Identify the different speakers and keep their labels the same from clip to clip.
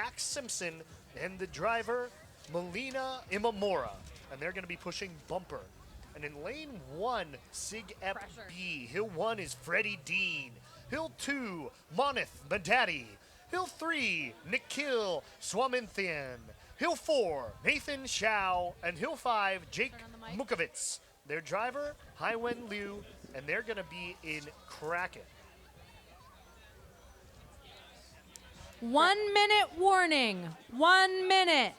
Speaker 1: Max Simpson and the driver, Melina Imamura. And they're going to be pushing Bumper. And in lane 1, Sig Ep B. Hill 1 is Freddie Dean. Hill 2, Monith Madadi. Hill 3, Nikhil Swaminthian. Hill 4, Nathan Shao. And Hill 5, Jake Mukovitz. Their driver, Haiwen Liu, and they're going to be in Kraken.
Speaker 2: 1 minute warning. 1 minute.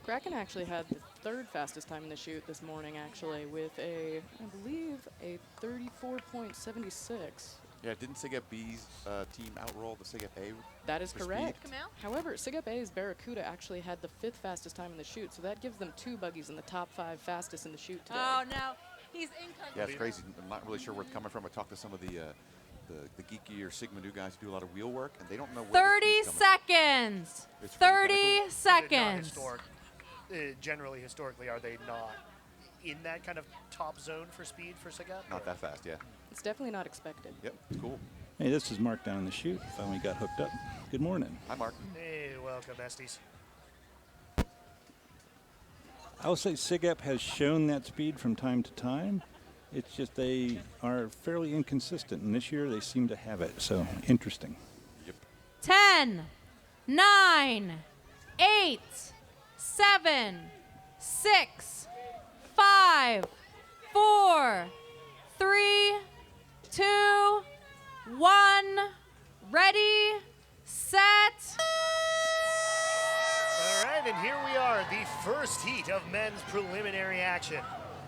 Speaker 3: Kraken actually had the third fastest time in the chute this morning, actually, with I believe, a 34.76.
Speaker 4: Yeah, didn't Sigep B's team outroll the Sigep A?
Speaker 3: That is correct.
Speaker 2: Speed?
Speaker 3: However, Sigep A's Barracuda actually had the 5th fastest time in the chute, so that gives them 2 buggies in the top 5 fastest in the chute today.
Speaker 2: Oh, no. He's incognito.
Speaker 4: Yeah, it's crazy. I'm not really sure where it's coming from. I talked to some of the geeky or Sigma new guys who do a lot of wheel work, and they don't know where
Speaker 2: 30 seconds. 30 seconds.
Speaker 1: Generally, historically, are they not in that kind of top zone for speed for Sigep?
Speaker 4: Not that fast, yeah.
Speaker 3: It's definitely not expected.
Speaker 4: Yep, cool.
Speaker 5: Hey, this is Mark down in the chute. Finally got hooked up. Good morning.
Speaker 4: Hi, Mark.
Speaker 1: Hey, welcome, Estes.
Speaker 5: I would say Sigep has shown that speed from time to time. It's just they are fairly inconsistent, and this year they seem to have it, so interesting.
Speaker 4: Yep.
Speaker 2: 10, 9, 8, 7, 6, 5, 4, 3, 2, 1. Ready, set.
Speaker 1: All right, and here we are, the first heat of men's preliminary action.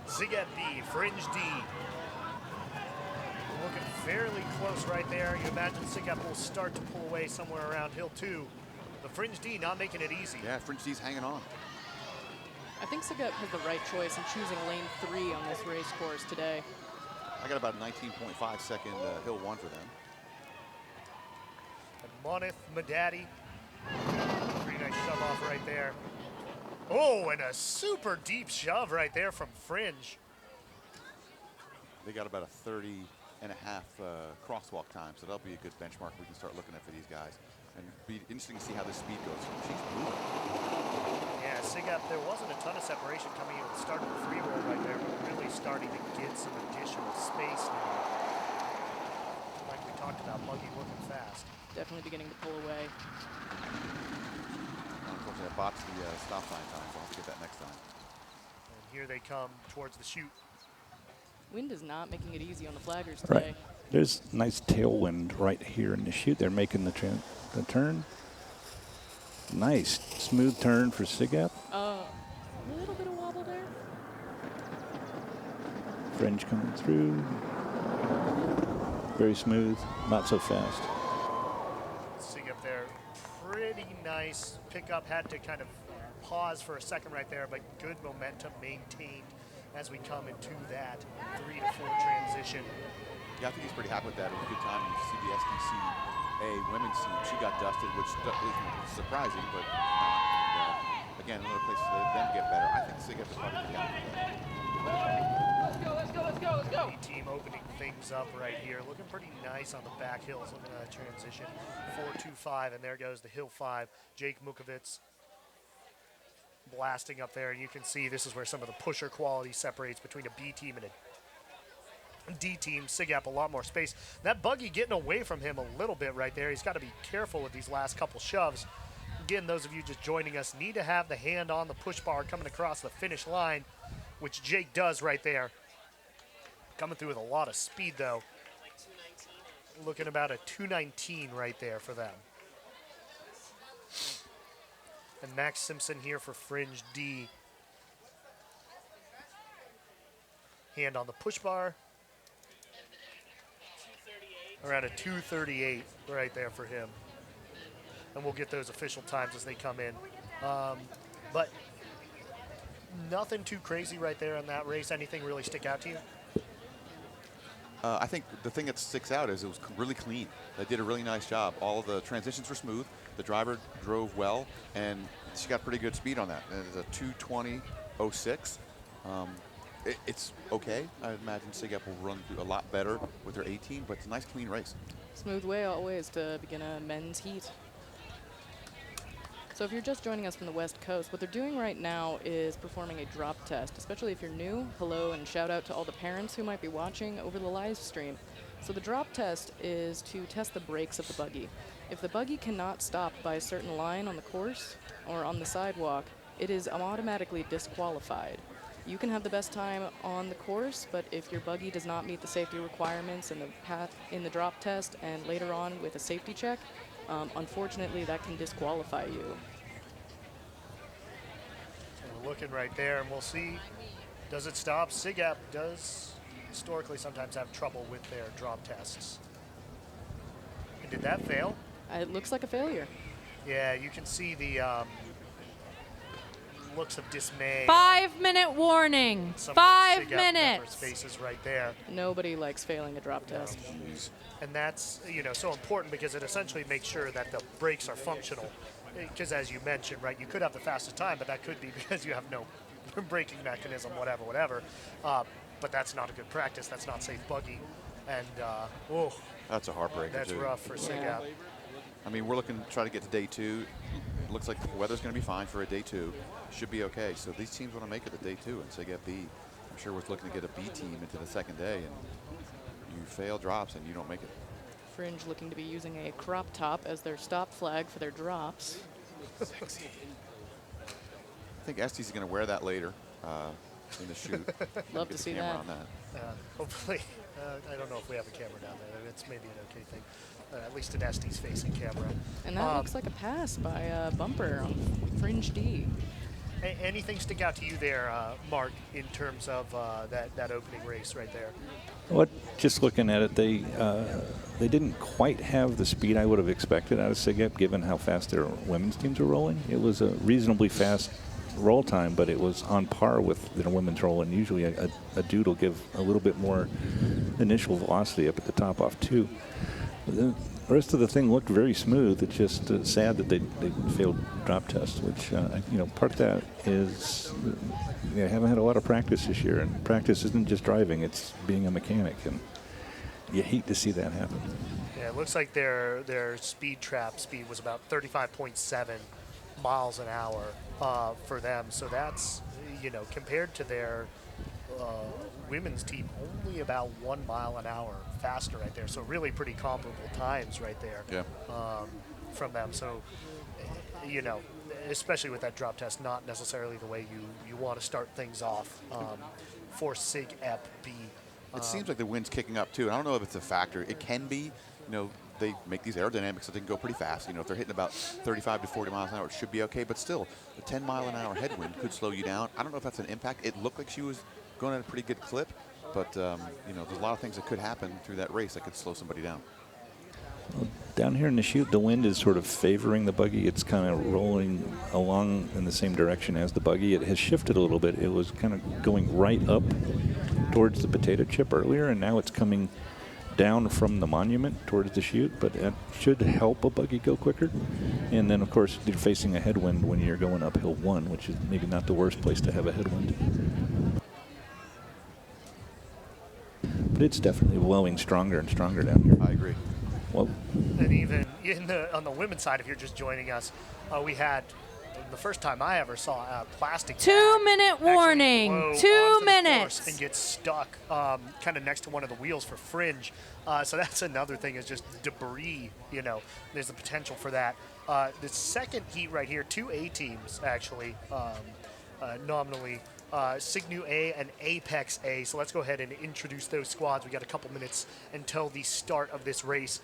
Speaker 1: Sigep B, Fringe D. Looking fairly close right there. You imagine Sigep will start to pull away somewhere around Hill 2. The Fringe D not making it easy.
Speaker 4: Yeah, Fringe D's hanging on.
Speaker 3: I think Sigep has the right choice in choosing lane 3 on this race course today.
Speaker 4: I got about a 19.5 second Hill 1 for them.
Speaker 1: And Monith Madadi. Pretty nice shove off right there. Oh, and a super deep shove right there from Fringe.
Speaker 4: They got about a 30 and a half crosswalk time, so that'll be a good benchmark we can start looking at for these guys. And be interesting to see how this speed goes. She's moving.
Speaker 1: Yeah, Sigep, there wasn't a ton of separation coming in at the start of the free roll right there, but really starting to get some additional space now. Like we talked about, Buggy looking fast.
Speaker 3: Definitely beginning to pull away.
Speaker 4: Unfortunately, I botched the stop sign time, so I'll have to get that next time.
Speaker 1: And here they come towards the chute.
Speaker 3: Wind is not making it easy on the flaggers today.
Speaker 5: Right. There's nice tailwind right here in the chute. They're making the turn. Nice smooth turn for Sigep.
Speaker 3: A little bit of wobble there.
Speaker 5: Fringe coming through. Very smooth, not so fast.
Speaker 1: Sigep there, pretty nice pickup. Had to kind of pause for a second right there, but good momentum maintained as we come into that 3 to 4 transition.
Speaker 4: Yeah, I think he's pretty happy with that. It was a good time. You see the SDCA women's team. She got dusted, which is surprising, but not. And, again, another place for them to get better. I think Sigep is probably the guy.
Speaker 1: Let's go. The team opening things up right here. Looking pretty nice on the back hills. Looking at that transition. 4-2-5, and there goes the Hill 5. Jake Mukovitz blasting up there, and you can see this is where some of the pusher quality separates between a B team and a D team. Sigep a lot more space. That Buggy getting away from him a little bit right there. He's got to be careful with these last couple shoves. Again, those of you just joining us need to have the hand on the push bar coming across the finish line, which Jake does right there. Coming through with a lot of speed though. Looking about a 2:19 right there for them. And Max Simpson here for Fringe D. Hand on the push bar. Around a 2:38 right there for him. And we'll get those official times as they come in. But nothing too crazy right there in that race. Anything really stick out to you?
Speaker 4: I think the thing that sticks out is it was really clean. They did a really nice job. All of the transitions were smooth. The driver drove well, and she got pretty good speed on that. And it's a 2:20.06. It's okay. I imagine Sigep will run a lot better with their 18, but it's a nice, clean race.
Speaker 3: Smooth way always to begin a men's heat. So if you're just joining us from the West Coast, what they're doing right now is performing a drop test, especially if you're new. Hello, and shout out to all the parents who might be watching over the live stream. So the drop test is to test the brakes of the buggy. If the buggy cannot stop by a certain line on the course or on the sidewalk, it is automatically disqualified. You can have the best time on the course, but if your buggy does not meet the safety requirements in the drop test and later on with a safety check, unfortunately that can disqualify you.
Speaker 1: And we're looking right there, and we'll see, does it stop? SIGEP does historically sometimes have trouble with their drop tests. And did that fail?
Speaker 3: It looks like a failure.
Speaker 1: Yeah, you can see the looks of dismay.
Speaker 2: 5-minute warning.
Speaker 1: Some of
Speaker 2: 5
Speaker 1: SIGEP members'
Speaker 2: minutes.
Speaker 1: faces right there.
Speaker 3: Nobody likes failing a drop test.
Speaker 1: And that's, so important because it essentially makes sure that the brakes are functional. Because as you mentioned, right, you could have the fastest time, but that could be because you have no braking mechanism, whatever. But that's not a good practice. That's not safe buggy. And,
Speaker 4: That's a heartbreaker,
Speaker 1: that's
Speaker 4: too.
Speaker 1: rough for SIGEP.
Speaker 4: I mean, we're looking to try to get to day 2. It looks like the weather's going to be fine for a day 2. Should be okay. So these teams want to make it to day 2, and SIGEP B. I'm sure we're looking to get a B team into the second day, and you fail drops and you don't make it.
Speaker 3: Fringe looking to be using a crop top as their stop flag for their drops.
Speaker 4: I think Estes is going to wear that later in the shoot.
Speaker 3: Love
Speaker 4: Get
Speaker 3: to
Speaker 4: the
Speaker 3: see
Speaker 4: camera
Speaker 3: that.
Speaker 4: on that.
Speaker 1: Hopefully, I don't know if we have a camera down there. It's maybe an okay thing. At least an Estes facing camera.
Speaker 3: And that looks like a pass by Bumper on Fringe D.
Speaker 1: Anything stick out to you there, Mark, in terms of that opening race right there?
Speaker 5: What? Just looking at it, they didn't quite have the speed I would have expected out of SIGEP, given how fast their women's teams were rolling. It was a reasonably fast roll time, but it was on par with their women's roll. And usually a dude will give a little bit more initial velocity up at the top off 2. The rest of the thing looked very smooth. It's just sad that they failed drop tests, which, part of that is they haven't had a lot of practice this year. And practice isn't just driving, it's being a mechanic. And you hate to see that happen.
Speaker 1: Yeah, it looks like their speed trap speed was about 35.7 miles an hour for them. So that's, compared to their women's team, only about 1 mile an hour faster right there. So really pretty comparable times right there.
Speaker 4: Yeah.
Speaker 1: From them. So, especially with that drop test, not necessarily the way you want to start things off for SIGEP B.
Speaker 4: It seems like the wind's kicking up, too. And I don't know if it's a factor. It can be. They make these aerodynamics so they can go pretty fast. If they're hitting about 35 to 40 miles an hour, it should be okay. But still, the 10-mile-an-hour headwind could slow you down. I don't know if that's an impact. It looked like she was going at a pretty good clip. But, there's a lot of things that could happen through that race that could slow somebody down.
Speaker 5: Down here in the chute, the wind is sort of favoring the buggy. It's kind of rolling along in the same direction as the buggy. It has shifted a little bit. It was kind of going right up towards the potato chip earlier, and now it's coming down from the monument towards the chute, but it should help a buggy go quicker. And then, of course, you're facing a headwind when you're going uphill 1, which is maybe not the worst place to have a headwind. But it's definitely blowing stronger and stronger down here.
Speaker 4: I agree.
Speaker 5: Well,
Speaker 1: And even on the women's side, if you're just joining us, we had the first time I ever saw a plastic
Speaker 2: 2-minute
Speaker 1: actually
Speaker 2: warning.
Speaker 1: blow
Speaker 2: 2
Speaker 1: onto the
Speaker 2: minutes.
Speaker 1: course and get stuck kind of next to one of the wheels for Fringe. So that's another thing, is just debris. There's the potential for that. The second heat right here, 2 A teams actually, nominally. Signu A and Apex A. So let's go ahead and introduce those squads. We got a couple minutes until the start of this race.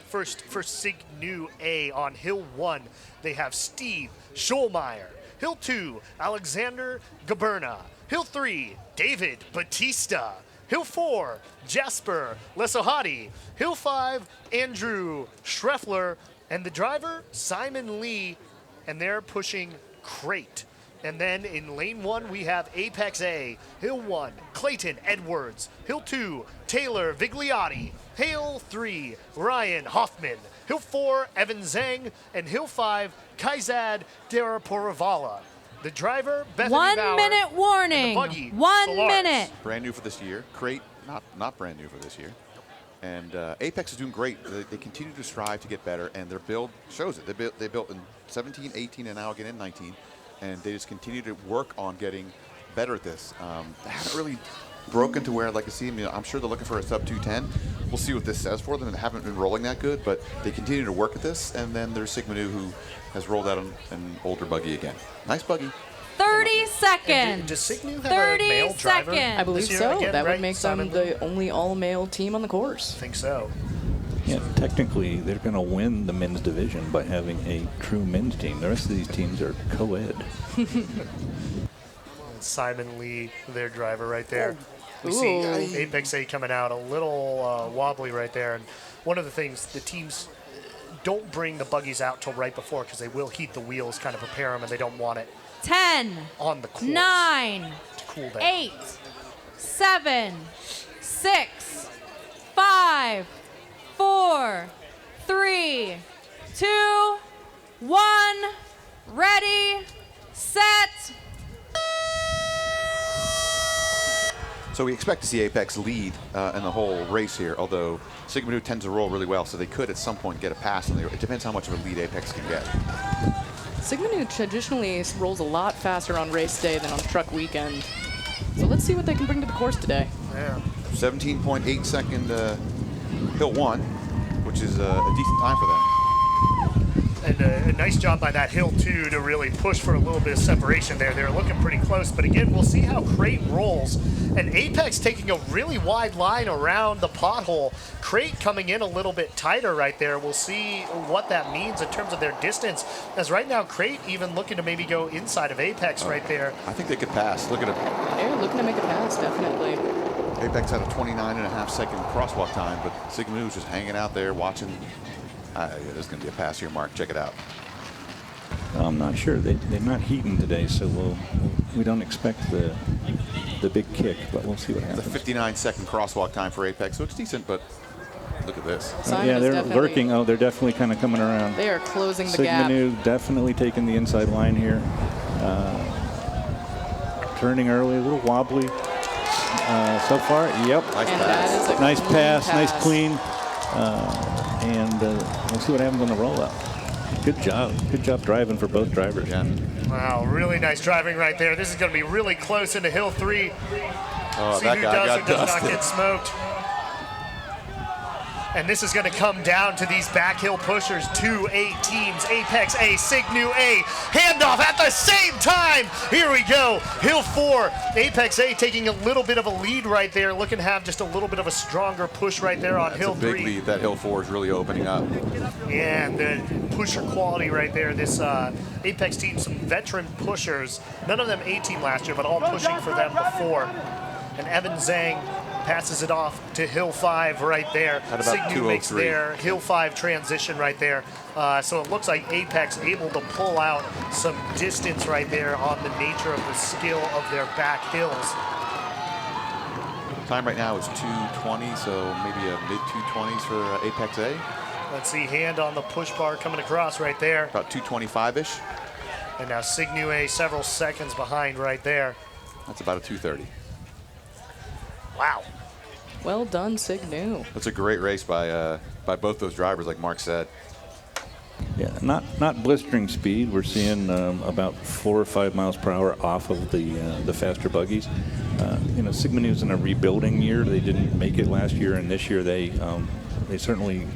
Speaker 1: First, for Signu A on Hill 1, they have Steve Schulmeyer. Hill 2, Alexander Gaberna. Hill 3, David Batista. Hill 4, Jasper Lesohati. Hill 5, Andrew Schreffler. And the driver, Simon Lee. And they're pushing Crate. And then in lane 1, we have Apex A. Hill 1, Clayton Edwards. Hill 2, Taylor Vigliotti. Hill 3, Ryan Hoffman. Hill 4, Evan Zhang. And Hill 5, Kaizad Deraporavala. The driver, Bethany
Speaker 2: 1
Speaker 1: Bauer,
Speaker 2: minute
Speaker 1: and
Speaker 2: warning.
Speaker 1: the buggy,
Speaker 2: 1
Speaker 1: Solaris.
Speaker 2: minute.
Speaker 4: Brand new for this year. Crate, not brand new for this year. And Apex is doing great. They continue to strive to get better, and their build shows it. They built in 17, 18, and now again in 19, and they just continue to work on getting better at this. They haven't really broken to where I'd like to see them. You know, I'm sure they're looking for a sub 210. We'll see what this says for them, and haven't been rolling that good, but they continue to work at this. And then there's Sigma Nu, who has rolled out an older Buggy again. Nice Buggy.
Speaker 2: 30 seconds.
Speaker 1: Does Signu have
Speaker 2: 30
Speaker 1: a male driver?
Speaker 2: seconds.
Speaker 3: I believe
Speaker 1: This year
Speaker 3: so.
Speaker 1: again,
Speaker 3: That
Speaker 1: right?
Speaker 3: would make
Speaker 1: Simon
Speaker 3: them the only all-male team on the course.
Speaker 1: I think so.
Speaker 5: Yeah, technically, they're going to win the men's division by having a true men's team. The rest of these teams are co-ed.
Speaker 1: Simon Lee, their driver right there. We
Speaker 3: Ooh.
Speaker 1: see Apex A coming out a little wobbly right there. And one of the things, the teams don't bring the buggies out till right before because they will heat the wheels, kind of prepare them, and they don't want it
Speaker 2: 10,
Speaker 1: on the course
Speaker 2: 9,
Speaker 1: to cool down.
Speaker 2: 8, 7, 6, 5, 4, 3, 2, 1. Ready, set.
Speaker 4: So we expect to see Apex lead in the whole race here, although Sigma Nu tends to roll really well, so they could at some point get a pass. And it depends how much of a lead Apex can get.
Speaker 3: Sigma Nu traditionally rolls a lot faster on race day than on truck weekend. So let's see what they can bring to the course today.
Speaker 1: Yeah.
Speaker 4: 17.8 second Hill 1, which is a decent time for them.
Speaker 1: And a nice job by that Hill 2 to really push for a little bit of separation there. They're looking pretty close, but again, we'll see how Crate rolls. And Apex taking a really wide line around the pothole. Crate coming in a little bit tighter right there. We'll see what that means in terms of their distance. As right now, Crate even looking to maybe go inside of Apex right there.
Speaker 4: I think they could pass. Look at it.
Speaker 3: They're looking to make a pass, definitely.
Speaker 4: Apex had a 29.5 second crosswalk time, but Sigma Nu was just hanging out there watching. Yeah, there's going to be a pass here, Mark. Check it out.
Speaker 5: I'm not sure. They're not heating today, so we don't expect the big kick, but we'll see what
Speaker 4: It's a
Speaker 5: happens.
Speaker 4: 59 second crosswalk time for Apex, so it's decent, but look at this.
Speaker 3: Simon
Speaker 5: Yeah,
Speaker 3: is
Speaker 5: they're
Speaker 3: definitely-
Speaker 5: lurking. Oh, they're definitely kind of coming around.
Speaker 3: They are closing the
Speaker 5: Sigma
Speaker 3: gap.
Speaker 5: Nu definitely taking the inside line here. Turning early, a little wobbly so far. Yep.
Speaker 4: Nice
Speaker 3: And
Speaker 4: pass.
Speaker 3: that is a
Speaker 5: Nice
Speaker 3: clean
Speaker 5: pass, nice clean. And we'll see what happens on the rollout. Good job. Good job driving for both drivers.
Speaker 4: Yeah.
Speaker 1: Wow, really nice driving right there. This is going to be really close into Hill 3.
Speaker 4: Oh,
Speaker 1: See
Speaker 4: that
Speaker 1: who
Speaker 4: guy
Speaker 1: does
Speaker 4: got
Speaker 1: or does not
Speaker 4: dusted.
Speaker 1: get smoked. And this is going to come down to these back hill pushers. 2-8 teams, Apex A, Signu A, handoff at the same time. Here we go, Hill 4, Apex A taking a little bit of a lead right there, looking to have just a little bit of a stronger push right there on
Speaker 4: That's
Speaker 1: Hill
Speaker 4: a big
Speaker 1: 3.
Speaker 4: lead. That Hill 4 is really opening up.
Speaker 1: Yeah, and the pusher quality right there. This Apex team, some veteran pushers. None of them A-team last year, but all pushing for them before. And Evan Zhang passes it off to Hill 5 right there.
Speaker 4: At about
Speaker 1: Signu makes
Speaker 4: 203.
Speaker 1: their Hill 5 transition right there. So it looks like Apex able to pull out some distance right there on the nature of the skill of their back hills.
Speaker 4: Time right now is 2:20, so maybe a mid 2:20s for Apex A.
Speaker 1: Let's see, hand on the push bar coming across right there.
Speaker 4: About 2:25-ish.
Speaker 1: And now Signu A several seconds behind right there.
Speaker 4: That's about a 2:30.
Speaker 1: Wow.
Speaker 3: Well done, Signu.
Speaker 4: That's a great race by both those drivers, like Mark said.
Speaker 5: Yeah, not blistering speed. We're seeing about 4 or 5 miles per hour off of the faster buggies. Sigma Nu's in a rebuilding year. They didn't make it last year, and this year they certainly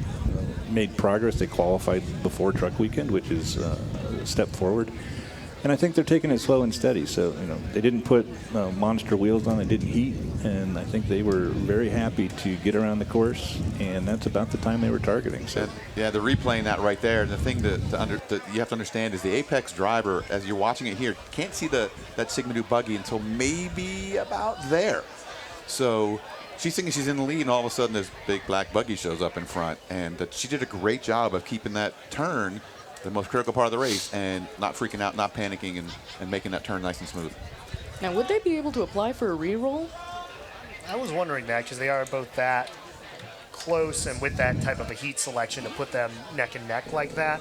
Speaker 5: made progress. They qualified before truck weekend, which is a step forward. And I think they're taking it slow and steady. So, they didn't put monster wheels on. They didn't heat. And I think they were very happy to get around the course. And that's about the time they were targeting. So,
Speaker 4: Yeah, they're replaying that right there. And the thing that you have to understand is the Apex driver, as you're watching it here, can't see that Sigma Nu buggy until maybe about there. So she's thinking she's in the lead, and all of a sudden this big black buggy shows up in front. And she did a great job of keeping that turn, the most critical part of the race, and not freaking out, not panicking, and making that turn nice and smooth.
Speaker 3: Now, would they be able to apply for a re-roll?
Speaker 1: I was wondering that because they are both that close and with that type of a heat selection to put them neck and neck like that.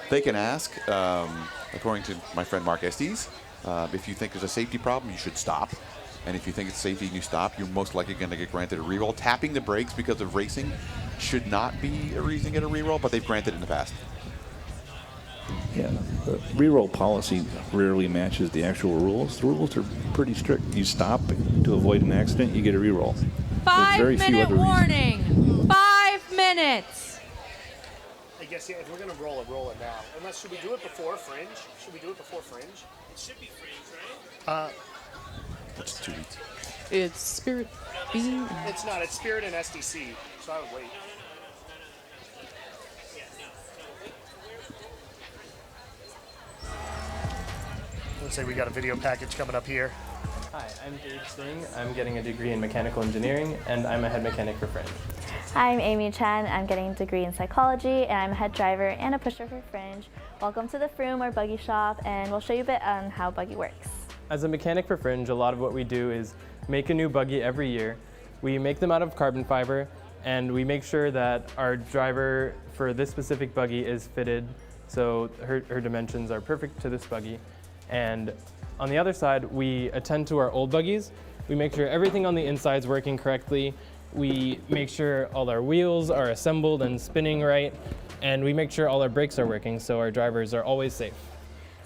Speaker 4: They can ask, according to my friend Mark Estes, if you think there's a safety problem, you should stop. And if you think it's safety and you stop, you're most likely going to get granted a reroll. Tapping the brakes because of racing should not be a reason to get a reroll, but they've granted it in the past.
Speaker 5: Yeah, the reroll policy rarely matches the actual rules. The rules are pretty strict. You stop to avoid an accident, you get a reroll. There's very few
Speaker 2: 5-minute
Speaker 5: other
Speaker 2: warning. 5 minutes.
Speaker 1: I guess, yeah, if we're going to roll it now. Unless, should we do it before Fringe? Should we do it before Fringe?
Speaker 6: It should be Fringe, right?
Speaker 4: That's 2 weeks.
Speaker 3: It's Spirit B.
Speaker 1: It's not. It's Spirit and SDC, so I would wait. Let's say we got a video package coming up here.
Speaker 6: Hi, I'm Dave Singh. I'm getting a degree in mechanical engineering, and I'm a head mechanic for Fringe.
Speaker 7: I'm Amy Chen. I'm getting a degree in psychology, and I'm a head driver and a pusher for Fringe. Welcome to the Froome, our buggy shop, and we'll show you a bit on how buggy works.
Speaker 6: As a mechanic for Fringe, a lot of what we do is make a new buggy every year. We make them out of carbon fiber, and we make sure that our driver for this specific buggy is fitted, so her dimensions are perfect to this buggy. And on the other side, we attend to our old buggies. We make sure everything on the inside is working correctly. We make sure all our wheels are assembled and spinning right, and we make sure all our brakes are working so our drivers are always safe.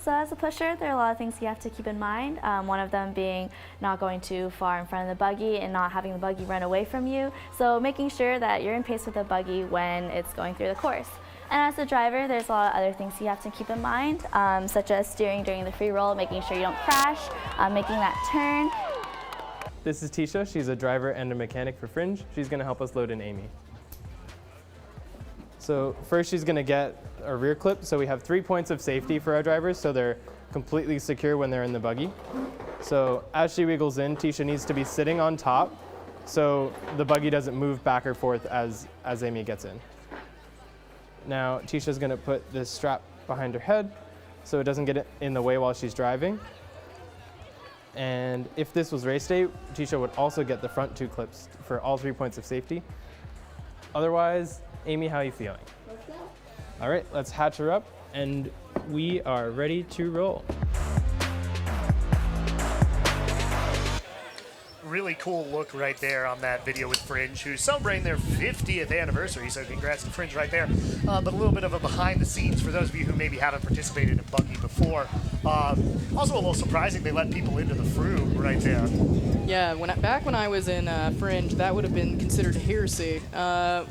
Speaker 7: So as a pusher, there are a lot of things you have to keep in mind. One of them being not going too far in front of the buggy and not having the buggy run away from you. So making sure that you're in pace with the buggy when it's going through the course. And as a driver, there's a lot of other things you have to keep in mind, such as steering during the free roll, making sure you don't crash, making that turn.
Speaker 6: This is Tisha. She's a driver and a mechanic for Fringe. She's going to help us load in Amy. So first she's going to get a rear clip. So we have 3 points of safety for our drivers, so they're completely secure when they're in the buggy. So as she wiggles in, Tisha needs to be sitting on top so the buggy doesn't move back or forth as Amy gets in. Now Tisha's going to put this strap behind her head so it doesn't get in the way while she's driving. And if this was race day, Tisha would also get the front 2 clips for all 3 points of safety. Otherwise, Amy, how are you feeling? All right, let's hatch her up, and we are ready to roll.
Speaker 1: Really cool look right there on that video with Fringe, who's celebrating their 50th anniversary, so congrats to Fringe right there. But a little bit of a behind the scenes for those of you who maybe haven't participated in buggy before. Also a little surprising they let people into the Froome right there.
Speaker 3: Yeah, back when I was in Fringe, that would have been considered heresy.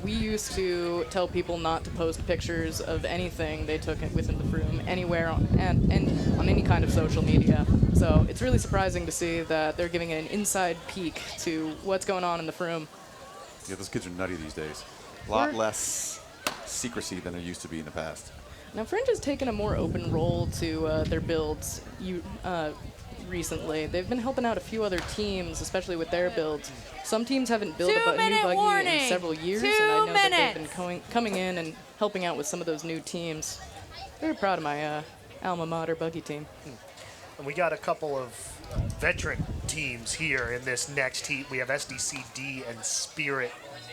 Speaker 3: We used to tell people not to post pictures of anything they took within the Froome anywhere and on any kind of social media. So it's really surprising to see that they're giving an inside peek to what's going on in the Froome.
Speaker 4: Yeah, those kids are nutty these days. A lot less secrecy than there used to be in the past.
Speaker 3: Now, Fringe has taken a more open role to their builds recently. They've been helping out a few other teams, especially with their builds. Some teams haven't built a new buggy in several years, and I know that they've been coming in and helping out with some of those new teams. Very proud of my alma mater buggy team.
Speaker 1: And we got a couple of veteran teams here in this next heat. We have SDCD and Spirit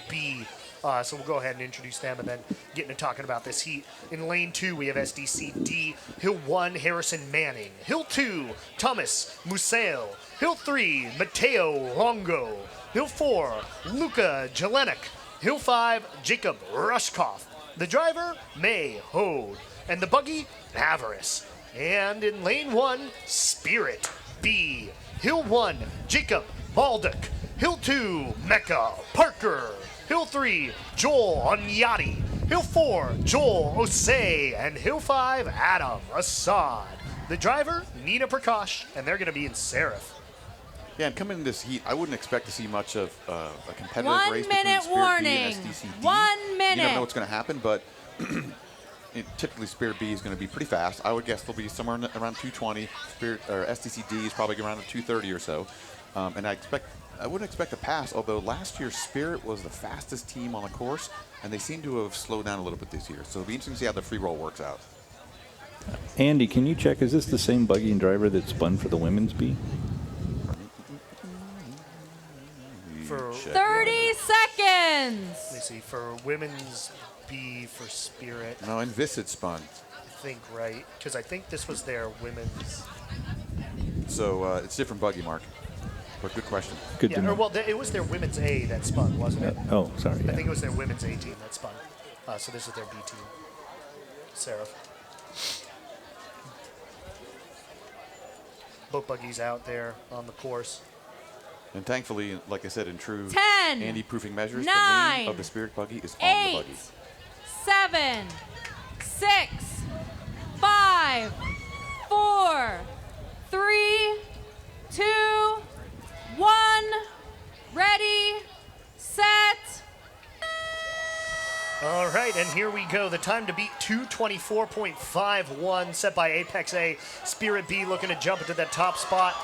Speaker 1: B. So we'll go ahead and introduce them and then get into talking about this heat. In lane 2, we have SDCD. Hill 1, Harrison Manning. Hill 2, Thomas Musel. Hill 3, Mateo Rongo. Hill 4, Luca Jelenik. Hill 5, Jacob Rushkoff. The driver, May Hode. And the buggy, Avarice. And in lane 1, Spirit B. Hill 1, Jacob Baldock. Hill 2, Mecca Parker. Hill 3, Joel Onyati. Hill 4, Joel Osei. And Hill 5, Adam Assad. The driver, Nina Prakash, and they're going to be in Seraph.
Speaker 4: Yeah, and coming into this heat, I wouldn't expect to see much of a competitive
Speaker 2: 1
Speaker 4: race between
Speaker 2: minute
Speaker 4: Spirit
Speaker 2: warning.
Speaker 4: B and SDCD.
Speaker 2: 1 minute.
Speaker 4: You never know what's going to happen, but typically Spirit B is going to be pretty fast. I would guess they'll be somewhere around 220. SDCD is probably around 230 or so. And I wouldn't expect a pass, although last year Spirit was the fastest team on the course, and they seem to have slowed down a little bit this year. So it'll be interesting to see how the free roll works out.
Speaker 5: Andy, can you check, is this the same buggy and driver that spun for the women's B?
Speaker 1: For
Speaker 2: 30 seconds.
Speaker 1: Let me see, for women's B for Spirit,
Speaker 4: No, and Viscid spun.
Speaker 1: I think, right? Because I think this was their women's.
Speaker 4: So it's different buggy, Mark. but good question.
Speaker 5: Good to
Speaker 1: Yeah,
Speaker 5: know.
Speaker 1: or well, it was their women's A that spun, wasn't it?
Speaker 5: Oh, sorry.
Speaker 1: I
Speaker 5: Yeah.
Speaker 1: think it was their women's A team that spun. So this is their B team. Seraph. Both buggies out there on the course.
Speaker 4: And thankfully, like I said, in true
Speaker 2: 10,
Speaker 4: anti-proofing measures, the
Speaker 2: 9,
Speaker 4: name of the Spirit Buggy is on the
Speaker 2: 8,
Speaker 4: buggy.
Speaker 2: 7, 6, 5, 4, 3, 2, 1. Ready, set.
Speaker 1: All right, and here we go. The time to beat 2:24.51 set by Apex A. Spirit B looking to jump into that top spot.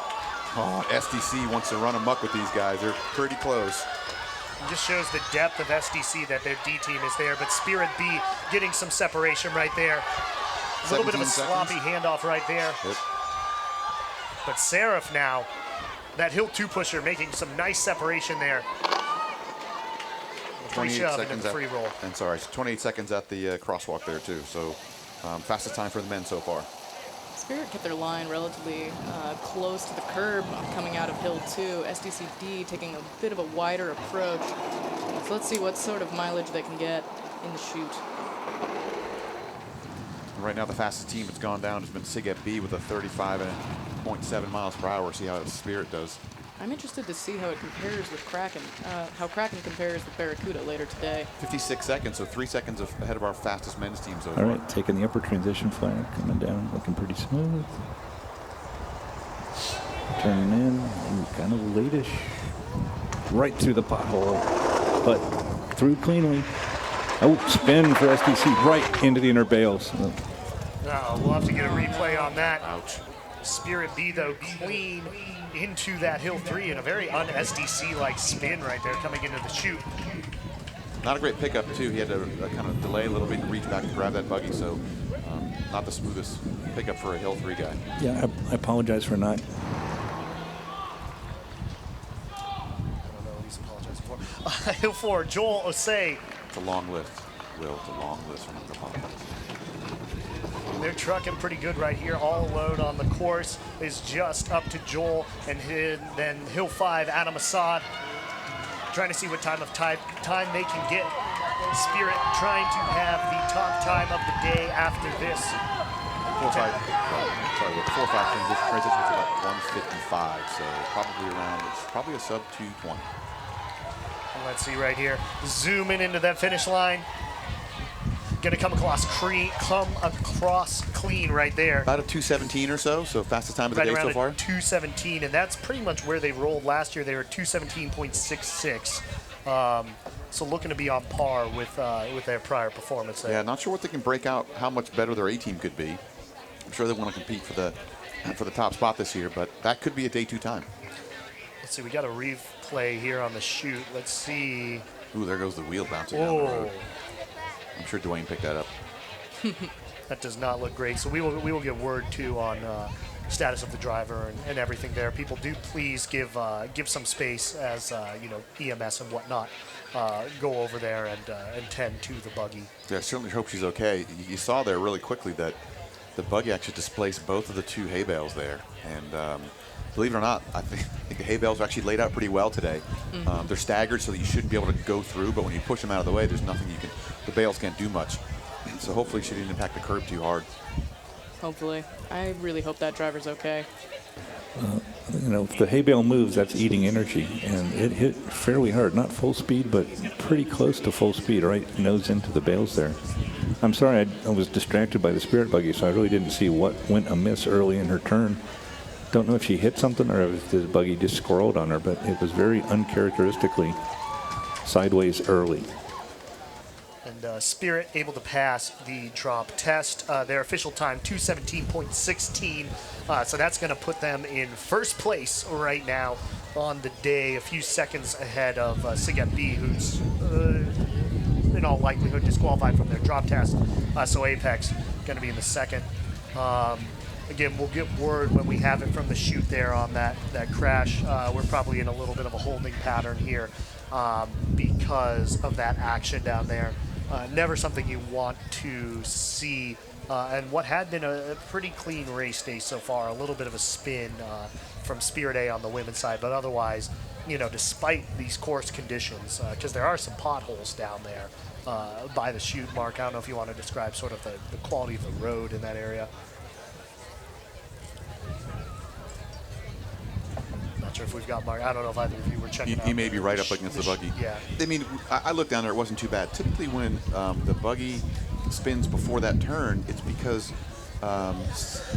Speaker 4: Oh, SDC wants to run amok with these guys. They're pretty close.
Speaker 1: It just shows the depth of SDC that their D team is there, but Spirit B getting some separation right there. A little bit of a
Speaker 4: 17
Speaker 1: sloppy
Speaker 4: seconds.
Speaker 1: handoff right there.
Speaker 4: Yep.
Speaker 1: But Seraph now, that hill two pusher, making some nice separation there. Free
Speaker 4: 28
Speaker 1: shove and
Speaker 4: seconds
Speaker 1: then free roll.
Speaker 4: And sorry, 28 seconds at the crosswalk there too. So fastest time for the men so far.
Speaker 3: Spirit kept their line relatively close to the curb coming out of Hill 2. SDCD taking a bit of a wider approach. So let's see what sort of mileage they can get in the chute.
Speaker 4: Right now, the fastest team that's gone down has been SIG B with a 35.7 miles per hour. See how the Spirit does.
Speaker 3: I'm interested to see how it compares with Kraken, how Kraken compares with Barracuda later today.
Speaker 4: 56 seconds, so 3 seconds ahead of our fastest men's team so
Speaker 5: All
Speaker 4: far.
Speaker 5: right, taking the upper transition flag, coming down, looking pretty smooth. Turning in, ooh, kind of latish. Right through the pothole, but through cleanly. Oh, spin for SDC, right into the inner bales. Oh,
Speaker 1: We'll have to get a replay on that.
Speaker 4: Ouch.
Speaker 1: Spirit B, though, clean into that hill three and a very un-SDC-like spin right there coming into the chute.
Speaker 4: Not a great pickup, too. He had to kind of delay a little bit and reach back and grab that buggy, so not the smoothest pickup for a Hill 3 guy.
Speaker 5: yeah, I apologize for not.
Speaker 1: I don't know what he's apologizing for. Hill 4, Joel Osei.
Speaker 4: It's a long list, Will. It's a long list from the apologize.
Speaker 1: They're trucking pretty good right here. All alone on the course is just up to Joel and then Hill 5, Adam Assad. Trying to see what time they can get. Spirit trying to have the top time of the day after this.
Speaker 4: 4-5 transition was about 155, so probably a sub 220.
Speaker 1: And let's see right here. Zooming into that finish line. Gonna come across clean right there.
Speaker 4: About a 217 or so fastest time of the
Speaker 1: Right
Speaker 4: day
Speaker 1: around
Speaker 4: so far.
Speaker 1: 217, and that's pretty much where they rolled last year. They were 217.66. So looking to be on par with their prior performance there.
Speaker 4: Yeah, not sure what they can break out, how much better their A team could be. I'm sure they want to compete for the top spot this year, but that could be a day 2 time.
Speaker 1: Let's see, we got a replay here on the chute. Let's see.
Speaker 4: Ooh, there goes the wheel bouncing down the road. I'm sure Dwayne picked that up.
Speaker 1: That does not look great. So we will get word too on status of the driver and everything there. People do please give some space as EMS and whatnot go over there and tend to the buggy.
Speaker 4: Yeah, I certainly hope she's okay. You saw there really quickly that the buggy actually displaced both of the 2 hay bales there, and believe it or not, I think the hay bales are actually laid out pretty well today. They're staggered so that you shouldn't be able to go through, but when you push them out of the way, there's nothing the bales can't do much. So hopefully she didn't impact the curb too hard.
Speaker 3: Hopefully. I really hope that driver's okay.
Speaker 5: If the hay bale moves, that's eating energy, and it hit fairly hard. Not full speed, but pretty close to full speed, right nose into the bales there. I'm sorry, I was distracted by the Spirit buggy, so I really didn't see what went amiss early in her turn. Don't know if she hit something or if the buggy just squirreled on her, but it was very uncharacteristically sideways early.
Speaker 1: And Spirit able to pass the drop test. Their official time, 2:17.16. So that's going to put them in first place right now on the day, a few seconds ahead of Siget B, who's in all likelihood disqualified from their drop test. So Apex going to be in the second. Again, we'll get word when we have it from the chute there on that crash. We're probably in a little bit of a holding pattern here because of that action down there. Never something you want to see and what had been a pretty clean race day so far. A little bit of a spin from Spirit A on the women's side, but otherwise, despite these course conditions, because there are some potholes down there by the chute. Mark, I don't know if you want to describe sort of the quality of the road in that area. Not sure if we've got Mark. I don't know if either of you were checking out.
Speaker 4: He may be right up against the buggy.
Speaker 1: Yeah.
Speaker 4: I mean, I looked down there. It wasn't too bad. Typically, when the buggy spins before that turn, it's because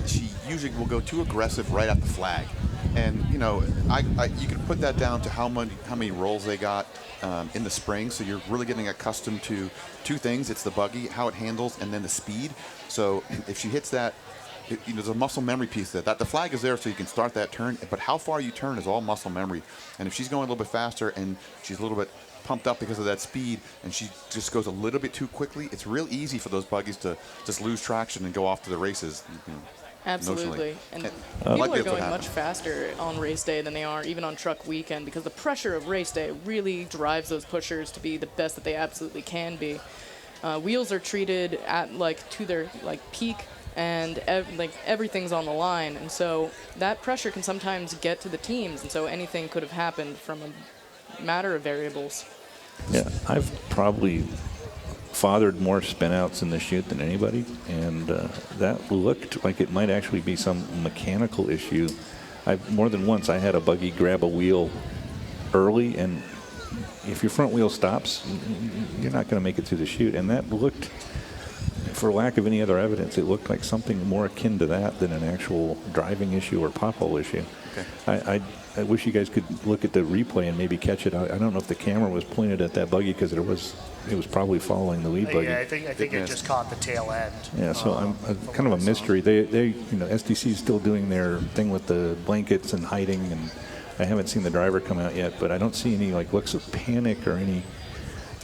Speaker 4: she usually will go too aggressive right at the flag. And you can put that down to how many rolls they got in the spring. So you're really getting accustomed to two things: it's the buggy, how it handles, and then the speed. So if she hits that. There's a muscle memory piece there. That the flag is there so you can start that turn, but how far you turn is all muscle memory. And if she's going a little bit faster and she's a little bit pumped up because of that speed, and she just goes a little bit too quickly, it's real easy for those buggies to just lose traction and go off to the races.
Speaker 3: Absolutely. And
Speaker 4: like
Speaker 3: people are
Speaker 4: that's what
Speaker 3: going
Speaker 4: happened.
Speaker 3: much faster on race day than they are even on truck weekend, because the pressure of race day really drives those pushers to be the best that they absolutely can be. Wheels are treated at to their peak, and everything's on the line, and so that pressure can sometimes get to the teams, and so anything could have happened from a matter of variables.
Speaker 5: Yeah, I've probably fathered more spinouts in the chute than anybody, and that looked like it might actually be some mechanical issue. More than once I had a buggy grab a wheel early, and if your front wheel stops, you're not going to make it through the chute, and that looked, for lack of any other evidence, it looked like something more akin to that than an actual driving issue or pothole issue. Okay. I wish you guys could look at the replay and maybe catch it. I don't know if the camera was pointed at that buggy because it was probably following the lead buggy.
Speaker 1: Yeah, I think it just caught the tail end.
Speaker 5: Yeah, so I'm kind of a mystery. They SDC is still doing their thing with the blankets and hiding, and I haven't seen the driver come out yet, but I don't see any looks of panic or any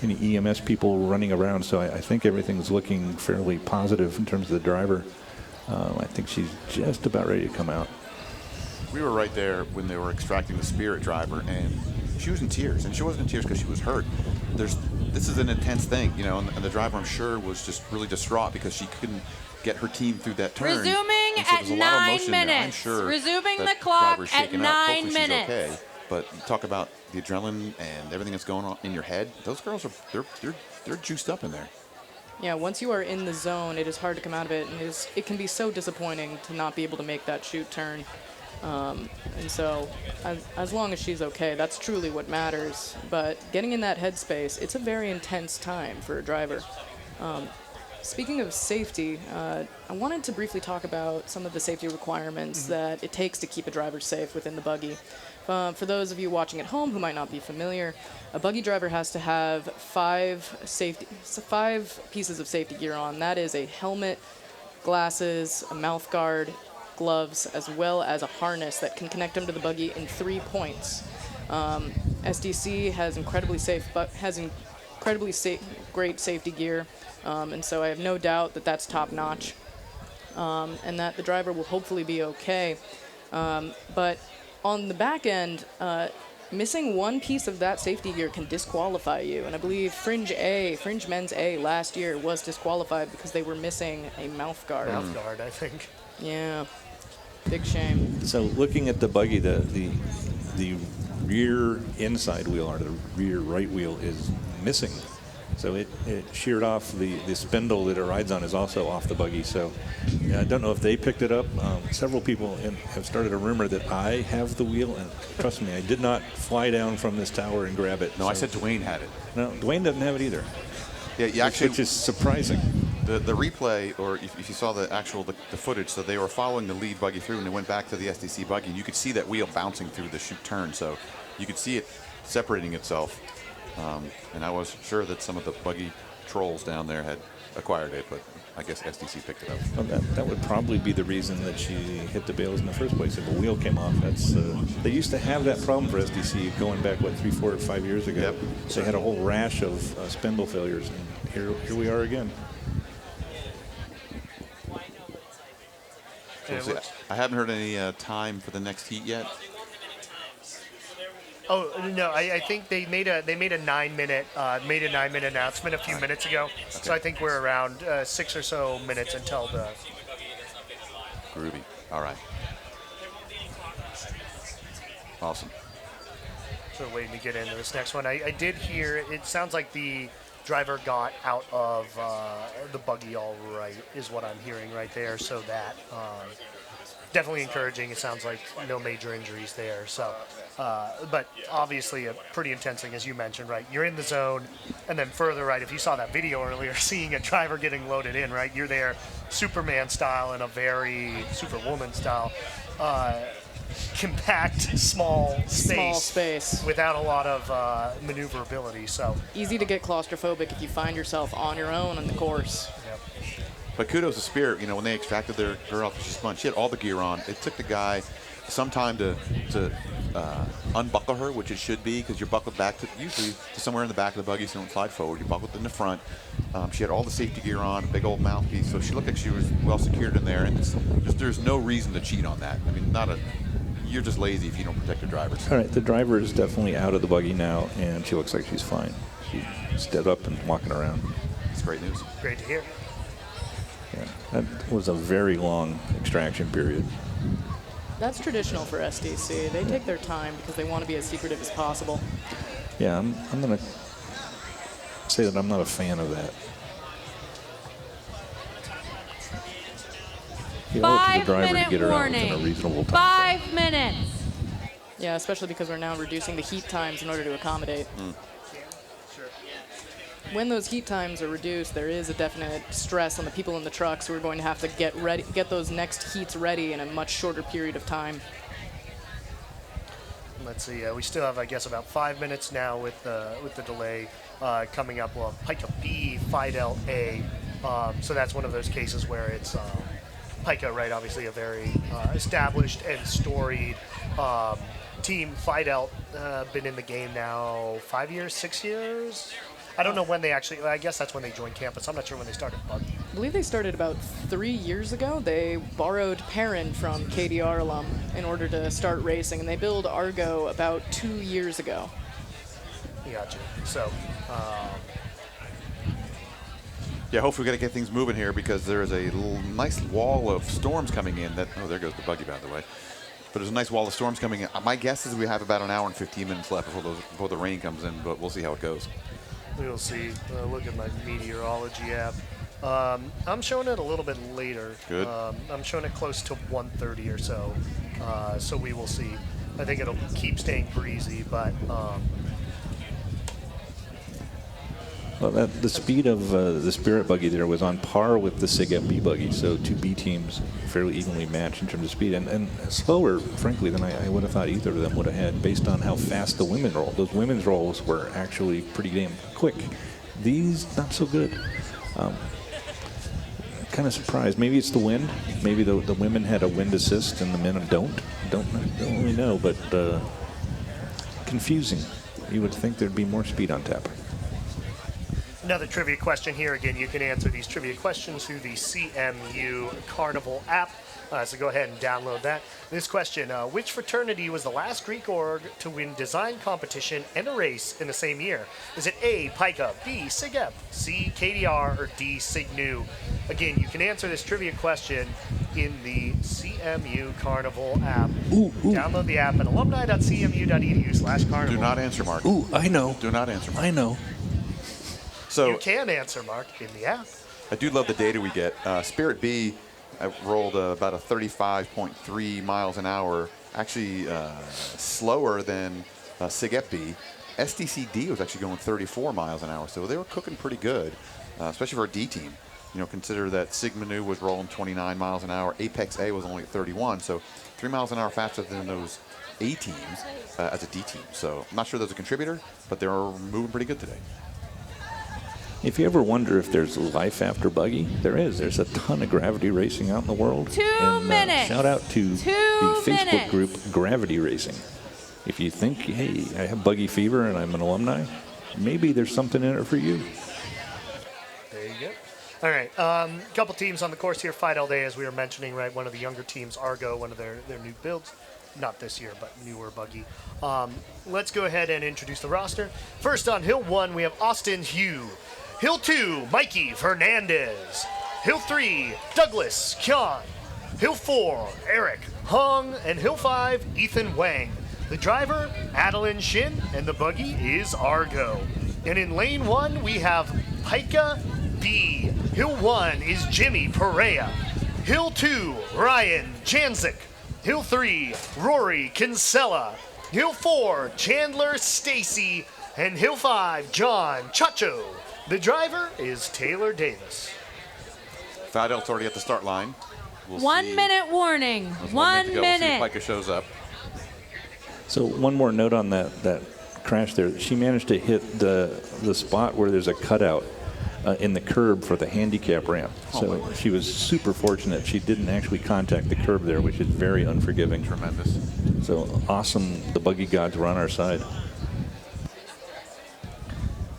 Speaker 5: EMS people running around, so I think everything's looking fairly positive in terms of the driver. I think she's just about ready to come out.
Speaker 4: We were right there when they were extracting the Spirit driver, and she was in tears. And she wasn't in tears because she was hurt. This is an intense thing, and the driver, I'm sure, was just really distraught because she couldn't get her team through that turn.
Speaker 2: Resuming
Speaker 4: and so
Speaker 2: at
Speaker 4: there's a lot of
Speaker 2: 9
Speaker 4: emotion there. I'm
Speaker 2: minutes.
Speaker 4: sure
Speaker 2: Resuming
Speaker 4: that
Speaker 2: the clock
Speaker 4: driver's
Speaker 2: at
Speaker 4: shaken
Speaker 2: 9
Speaker 4: out. Hopefully
Speaker 2: minutes.
Speaker 4: She's okay. But you talk about the adrenaline and everything that's going on in your head. Those girls they're juiced up in there.
Speaker 3: Yeah, once you are in the zone, it is hard to come out of it, and it can be so disappointing to not be able to make that chute turn. And so, as long as she's okay, that's truly what matters. But getting in that headspace, it's a very intense time for a driver. Speaking of safety, I wanted to briefly talk about some of the safety requirements that it takes to keep a driver safe within the buggy. For those of you watching at home who might not be familiar, a buggy driver has to have 5 pieces of safety gear on. That is a helmet, glasses, a mouth guard, gloves, as well as a harness that can connect them to the buggy in 3 points. SDC has great safety gear, and so I have no doubt that that's top notch, and that the driver will hopefully be okay. But on the back end, missing one piece of that safety gear can disqualify you, and I believe Fringe Men's A last year was disqualified because they were missing a mouth guard.
Speaker 1: Mouth guard, I think.
Speaker 3: Yeah, big shame.
Speaker 5: So looking at the buggy, the rear inside wheel, or the rear right wheel, is missing. So it sheared off. The spindle that it rides on is also off the buggy. So I don't know if they picked it up. Several people have started a rumor that I have the wheel, and trust me, I did not fly down from this tower and grab it.
Speaker 4: No, I said Dwayne had it.
Speaker 5: No, Dwayne doesn't have it either.
Speaker 4: Yeah, you actually,
Speaker 5: which is surprising.
Speaker 4: The replay, or if you saw the actual the footage, so they were following the lead buggy through, and they went back to the SDC buggy, and you could see that wheel bouncing through the chute turn. So you could see it separating itself. And I was sure that some of the buggy trolls down there had acquired it, but I guess SDC picked it up.
Speaker 5: Well, that would probably be the reason that she hit the bales in the first place. If a wheel came off, they used to have that problem for SDC going back 3, 4, 5 years ago.
Speaker 4: Yep.
Speaker 5: They had a whole rash of spindle failures, and here we are again.
Speaker 4: So I haven't heard any time for the next heat yet.
Speaker 1: Oh no, I think they made a 9-minute announcement a few minutes ago. So I think we're around 6 or so minutes until the.
Speaker 4: Groovy. All right. Awesome.
Speaker 1: So waiting to get into this next one. I did hear it sounds like the driver got out of the buggy all right, is what I'm hearing right there. So that definitely encouraging. It sounds like no major injuries there. So, but obviously a pretty intense thing, as you mentioned, right? You're in the zone, and then further right, if you saw that video earlier, seeing a driver getting loaded in, right? You're there Superman style and a very Superwoman style. Compact, small space without a lot of maneuverability. So
Speaker 3: Easy to get claustrophobic if you find yourself on your own on the course.
Speaker 1: yep.
Speaker 4: But kudos to Spirit. You know, when they extracted their girl off the spun, she had all the gear on. It took the guy some time to unbuckle her, which it should be, because you're buckled back to usually to somewhere in the back of the buggy, so you don't slide forward. You're buckled in the front. She had all the safety gear on, a big old mouthpiece, so she looked like she was well secured in there. And there's no reason to cheat on that. I mean, you're just lazy if you don't protect your drivers.
Speaker 5: All right, the driver is definitely out of the buggy now, and she looks like she's fine. She's stood up and walking around.
Speaker 4: It's great news.
Speaker 1: Great to hear.
Speaker 5: Yeah, that was a very long extraction period.
Speaker 3: That's traditional for SDC. They take their time because they want to be as secretive as possible.
Speaker 5: Yeah, I'm going to say that I'm not a fan of that. You owe it to the driver to get her out within a reasonable time.
Speaker 2: 5 minutes.
Speaker 3: Yeah, especially because we're now reducing the heat times in order to accommodate. When those heat times are reduced, there is a definite stress on the people in the trucks who are going to have to get those next heats ready in a much shorter period of time.
Speaker 1: Let's see. We still have, I guess, about 5 minutes now with the delay coming up. We'll have Pika B, Fidel A. So that's one of those cases where it's Pika, right? Obviously, a very established and storied team. Fidel been in the game now 5 years, 6 years. I don't know when they actually. I guess that's when they joined campus. I'm not sure when they started Buggy.
Speaker 3: I believe they started about 3 years ago. They borrowed Perrin from KDR alum in order to start racing, and they built Argo about 2 years ago.
Speaker 1: Gotcha. So.
Speaker 4: Yeah, hopefully we're going to get things moving here, because there is a nice wall of storms coming in. There goes the buggy, by the way. But there's a nice wall of storms coming in. My guess is we have about an hour and 15 minutes left before the rain comes in, but we'll see how it goes.
Speaker 1: We'll see. Look at my meteorology app. I'm showing it a little bit later.
Speaker 4: Good.
Speaker 1: I'm showing it close to 1:30 or so. So we will see. I think it'll keep staying breezy, but
Speaker 5: Well, the speed of the Spirit buggy there was on par with the SIG FB buggy, so two B teams fairly evenly matched in terms of speed, and slower, frankly, than I would have thought either of them would have had, based on how fast the women rolled. Those women's rolls were actually pretty damn quick. These, not so good. Kind of surprised. Maybe it's the wind. Maybe the women had a wind assist and the men don't really know, but confusing. You would think there'd be more speed on tap.
Speaker 1: another trivia question here. Again, you can answer these trivia questions through the CMU Carnival app. So go ahead and download that. This question, which fraternity was the last Greek org to win design competition and a race in the same year? Is it A, Pika, B, SIGEP, C, KDR, or D, SIGNU? Again, you can answer this trivia question in the CMU Carnival app. Download the app at alumni.cmu.edu/carnival.
Speaker 4: Do not answer, Mark.
Speaker 5: Ooh, I know.
Speaker 4: Do not answer, Mark.
Speaker 5: I know.
Speaker 4: So
Speaker 1: You can answer, Mark, in the app.
Speaker 4: I do love the data we get. Spirit B rolled about a 35.3 miles an hour, actually slower than SIGEP B. SDCD was actually going 34 miles an hour, so they were cooking pretty good, especially for a D team. You know, consider that Sigma Nu was rolling 29 miles an hour. Apex A was only at 31, so 3 miles an hour faster than those A teams as a D team. So I'm not sure there's a contributor, but they're moving pretty good today.
Speaker 5: If you ever wonder if there's life after Buggy, there is. There's a ton of gravity racing out in the world.
Speaker 2: 2 minutes.
Speaker 5: Shout out to
Speaker 2: 2
Speaker 5: the Facebook
Speaker 2: minutes.
Speaker 5: group Gravity Racing. If you think, hey, I have Buggy fever and I'm an alumni, maybe there's something in it for you.
Speaker 1: There you go. All right, a couple teams on the course here. Fidel Day, as we were mentioning, right? One of the younger teams, Argo, one of their new builds. not this year, but newer buggy. Let's go ahead and introduce the roster. First on Hill 1, we have Austin Hugh. Hill 2, Mikey Fernandez. Hill 3, Douglas Kyan. Hill 4, Eric Hong. And Hill 5, Ethan Wang. The driver, Adeline Shin, and the buggy is Argo. And in lane 1, we have Pika B. Hill 1 is Jimmy Perea. Hill 2, Ryan Janzik. Hill 3, Rory Kinsella. Hill 4, Chandler Stacy. And Hill 5, John Chacho. The driver is Taylor Davis.
Speaker 4: Fidel's already at the start line. We'll
Speaker 2: 1
Speaker 4: see.
Speaker 2: minute warning.
Speaker 4: There's
Speaker 2: 1
Speaker 4: to go. We'll see
Speaker 2: minute.
Speaker 4: if Pika shows up.
Speaker 5: So one more note on that crash there. She managed to hit the spot where there's a cutout in the curb for the handicap ramp. So she was super fortunate. She didn't actually contact the curb there, which is very unforgiving.
Speaker 4: Tremendous.
Speaker 5: So awesome. The buggy gods were on our side.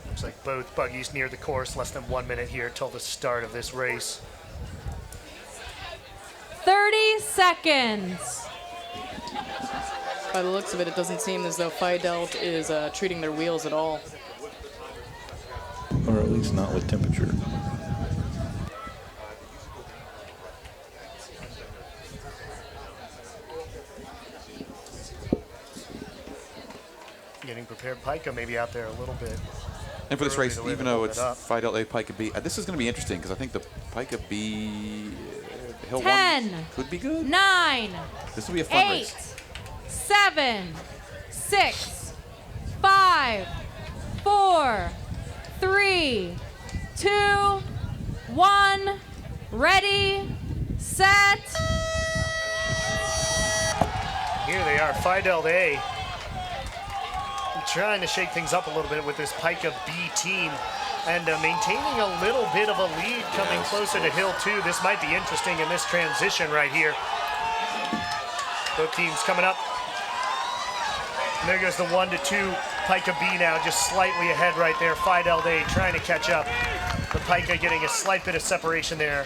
Speaker 1: Looks like both buggies near the course. Less than 1 minute here till the start of this race.
Speaker 2: 30 seconds.
Speaker 3: By the looks of it, it doesn't seem as though Fidelt is treating their wheels at all.
Speaker 5: Or at least not with temperature.
Speaker 1: Getting prepared. Pika maybe out there a little bit.
Speaker 4: And for this
Speaker 1: early
Speaker 4: race,
Speaker 1: to leave
Speaker 4: even
Speaker 1: it
Speaker 4: though
Speaker 1: a
Speaker 4: it's
Speaker 1: little bit up.
Speaker 4: Fidel A, Pika B, this is going to be interesting because I think the Pika B Hill
Speaker 2: 10,
Speaker 4: 1 could be good.
Speaker 2: 9,
Speaker 4: This will be a fun
Speaker 2: 8,
Speaker 4: race.
Speaker 2: 7, 6, 5, 4, 3, 2, 1. Ready, set.
Speaker 1: Here they are, Fidel A. Trying to shake things up a little bit with this Pika B team and maintaining a little bit of a lead coming closer to Hill 2. This might be interesting in this transition right here. Both teams coming up. And there goes the 1 to 2. Pika B now just slightly ahead right there. Fidel A trying to catch up. The Pika getting a slight bit of separation there.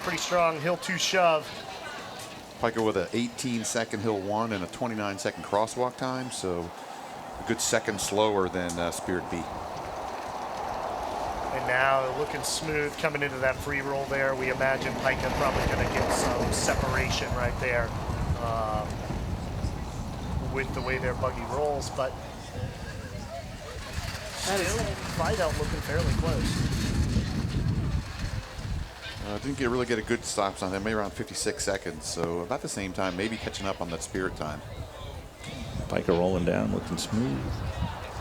Speaker 1: Pretty strong Hill 2 shove.
Speaker 4: Pika with an 18-second Hill 1 and a 29-second crosswalk time, so a good second slower than Spirit B.
Speaker 1: And now looking smooth coming into that free roll there. We imagine Pika probably going to get some separation right there with the way their buggy rolls, but still Fidel looking fairly close.
Speaker 4: Didn't really get a good stop on them, maybe around 56 seconds, so about the same time, maybe catching up on that Spirit time.
Speaker 5: Pika rolling down, looking smooth.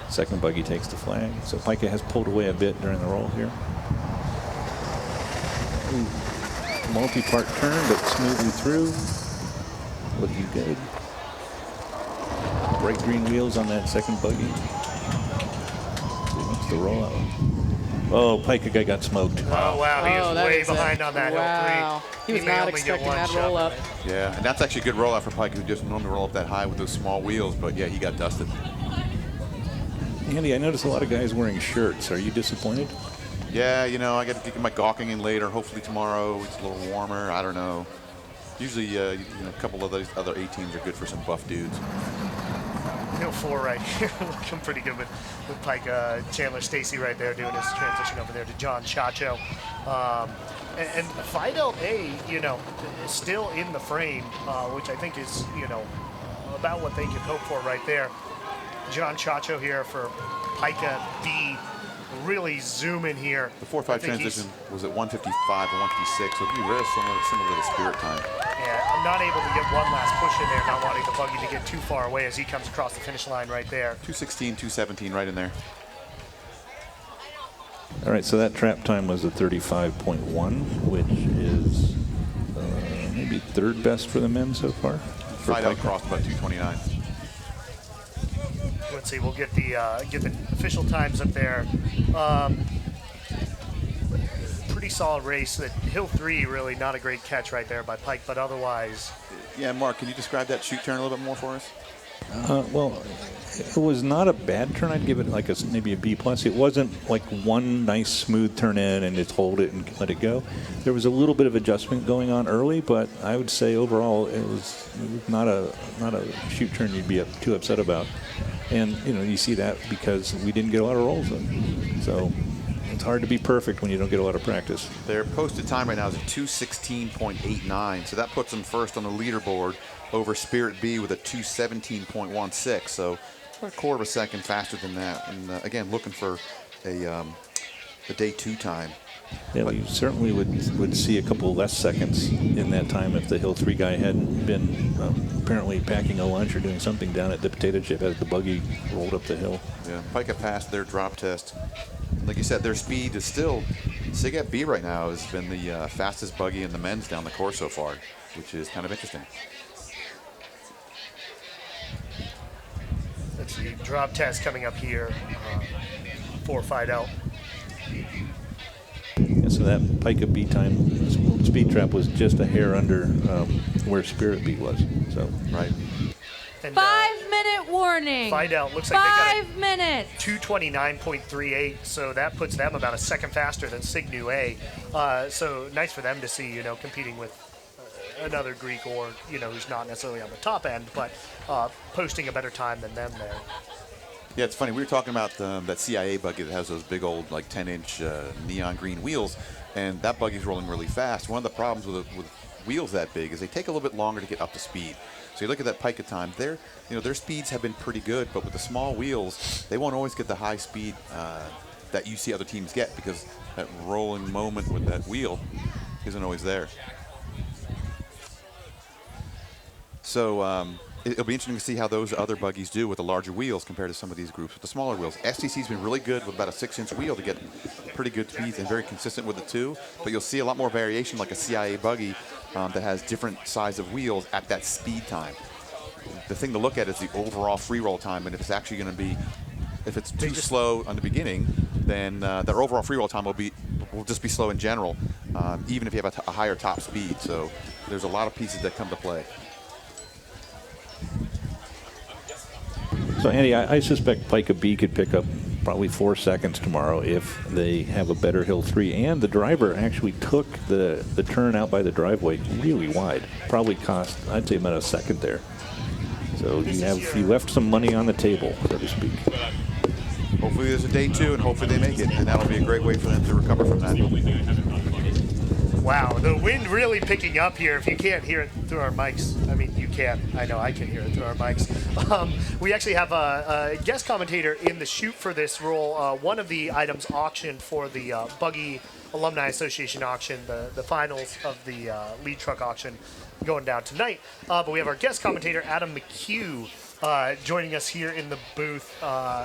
Speaker 5: Second buggy takes the flag. So Pika has pulled away a bit during the roll here. Ooh. Multi-part turn, but smoothly through. Looking good. Bright green wheels on that second buggy. What's the rollout? Oh, Pika guy got smoked.
Speaker 1: Oh, wow, he is
Speaker 3: that
Speaker 1: way
Speaker 3: is
Speaker 1: behind on that
Speaker 3: wow.
Speaker 1: Hill 3.
Speaker 3: He was
Speaker 1: may
Speaker 3: not
Speaker 1: only get
Speaker 3: expecting
Speaker 1: one
Speaker 3: that
Speaker 1: shot
Speaker 3: roll
Speaker 1: on
Speaker 3: up.
Speaker 1: it.
Speaker 4: Yeah, and that's actually a good rollout for Pika, who doesn't normally roll up that high with those small wheels, but yeah, he got dusted.
Speaker 5: Andy, I noticed a lot of guys wearing shirts. Are you disappointed?
Speaker 4: Yeah, you know, I got to get my gawking in later. Hopefully tomorrow it's a little warmer. I don't know. Usually, a couple of those other A teams are good for some buff dudes.
Speaker 1: Hill 4 right here, looking pretty good with Pika. Chandler Stacy right there doing his transition over there to John Chacho. And Fidel A, is still in the frame, which I think is, about what they can hope for right there. John Chacho here for Pika B, really zooming here.
Speaker 4: The 4-5 transition was at 155 and 156, so it'd be very similar to the Spirit time.
Speaker 1: Yeah, I'm not able to get one last push in there, not wanting the buggy to get too far away as he comes across the finish line right there.
Speaker 4: 216, 217 right in there.
Speaker 5: All right, so that trap time was a 35.1, which is maybe third best for the men so far.
Speaker 4: Fidel crossed about 229.
Speaker 1: Let's see, we'll get the official times up there. Pretty solid race. That Hill 3 really not a great catch right there by Pike, but otherwise.
Speaker 4: Yeah, Mark, can you describe that shoot turn a little bit more for us?
Speaker 5: Well, it was not a bad turn. I'd give it like maybe a B plus. It wasn't like one nice smooth turn in and just hold it and let it go. There was a little bit of adjustment going on early, but I would say overall it was not a shoot turn you'd be too upset about. And you see that because we didn't get a lot of rolls in. So it's hard to be perfect when you don't get a lot of practice.
Speaker 4: Their posted time right now is a 2:16.89, so that puts them first on the leaderboard over Spirit B with a 2:17.16. So about a quarter of a second faster than that. And again, looking for a day 2 time.
Speaker 5: Yeah, we certainly would see a couple less seconds in that time if the Hill 3 guy hadn't been apparently packing a lunch or doing something down at the potato chip as the buggy rolled up the hill.
Speaker 4: Yeah, Pika passed their drop test. Like you said, their speed is still, Sig B right now has been the fastest buggy in the men's down the course so far, which is kind of interesting.
Speaker 1: Let's see, drop test coming up here for Fidel.
Speaker 5: Yeah, so that Pika B time speed trap was just a hair under where Spirit B was. So
Speaker 4: right.
Speaker 1: And,
Speaker 2: 5-minute warning.
Speaker 1: Fidel looks like they got
Speaker 2: 5 minutes.
Speaker 1: 2:29.38, so that puts them about a second faster than Sig Nu A. So nice for them to see, competing with another Greek or who's not necessarily on the top end, but posting a better time than them there.
Speaker 4: Yeah, it's funny. We were talking about that CIA buggy that has those big old 10-inch neon green wheels, and that buggy's rolling really fast. One of the problems with wheels that big is they take a little bit longer to get up to speed. So you look at that Pika time, their speeds have been pretty good, but with the small wheels, they won't always get the high speed that you see other teams get because that rolling moment with that wheel isn't always there. So it'll be interesting to see how those other buggies do with the larger wheels compared to some of these groups with the smaller wheels. STC's been really good with about a 6-inch wheel to get pretty good speeds and very consistent with the 2, but you'll see a lot more variation like a CIA buggy that has different size of wheels at that speed time. The thing to look at is the overall free roll time, and if it's actually going to be, if it's too slow on the beginning, then their overall free roll time will just be slow in general, even if you have a higher top speed. So there's a lot of pieces that come to play.
Speaker 5: So, Andy, I suspect Pika B could pick up probably 4 seconds tomorrow if they have a better Hill 3. And the driver actually took the turn out by the driveway really wide. Probably cost, I'd say, about a second there. So you left some money on the table, so to speak.
Speaker 4: Hopefully there's a day 2, and hopefully they make it. And that'll be a great way for them to recover from that.
Speaker 1: Wow, the wind really picking up here. If you can't hear it through our mics, I mean, you can. I know I can hear it through our mics. We actually have a guest commentator in the shoot for this role. One of the items auctioned for the Buggy Alumni Association auction, the finals of the lead truck auction going down tonight. But we have our guest commentator, Adam McHugh, joining us here in the booth,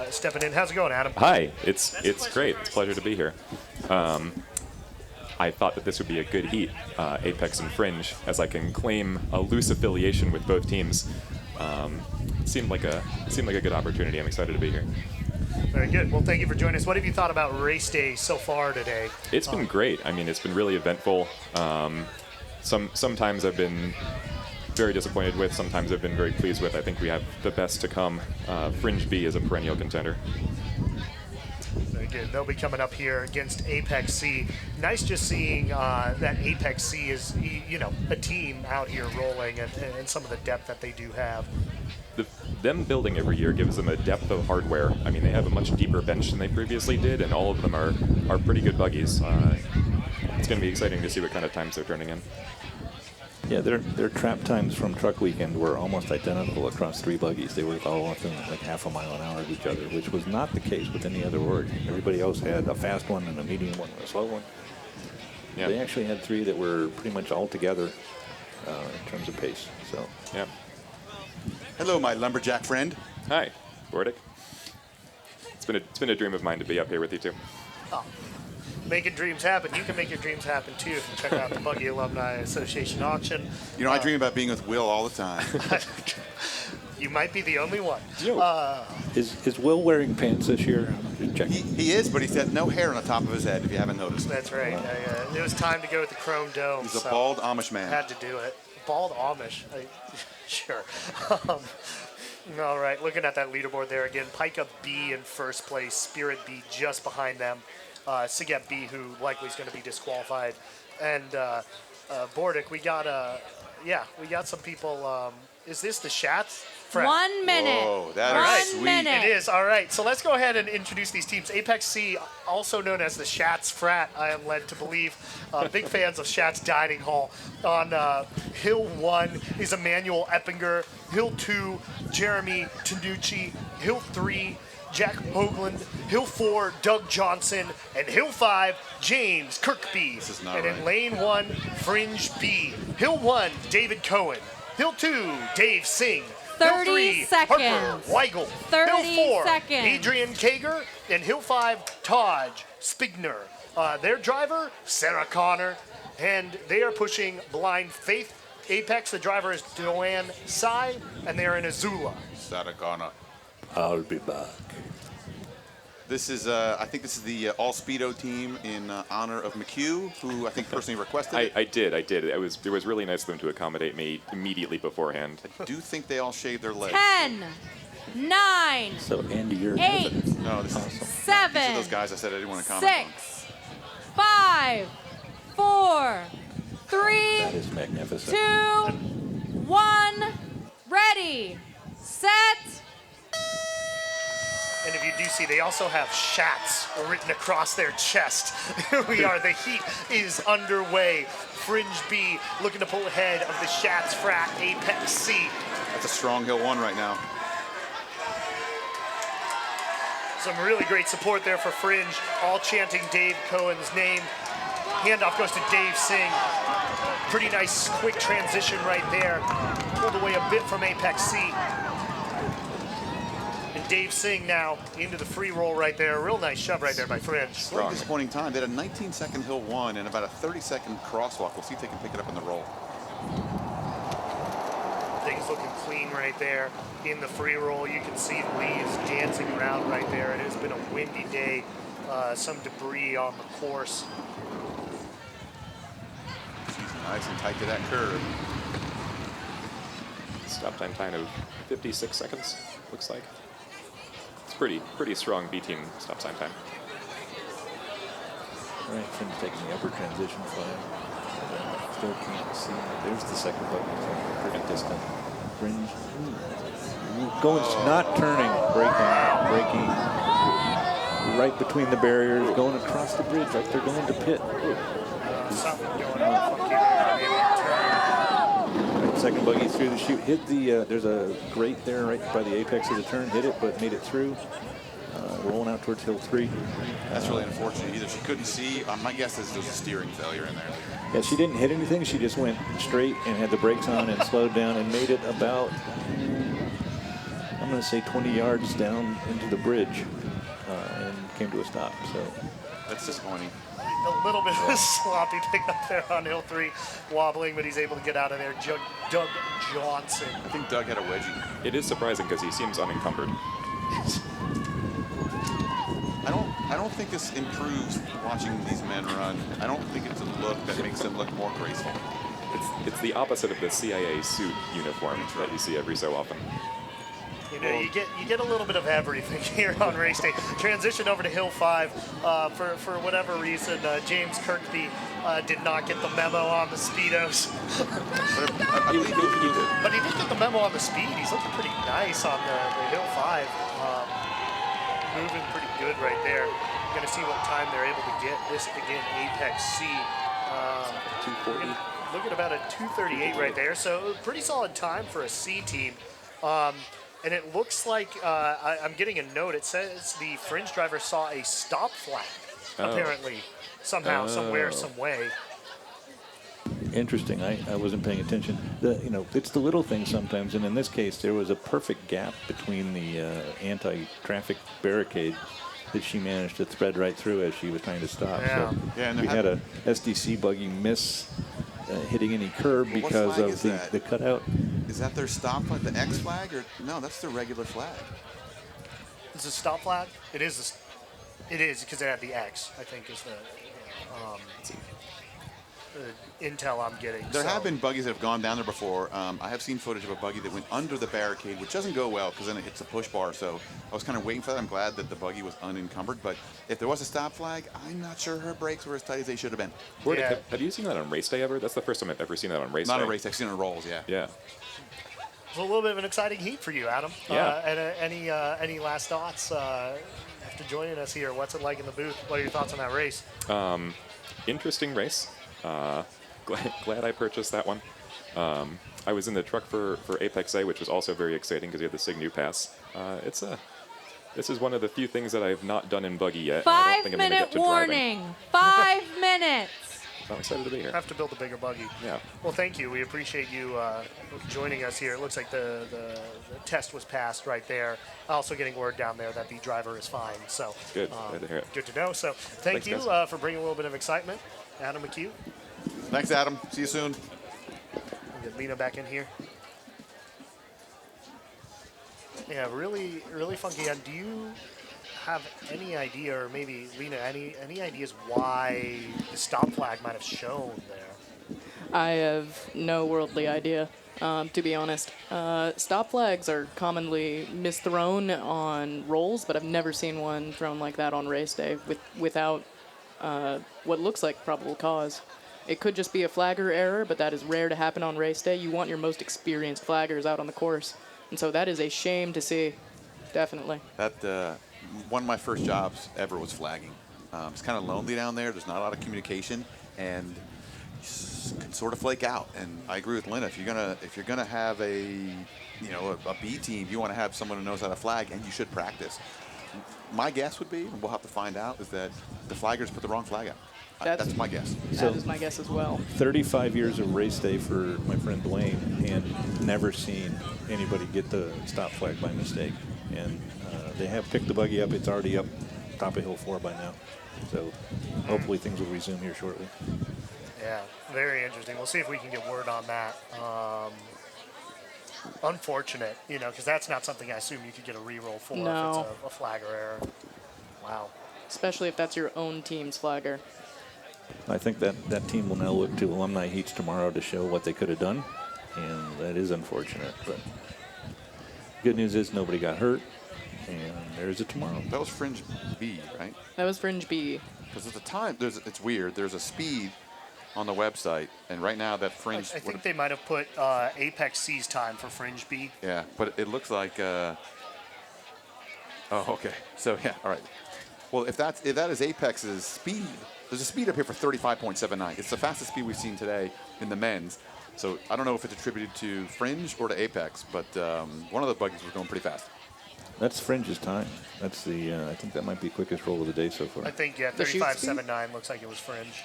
Speaker 1: stepping in. How's it going, Adam?
Speaker 8: Hi, it's great. It's a pleasure to be here. I thought that this would be a good heat, Apex and Fringe, as I can claim a loose affiliation with both teams. It seemed like a good opportunity. I'm excited to be here.
Speaker 1: Very good. Well, thank you for joining us. What have you thought about race day so far today?
Speaker 8: It's been great. I mean, it's been really eventful. Sometimes I've been very disappointed with. Sometimes I've been very pleased with. I think we have the best to come. Fringe B is a perennial contender.
Speaker 1: Very good. They'll be coming up here against Apex C. Nice just seeing that Apex C is, a team out here rolling and some of the depth that they do have.
Speaker 8: Them building every year gives them a depth of hardware. I mean, they have a much deeper bench than they previously did, and all of them are pretty good buggies. It's going to be exciting to see what kind of times they're turning in.
Speaker 5: Yeah, their trap times from Truck Weekend were almost identical across 3 buggies. They were all within like half a mile an hour of each other, which was not the case with any other org. Everybody else had a fast one and a medium one and a slow one. Yeah. They actually had 3 that were pretty much all together in terms of pace. So
Speaker 8: yeah.
Speaker 4: Hello, my lumberjack friend.
Speaker 8: Hi, Bordick. It's been a dream of mine to be up here with you too.
Speaker 1: Oh. Making dreams happen. You can make your dreams happen too if you check out the Buggy Alumni Association auction.
Speaker 4: I dream about being with Will all the time.
Speaker 1: You might be the only one.
Speaker 5: Is Will wearing pants this year?
Speaker 4: He is, but he's got no hair on the top of his head, if you haven't noticed.
Speaker 1: That's right. It was time to go with the chrome dome.
Speaker 4: He's a bald Amish man.
Speaker 1: Had to do it. Bald Amish. Sure. All right, looking at that leaderboard there again, Pika B in first place, Spirit B just behind them, Siget B, who likely is going to be disqualified, and Bordick, we got some people. Is this the Shats? Frat.
Speaker 2: 1 minute.
Speaker 4: Whoa, that is
Speaker 2: 1
Speaker 4: sweet.
Speaker 2: minute.
Speaker 1: It is. All right, so let's go ahead and introduce these teams. Apex C, also known as the Shats Frat, I am led to believe. Big fans of Shats Dining Hall. On Hill 1 is Emmanuel Eppinger. Hill 2, Jeremy Tanucci. Hill 3, Jack Hoagland. Hill 4, Doug Johnson. And Hill 5, James Kirkby.
Speaker 4: This is not
Speaker 1: and in
Speaker 4: right.
Speaker 1: Lane 1, Fringe B. Hill 1, David Cohen. Hill 2, Dave Singh.
Speaker 2: 30
Speaker 1: Hill 3,
Speaker 2: seconds.
Speaker 1: Harper Weigel.
Speaker 2: 30
Speaker 1: Hill 4,
Speaker 2: seconds.
Speaker 1: Adrian Kager. And Hill 5, Taj Spigner. Their driver, Sarah Connor. And they are pushing Blind Faith. Apex, the driver is Joanne Sai. And they're in Azula.
Speaker 4: Sadakana.
Speaker 5: I'll be back.
Speaker 4: This is, I think this is the All Speedo team in honor of McHugh, who I think personally requested it.
Speaker 8: I did. It was really nice of them to accommodate me immediately beforehand.
Speaker 4: I do think they all shaved their legs.
Speaker 2: 10, 9,
Speaker 5: So Andy, you're
Speaker 2: 8,
Speaker 4: No, this is,
Speaker 5: awesome.
Speaker 4: these are
Speaker 2: 7,
Speaker 4: those guys I said I didn't want to comment
Speaker 2: 6, 5, 4, 3,
Speaker 5: That is magnificent.
Speaker 2: 2, 1. Ready, set.
Speaker 1: And if you do see, they also have Shats written across their chest. Here we are. The heat is underway. Fringe B looking to pull ahead of the Shats Frat Apex C.
Speaker 4: on. That's a strong Hill 1 right now.
Speaker 1: Some really great support there for Fringe, all chanting Dave Cohen's name. Handoff goes to Dave Singh. Pretty nice quick transition right there. Pulled away a bit from Apex C. And Dave Singh now into the free roll right there. Real nice shove right there by Fringe.
Speaker 4: Slightly disappointing time. They had a 19-second Hill 1 and about a 30-second crosswalk. We'll see if they can pick it up in the roll.
Speaker 1: Things looking clean right there in the free roll. You can see leaves dancing around right there. It has been a windy day. Some debris on the course.
Speaker 4: Nice and tight to that curve.
Speaker 8: Stop time of 56 seconds, looks like. It's pretty strong B team stop time.
Speaker 5: All right, Finn's taking the upper transition flag. Still can't see. There's the second button. So pretty distant. Fringe. Going, not turning, braking. Right between the barriers, going across the bridge, like they're going to pit.
Speaker 1: Something going on funky there.
Speaker 5: Second buggy through the chute, hit the, there's a grate there right by the apex of the turn, hit it, but made it through. Rolling out towards hill 3.
Speaker 4: That's really unfortunate. Either she couldn't see. My guess is there's a steering failure in there.
Speaker 5: Yeah, she didn't hit anything. She just went straight and had the brakes on and slowed down and made it about, I'm going to say 20 yards down into the bridge and came to a stop. So
Speaker 4: That's disappointing.
Speaker 1: A little bit of a sloppy pickup there on hill 3, wobbling, but he's able to get out of there. Doug Johnson.
Speaker 4: I think Doug had a wedgie.
Speaker 8: It is surprising because he seems unencumbered.
Speaker 4: I don't think this improves watching these men run. I don't think it's a look that makes them look more graceful.
Speaker 8: It's the opposite of the CIA suit uniform that you see every so often.
Speaker 1: You know, you get a little bit of everything here on race day. Transition over to Hill 5. For whatever reason, James Kirkby did not get the memo on the speedos.
Speaker 4: I believe he did.
Speaker 1: But he did get the memo on the speed. He's looking pretty nice on the Hill 5. Moving pretty good right there. Going to see what time they're able to get. This again, Apex C.
Speaker 8: 240.
Speaker 1: Look at about a 2:38 right there. So pretty solid time for a C team. And it looks like I'm getting a note. It says the Fringe driver saw a stop flag, apparently, somehow, somewhere, some way.
Speaker 5: interesting. I wasn't paying attention. It's the little things sometimes, and in this case, there was a perfect gap between the anti-traffic barricade that she managed to thread right through as she was trying to stop.
Speaker 1: Yeah.
Speaker 5: So
Speaker 4: Yeah, and
Speaker 5: we had a SDC buggy miss hitting any curb
Speaker 4: Well, what
Speaker 5: because
Speaker 4: flag
Speaker 5: of
Speaker 4: is that?
Speaker 5: the cutout.
Speaker 4: Is that their stop flag, the X flag, or no? That's their regular flag.
Speaker 1: Is it a stop flag? It is. It is because it had the X. I think is the. intel I'm getting.
Speaker 4: There
Speaker 1: so.
Speaker 4: have been buggies that have gone down there before. I have seen footage of a buggy that went under the barricade, which doesn't go well because then it hits the push bar. So I was kind of waiting for that. I'm glad that the buggy was unencumbered. But if there was a stop flag, I'm not sure her brakes were as tight as they should have been.
Speaker 1: Yeah.
Speaker 8: Have you seen that on race day ever? That's the first time I've ever seen that on race day.
Speaker 4: Not a race. I've seen it on rolls, yeah.
Speaker 8: Yeah.
Speaker 1: It's a little bit of an exciting heat for you, Adam.
Speaker 8: Yeah.
Speaker 1: And any last thoughts after joining us here? What's it like in the booth? What are your thoughts on that race?
Speaker 8: Interesting race. Glad I purchased that one. I was in the truck for Apex A, which was also very exciting because you had the SIG New Pass. This is one of the few things that I have not done in buggy yet. and I don't think I'm gonna
Speaker 2: 5-minute
Speaker 8: get to driving.
Speaker 2: warning. 5 minutes.
Speaker 8: So I'm excited to be here.
Speaker 1: Have to build a bigger buggy.
Speaker 8: Yeah.
Speaker 1: Well, thank you. We appreciate you joining us here. It looks like the test was passed right there. Also getting word down there that the driver is fine. So
Speaker 8: Good. Glad to hear it.
Speaker 1: good to know. So thank
Speaker 8: Thanks,
Speaker 1: you
Speaker 8: guys.
Speaker 1: for bringing a little bit of excitement. Adam McHugh.
Speaker 4: Thanks, Adam. See you soon.
Speaker 1: We'll get Lena back in here. Yeah, really, really funky. And do you have any idea, or maybe Lena, any ideas why the stop flag might have shown there?
Speaker 3: I have no worldly idea, to be honest. Stop flags are commonly misthrown on rolls, but I've never seen one thrown like that on race day without what looks like probable cause. It could just be a flagger error, but that is rare to happen on race day. You want your most experienced flaggers out on the course, and so that is a shame to see, definitely.
Speaker 4: That one of my first jobs ever was flagging. It's kind of lonely down there. There's not a lot of communication, and you can sort of flake out. And I agree with Lena. If you're gonna have a B team, you want to have someone who knows how to flag, and you should practice. My guess would be, and we'll have to find out, is that the flaggers put the wrong flag out. That's my guess.
Speaker 3: That is my guess as well.
Speaker 5: 35 years of race day for my friend Dwayne, and never seen anybody get the stop flag by mistake. And they have picked the buggy up. It's already up top of Hill 4 by now. So hopefully things will resume here shortly.
Speaker 1: Yeah, very interesting. We'll see if we can get word on that. Unfortunate, because that's not something I assume you could get a re-roll for
Speaker 3: No.
Speaker 1: if it's a flagger error. Wow.
Speaker 3: Especially if that's your own team's flagger.
Speaker 5: I think that team will now look to alumni heats tomorrow to show what they could have done, and that is unfortunate. But good news is nobody got hurt, and there's a tomorrow.
Speaker 4: That was Fringe B, right?
Speaker 3: That was Fringe B.
Speaker 4: Because at the time, it's weird. There's a speed on the website, and right now that
Speaker 1: I
Speaker 4: Fringe.
Speaker 1: think they might have put Apex C's time for Fringe B.
Speaker 4: Yeah, but it looks like. Oh, okay. So yeah, all right. Well, if that is Apex's speed, there's a speed up here for 35.79. It's the fastest speed we've seen today in the men's. So I don't know if it's attributed to Fringe or to Apex, but one of the buggies was going pretty fast.
Speaker 5: That's Fringe's time. That's the I think that might be quickest roll of the day so far.
Speaker 1: I think, yeah,
Speaker 3: The shoot
Speaker 1: 35.79 looks like it was Fringe.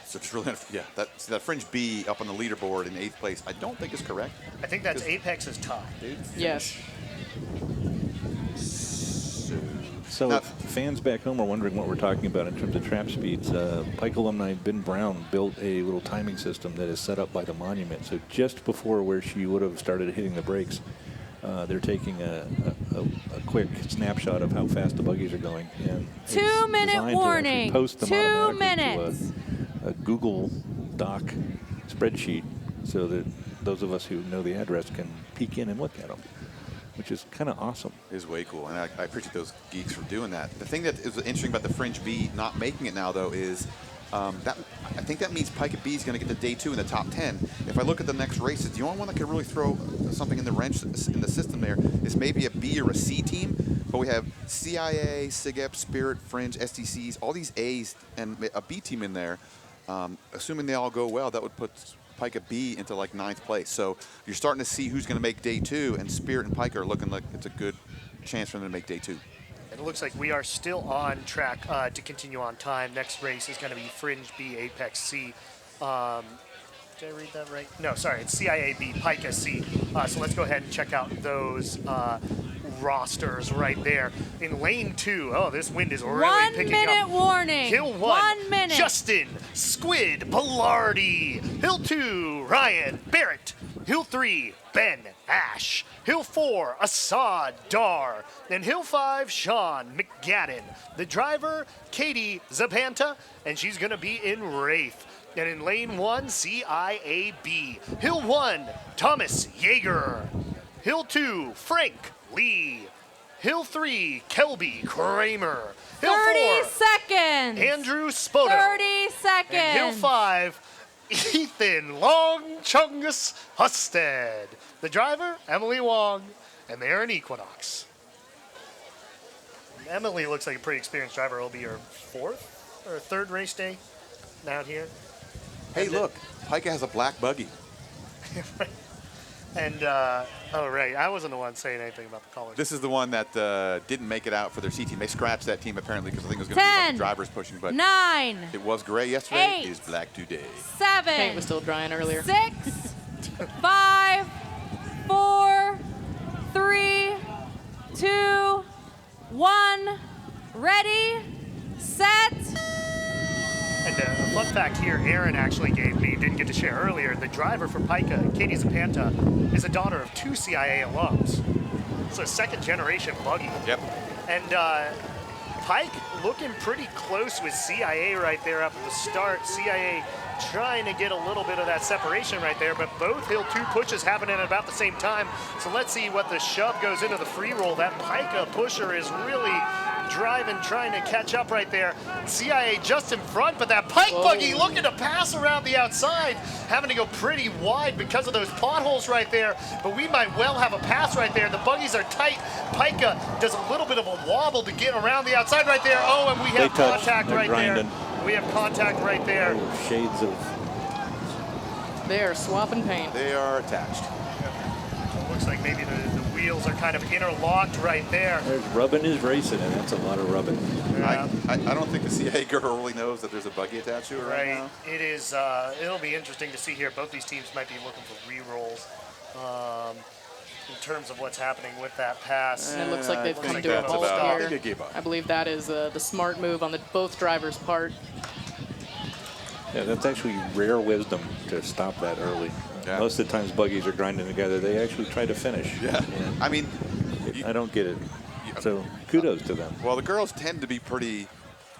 Speaker 4: So it's really, yeah, that Fringe B up on the leaderboard in 8th place, I don't think is correct.
Speaker 1: I think that's Apex's time.
Speaker 3: Yes.
Speaker 5: So
Speaker 4: Now-
Speaker 5: if fans back home are wondering what we're talking about in terms of trap speeds, Pike alumni Ben Brown built a little timing system that is set up by the monument. So just before where she would have started hitting the brakes, they're taking a quick snapshot of how fast the buggies are going. And it's
Speaker 2: 2 minute
Speaker 5: designed to actually
Speaker 2: warning.
Speaker 5: post them
Speaker 2: 2
Speaker 5: automatically
Speaker 2: minutes.
Speaker 5: to a Google Doc spreadsheet so that those of us who know the address can peek in and look at them, which is kind of awesome.
Speaker 4: Is way cool, and I appreciate those geeks for doing that. The thing that is interesting about the Fringe B not making it now, though, is that I think that means Pike B is going to get to day 2 in the top 10. If I look at the next races, the only one that could really throw something in the wrench in the system there is maybe a B or a C team. But we have CIA, SIGEP, Spirit, Fringe, STCs, all these A's, and a B team in there. Assuming they all go well, that would put Pike B into like 9th place. So you're starting to see who's going to make day 2, and Spirit and Pike are looking like it's a good chance for them to make day 2.
Speaker 1: It looks like we are still on track to continue on time. Next race is going to be Fringe B, Apex C. Did I read that right? No, sorry, it's CIA B, Pike C. So let's go ahead and check out those rosters right there. In lane 2, oh, this wind is really
Speaker 2: 1
Speaker 1: picking
Speaker 2: minute
Speaker 1: up.
Speaker 2: warning.
Speaker 1: Hill 1,
Speaker 2: 1 minute.
Speaker 1: Justin, Squid, Pillardi. Hill 2, Ryan, Barrett. Hill 3, Ben, Ash. Hill 4, Assad, Dar. And Hill 5, Sean McGadden. The driver, Katie Zapanta, and she's going to be in Wraith. And in lane 1, CIAB. Hill 1, Thomas Yeager. Hill 2, Frank Lee. Hill 3, Kelby Kramer. Hill
Speaker 2: 30
Speaker 1: 4,
Speaker 2: seconds.
Speaker 1: Andrew Spoto.
Speaker 2: 30 seconds.
Speaker 1: And Hill 5, Ethan Long Chungus Husted. The driver, Emily Wong, and they're in Equinox. Emily looks like a pretty experienced driver. It'll be her 4th or 3rd race day down here.
Speaker 4: Hey,
Speaker 1: And
Speaker 4: look, Pika has a black buggy.
Speaker 1: And, oh, right, I wasn't the one saying anything about the colors.
Speaker 4: This is the one that didn't make it out for their C team. They scratched that team apparently because I think it was going to be a bunch
Speaker 2: 10,
Speaker 4: of drivers pushing, but
Speaker 2: 9,
Speaker 4: it was gray yesterday.
Speaker 2: 8,
Speaker 4: It is black today.
Speaker 2: 7,
Speaker 3: Paint was still drying earlier.
Speaker 2: 6, 5, 4, 3, 2, 1. Ready, set.
Speaker 1: And a fun fact here, Aaron actually gave me, didn't get to share earlier, the driver for Pika, Katie Zapanta, is a daughter of 2 CIA alums. So 2nd generation buggy.
Speaker 4: Yep.
Speaker 1: And Pike looking pretty close with CIA right there up at the start. CIA trying to get a little bit of that separation right there, but both Hill 2 pushes happening at about the same time. So let's see what the shove goes into the free roll. That Pika pusher is really driving, trying to catch up right there. CIA just in front, but that Pike buggy looking to pass around the outside, having to go pretty wide because of those potholes right there, but we might well have a pass right there. The buggies are tight. Pika does a little bit of a wobble to get around the outside right there. Oh, and we have contact right there. We have contact right there.
Speaker 5: Oh, shades of.
Speaker 3: They are swapping paint.
Speaker 4: They are attached.
Speaker 1: It looks like maybe the wheels are kind of interlocked right there.
Speaker 5: There's rubbing is racing, and that's a lot of rubbing.
Speaker 4: I don't think the CIA girl really knows that there's a buggy attached to her right now.
Speaker 1: It is. It'll be interesting to see here. Both these teams might be looking for re-rolls in terms of what's happening with that pass.
Speaker 3: And it looks like they've
Speaker 4: I
Speaker 3: come
Speaker 4: think
Speaker 3: to a
Speaker 4: that's
Speaker 3: halt
Speaker 4: about- I
Speaker 3: here.
Speaker 4: think they gave up.
Speaker 3: I believe that is the smart move on both drivers' part.
Speaker 5: Yeah, that's actually rare wisdom to stop that early.
Speaker 4: Yeah.
Speaker 5: Most of the times buggies are grinding together. They actually try to finish.
Speaker 4: Yeah.
Speaker 5: And
Speaker 4: I mean,
Speaker 5: I don't get it. So kudos to them.
Speaker 4: well, the girls tend to be pretty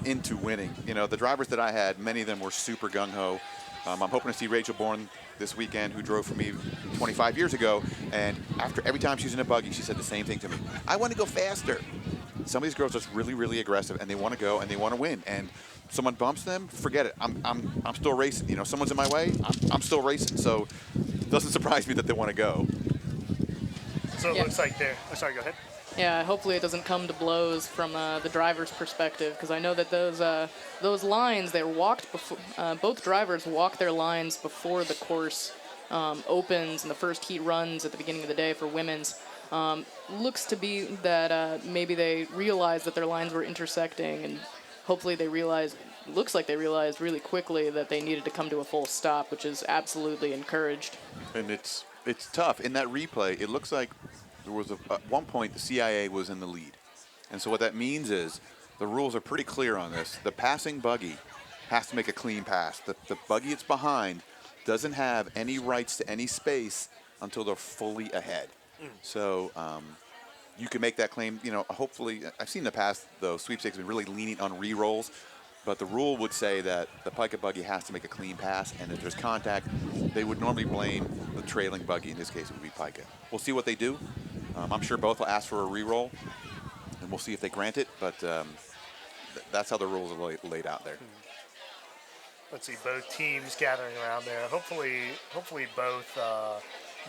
Speaker 4: into winning. You know, the drivers that I had, many of them were super gung-ho. I'm hoping to see Rachel Bourne this weekend, who drove for me 25 years ago. And after every time she was in a buggy, she said the same thing to me. I want to go faster. Some of these girls are just really, really aggressive, and they want to go and they want to win. And someone bumps them, forget it. I'm still racing. You know, someone's in my way, I'm still racing. So it doesn't surprise me that they want to go.
Speaker 1: So it
Speaker 3: Yeah.
Speaker 1: looks like they're. Oh, sorry, go ahead.
Speaker 3: Yeah, hopefully it doesn't come to blows from the driver's perspective, because I know that those lines they walked before. Both drivers walk their lines before the course opens and the first heat runs at the beginning of the day for women's. Looks to be that maybe they realized that their lines were intersecting, and hopefully they realized. Looks like they realized really quickly that they needed to come to a full stop, which is absolutely encouraged.
Speaker 4: And it's tough. In that replay, it looks like there was at one point the CIA was in the lead. And so what that means is the rules are pretty clear on this. The passing buggy has to make a clean pass. The buggy it's behind doesn't have any rights to any space until they're fully ahead. So you can make that claim. You know, hopefully, I've seen in the past, though, sweepstakes have been really leaning on re-rolls. But the rule would say that the Pika buggy has to make a clean pass, and if there's contact, they would normally blame the trailing buggy. In this case, it would be Pika. We'll see what they do. I'm sure both will ask for a re-roll, and we'll see if they grant it. But that's how the rules are laid out there.
Speaker 1: Let's see, both teams gathering around there. Hopefully both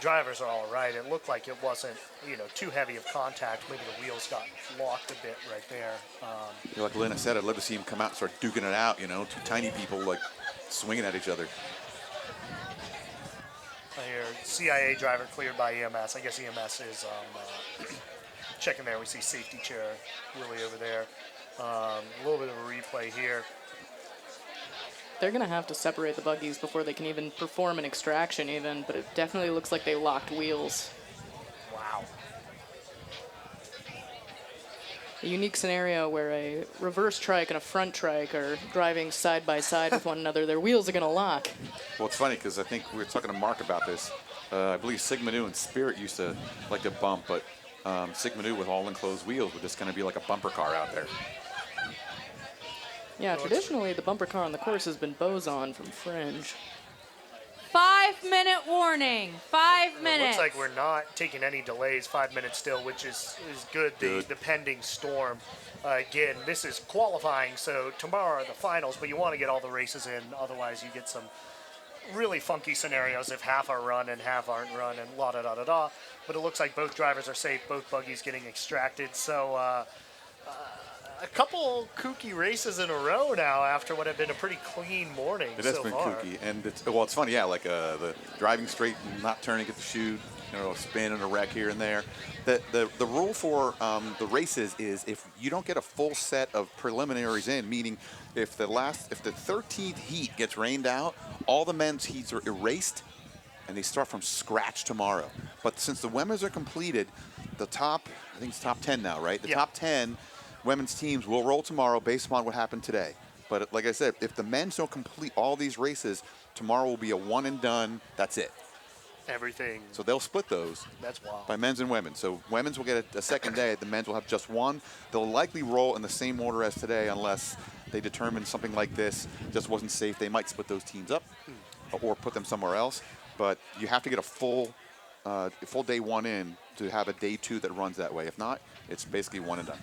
Speaker 1: drivers are all right. It looked like it wasn't, too heavy of contact. Maybe the wheels got locked a bit right there.
Speaker 4: Like Lena said, I'd love to see him come out and start duking it out. Two tiny people like swinging at each other.
Speaker 1: I hear CIA driver cleared by EMS. I guess EMS is checking there. We see safety chair Willie over there. A little bit of a replay here.
Speaker 3: They're going to have to separate the buggies before they can even perform an extraction even, but it definitely looks like they locked wheels.
Speaker 1: Wow.
Speaker 3: A unique scenario where a reverse trike and a front trike are driving side by side with one another. Their wheels are going to lock.
Speaker 4: Well, it's funny because I think we were talking to Mark about this. I believe Sigma Nu and Spirit used to like to bump, but Sigma Nu with all enclosed wheels would just kind of be like a bumper car out there.
Speaker 3: Yeah, traditionally the bumper car on the course has been Boson from Fringe.
Speaker 2: 5-minute warning. 5
Speaker 1: It
Speaker 2: minutes.
Speaker 1: looks like we're not taking any delays. 5 minutes still, which is good. The pending storm. Again, this is qualifying, so tomorrow are the finals, but you want to get all the races in. Otherwise, you get some really funky scenarios if half are run and half aren't run and la-da-da-da-da. But it looks like both drivers are safe, both buggies getting extracted. So a couple kooky races in a row now after what had been a pretty clean morning
Speaker 4: It has
Speaker 1: so
Speaker 4: been
Speaker 1: far.
Speaker 4: kooky, and it's funny, yeah, like the driving straight and not turning at the chute, a spin and a wreck here and there. The rule for the races is if you don't get a full set of preliminaries in, meaning if the 13th heat gets rained out, all the men's heats are erased, and they start from scratch tomorrow. But since the women's are completed, the top, I think it's top 10 now, right? The top 10 women's teams will roll tomorrow based upon what happened today. But like I said, if the men's don't complete all these races, tomorrow will be a one and done. That's it.
Speaker 1: Everything.
Speaker 4: So they'll split those.
Speaker 1: That's wild.
Speaker 4: By men's and women's. So women's will get a second day. The men's will have just one. They'll likely roll in the same order as today unless they determine something like this just wasn't safe. They might split those teams up or put them somewhere else. But you have to get a full day one in to have a day two that runs that way. If not, it's basically one and done.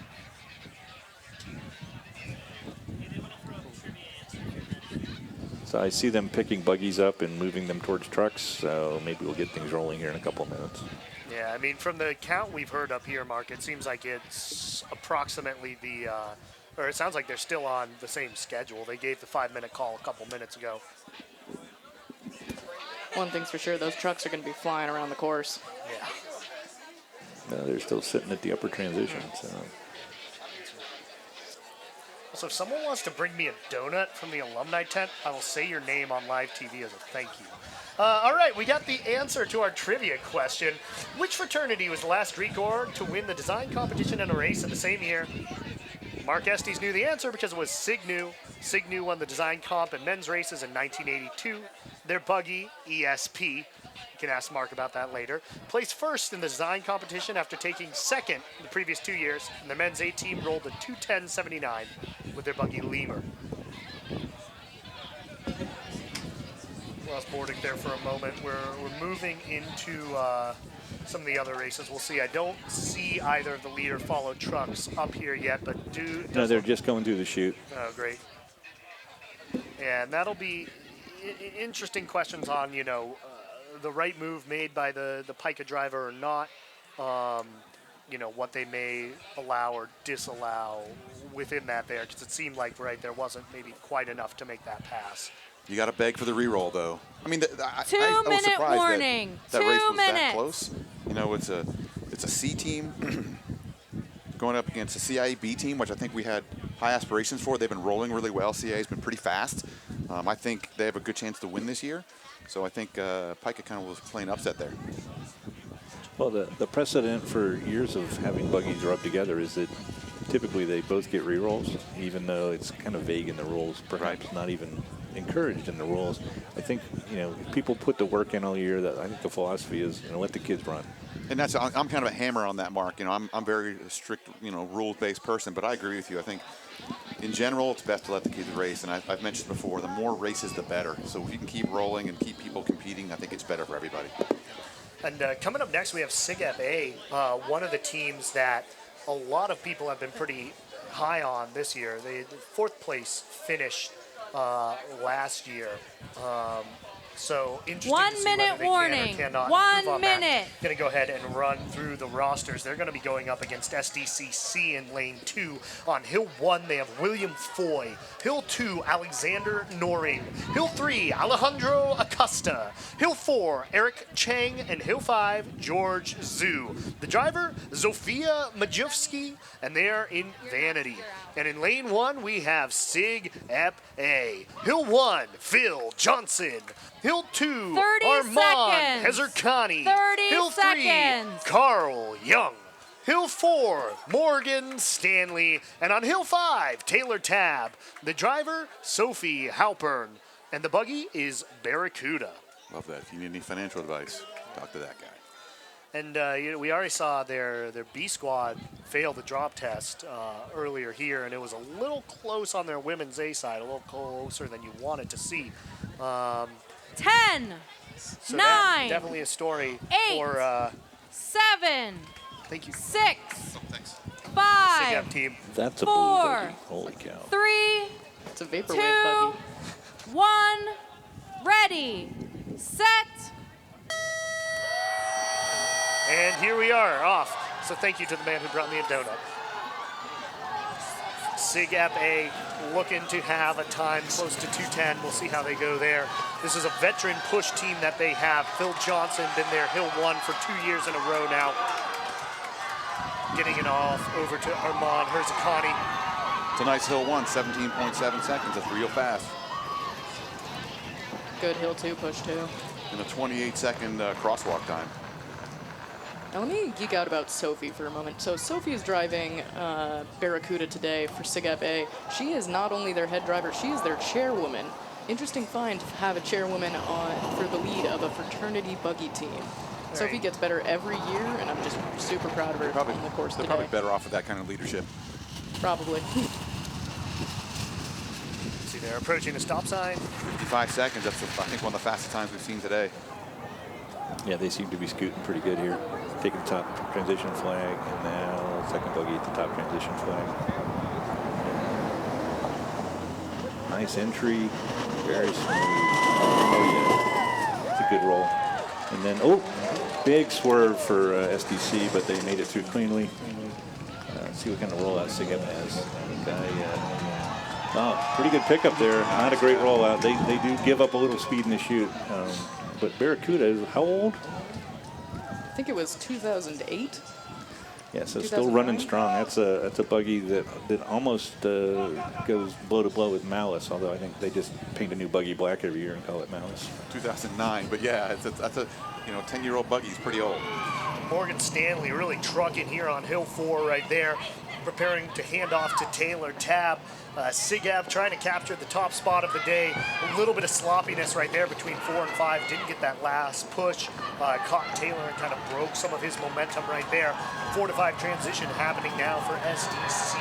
Speaker 5: So I see them picking buggies up and moving them towards trucks, so maybe we'll get things rolling here in a couple of minutes.
Speaker 1: Yeah, I mean, from the count we've heard up here, Mark, it seems like it's approximately or it sounds like they're still on the same schedule. They gave the 5-minute call a couple minutes ago.
Speaker 3: One thing's for sure, those trucks are going to be flying around the course.
Speaker 1: Yeah.
Speaker 5: No, they're still sitting at the upper transition, so.
Speaker 1: So if someone wants to bring me a donut from the alumni tent, I will say your name on live TV as a thank you. All right, we got the answer to our trivia question. Which fraternity was the last Greek org to win the design competition in a race in the same year? Mark Estes knew the answer because it was Signu. Signu won the design comp in men's races in 1982. Their buggy, ESP, you can ask Mark about that later, placed first in the design competition after taking second the previous 2 years, and the men's A team rolled a 2:10.79 with their buggy Lemur. Lost Bordick there for a moment. We're moving into some of the other races. We'll see. I don't see either of the leader follow trucks up here yet, but
Speaker 5: No, they're just going through the chute.
Speaker 1: Oh, great. And that'll be interesting questions on, the right move made by the Pika driver or not. What they may allow or disallow within that there, because it seemed like, there wasn't maybe quite enough to make that pass.
Speaker 4: You got to beg for the re-roll, though. I mean, I was
Speaker 2: 2-minute
Speaker 4: surprised
Speaker 2: warning.
Speaker 4: that
Speaker 2: 2
Speaker 4: race was
Speaker 2: minutes.
Speaker 4: that close. It's a C team going up against a CIA B team, which I think we had high aspirations for. They've been rolling really well. CIA's been pretty fast. I think they have a good chance to win this year. So I think Pika kind of was playing upset there.
Speaker 5: Well, the precedent for years of having buggies rub together is that typically they both get re-rolls, even though it's kind of vague in the rules, perhaps not even encouraged in the rules. I think, if people put the work in all year, that I think the philosophy is, let the kids run.
Speaker 4: And I'm kind of a hammer on that, Mark. I'm very strict, rules-based person, but I agree with you. I think in general, it's best to let the kids race. And I've mentioned before, the more races, the better. So if you can keep rolling and keep people competing, I think it's better for everybody.
Speaker 1: And coming up next, we have SIGEP A, one of the teams that a lot of people have been pretty high on this year. The fourth place finish last year. So interesting
Speaker 2: 1
Speaker 1: to see
Speaker 2: minute
Speaker 1: whether they
Speaker 2: warning.
Speaker 1: can or cannot
Speaker 2: 1
Speaker 1: improve on that.
Speaker 2: minute.
Speaker 1: Going to go ahead and run through the rosters. They're going to be going up against SDCC in lane 2. On hill 1, they have William Foy. Hill 2, Alexander Noring. Hill 3, Alejandro Acosta. Hill 4, Eric Chang. And hill 5, George Zhu. The driver, Zofia Majewski, and they're in Vanity. And in lane 1, we have Sig Ep A. Hill 1, Phil Johnson. Hill 2,
Speaker 2: 30
Speaker 1: Armand
Speaker 2: seconds.
Speaker 1: Hezerkani.
Speaker 2: 30
Speaker 1: Hill 3,
Speaker 2: seconds.
Speaker 1: Carl Young. Hill 4, Morgan Stanley. And on Hill 5, Taylor Tabb. The driver, Sophie Halpern. And the buggy is Barracuda.
Speaker 4: Love that. If you need any financial advice, talk to that guy.
Speaker 1: And we already saw their B squad fail the drop test earlier here, and it was a little close on their women's A side, a little closer than you wanted to see.
Speaker 2: 10,
Speaker 1: So
Speaker 2: 9,
Speaker 1: definitely a story
Speaker 2: 8,
Speaker 1: for
Speaker 2: 7,
Speaker 1: thank you,
Speaker 2: 6,
Speaker 4: Thanks.
Speaker 1: SIGEP
Speaker 2: 5,
Speaker 1: team.
Speaker 5: That's a blue
Speaker 2: 4,
Speaker 5: buggy. Holy cow.
Speaker 2: 3,
Speaker 3: It's a vaporwave
Speaker 2: 2,
Speaker 3: buggy.
Speaker 2: 1, ready, set.
Speaker 1: And here we are, off. So thank you to the man who brought me a donut. SIGEP A looking to have a time close to 2:10. We'll see how they go there. This is a veteran push team that they have. Phil Johnson been there, Hill 1 for 2 years in a row now. Getting it off over to Armand Herzakani.
Speaker 4: It's a nice Hill 1, 17.7 seconds. That's real fast.
Speaker 3: Good Hill 2, push 2.
Speaker 4: And a 28-second crosswalk time.
Speaker 3: Now let me geek out about Sophie for a moment. So Sophie is driving Barracuda today for SIGEP A. She is not only their head driver, she is their chairwoman. Interesting find to have a chairwoman for the lead of a fraternity buggy team. Sophie gets better every year, and I'm just super proud of her on the course
Speaker 4: They're
Speaker 3: today.
Speaker 4: probably better off with that kind of leadership.
Speaker 3: Probably.
Speaker 1: See, they're approaching the stop sign.
Speaker 4: 55 seconds. That's, I think, one of the fastest times we've seen today.
Speaker 5: Yeah, they seem to be scooting pretty good here. Taking the top transition flag, and now second buggy at the top transition flag. Nice entry, very smooth. Oh yeah, it's a good roll. And then, big swerve for SDC, but they made it through cleanly. See what kind of rollout SIGEP has. Pretty good pickup there. Not a great rollout. They do give up a little speed in the chute. But Barracuda, how old?
Speaker 3: I think it was 2008.
Speaker 5: Yeah, so still running
Speaker 3: 2009?
Speaker 5: strong. That's a buggy that
Speaker 4: almost
Speaker 5: goes blow to blow with Malice. Although I think they just paint a new buggy black every year and call it Malice.
Speaker 4: 2009, but yeah, that's a 10-year-old buggy. It's pretty old.
Speaker 1: Morgan Stanley really trucking here on Hill 4 right there, preparing to hand off to Taylor Tab. SIGEP trying to capture the top spot of the day. A little bit of sloppiness right there between 4 and 5. Didn't get that last push. Caught Taylor and kind of broke some of his momentum right there. 4 to 5 transition happening now for SDCC.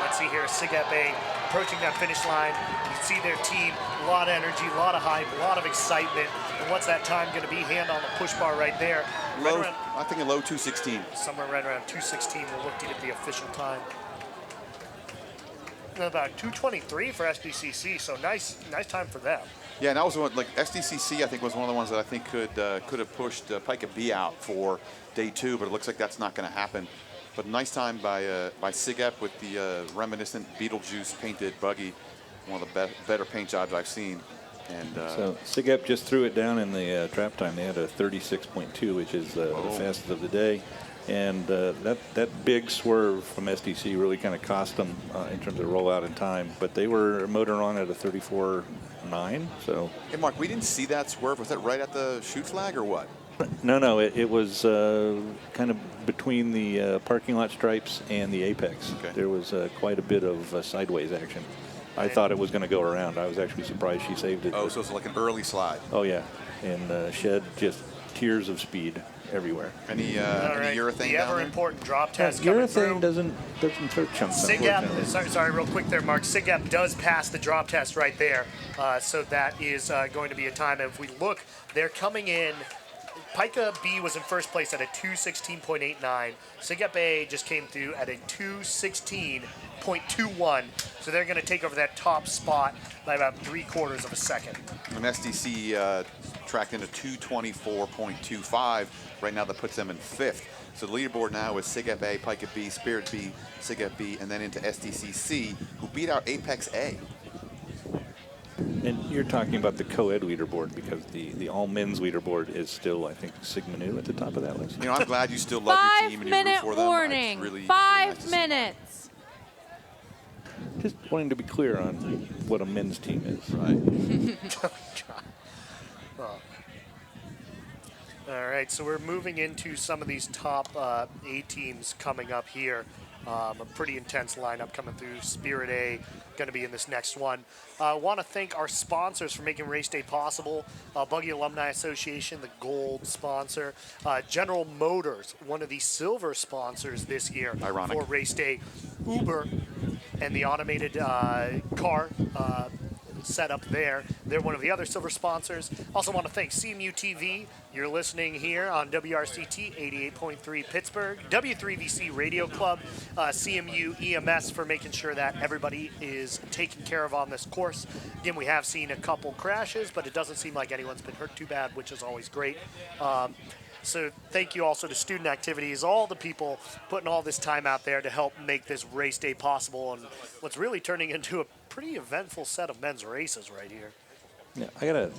Speaker 1: Let's see here, SIGEP A approaching that finish line. You see their team, a lot of energy, a lot of hype, a lot of excitement. And what's that time going to be? Hand on the push bar right there.
Speaker 4: I think a low 2:16.
Speaker 1: Somewhere right around 2:16. We'll look to get the official time. And about 2:23 for SDCC, so nice time for them.
Speaker 4: Yeah, and that was one, like SDCC, I think, was one of the ones that I think could have pushed Pika B out for day 2, but it looks like that's not going to happen. But nice time by SIGEP with the reminiscent Beetlejuice painted buggy, one of the better paint jobs I've seen. And
Speaker 5: so SIGEP just threw it down in the trap time. They had a 36.2, which is the fastest of the day. And that big swerve from SDC really kind of cost them in terms of rollout and time. But they were motoring on at a 34.9. So.
Speaker 4: Hey, Mark, we didn't see that swerve. Was that right at the chute flag or what?
Speaker 5: No, it was kind of between the parking lot stripes and the apex.
Speaker 4: Okay.
Speaker 5: There was quite a bit of sideways action. I thought it was going to go around. I was actually surprised she saved it.
Speaker 4: Oh, so it's like an early slide.
Speaker 5: Oh, yeah. And Shed just tears of speed everywhere.
Speaker 4: Any urethane
Speaker 1: the
Speaker 4: down
Speaker 1: ever
Speaker 4: there?
Speaker 1: important drop test coming through.
Speaker 5: Urethane doesn't throw chunks.
Speaker 1: SIGEP, sorry, real quick there, Mark. SIGEP does pass the drop test right there, so that is going to be a time. If we look, they're coming in. Pika B was in first place at a 2:16.89. SIGEP A just came through at a 2:16.21. So they're going to take over that top spot by about 3/4 of a second.
Speaker 4: And SDC tracked into 2:24.25. Right now that puts them in 5th. So the leaderboard now is SIGEP A, Pika B, Spirit B, SIGEP B, and then into SDCC, who beat out Apex A.
Speaker 5: And you're talking about the co-ed leaderboard because the all-men's leaderboard is still, I think, Sigma Nu at the top of that list.
Speaker 4: You know, I'm glad you still love your team and you root
Speaker 2: 5-minute
Speaker 4: for them.
Speaker 2: warning.
Speaker 4: It's really
Speaker 2: 5
Speaker 4: nice to see.
Speaker 2: minutes.
Speaker 5: Just wanting to be clear on what a men's team is.
Speaker 4: Right.
Speaker 1: All right, so we're moving into some of these top A teams coming up here. A pretty intense lineup coming through. Spirit A going to be in this next one. I want to thank our sponsors for making race day possible. Buggy Alumni Association, the gold sponsor. General Motors, one of the silver sponsors this year
Speaker 4: Ironic.
Speaker 1: for race day. Uber and the automated car set up there. They're one of the other silver sponsors. Also want to thank CMU TV. You're listening here on WRCT 88.3 Pittsburgh, W3VC Radio Club, CMU EMS for making sure that everybody is taken care of on this course. Again, we have seen a couple crashes, but it doesn't seem like anyone's been hurt too bad, which is always great. So thank you also to Student Activities, all the people putting all this time out there to help make this race day possible and what's really turning into a pretty eventful set of men's races right here.
Speaker 5: Yeah, I got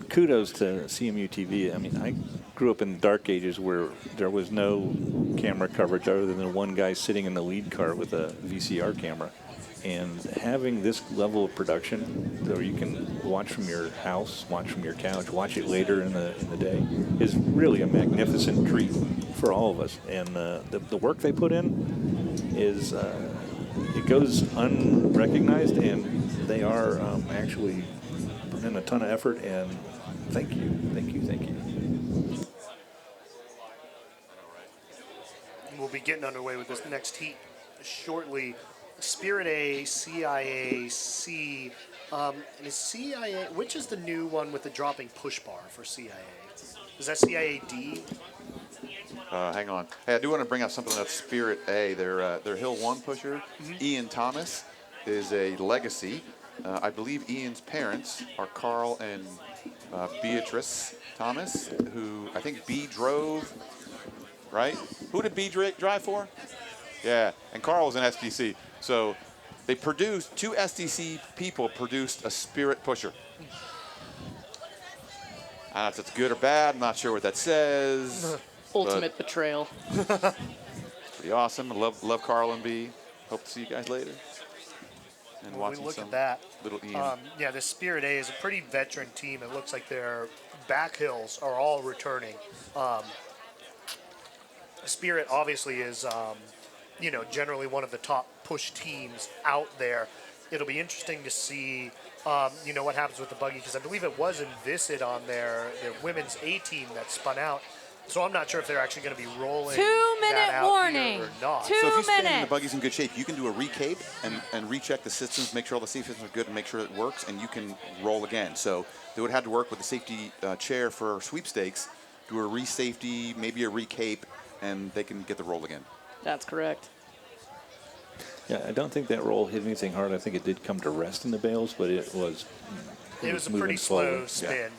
Speaker 5: kudos to CMU TV. I mean, I grew up in the dark ages where there was no camera coverage other than the one guy sitting in the lead car with a VCR camera. And having this level of production, where you can watch from your house, watch from your couch, watch it later in the day, is really a magnificent treat for all of us. And the work they put in is it goes unrecognized, and they are actually putting in a ton of effort. And thank you.
Speaker 1: We'll be getting underway with this next heat shortly. Spirit A, CIA, C. And is CIA, which is the new one with the dropping push bar for CIA? Is that CIA D?
Speaker 4: Hang on. Hey, I do want to bring up something that's Spirit A. Their Hill 1 pusher, Ian Thomas, is a legacy. I believe Ian's parents are Carl and Beatrice Thomas, who I think B drove, right? Who did B drive for? Yeah, and Carl was an SDC. So they produced, two SDC people produced a Spirit pusher. I don't know if that's good or bad. I'm not sure what that says.
Speaker 3: Ultimate betrayal.
Speaker 4: Pretty awesome. I love Carl and B. Hope to see you guys later. And
Speaker 1: When we
Speaker 4: watching
Speaker 1: look
Speaker 4: some
Speaker 1: at that,
Speaker 4: little Ian.
Speaker 1: yeah, the Spirit A is a pretty veteran team. It looks like their back hills are all returning. Spirit obviously is, generally one of the top push teams out there. It'll be interesting to see, what happens with the Buggy, because I believe it was Envised on their women's A team that spun out. So I'm not sure if they're actually going to be rolling
Speaker 2: 2 minute
Speaker 1: that out
Speaker 2: warning.
Speaker 1: here or not.
Speaker 2: Two
Speaker 4: So if you spin and the
Speaker 2: minutes.
Speaker 4: buggy's in good shape, you can do a recape and recheck the systems, make sure all the safety systems are good, and make sure it works, and you can roll again. So they would have to work with the safety chair for sweepstakes, do a re-safety, maybe a recape, and they can get the roll again.
Speaker 3: That's correct.
Speaker 5: Yeah, I don't think that roll hit anything hard. I think it did come to rest in the bales, but it was
Speaker 1: It was a
Speaker 5: moving
Speaker 1: pretty
Speaker 5: slowly.
Speaker 1: slow spin.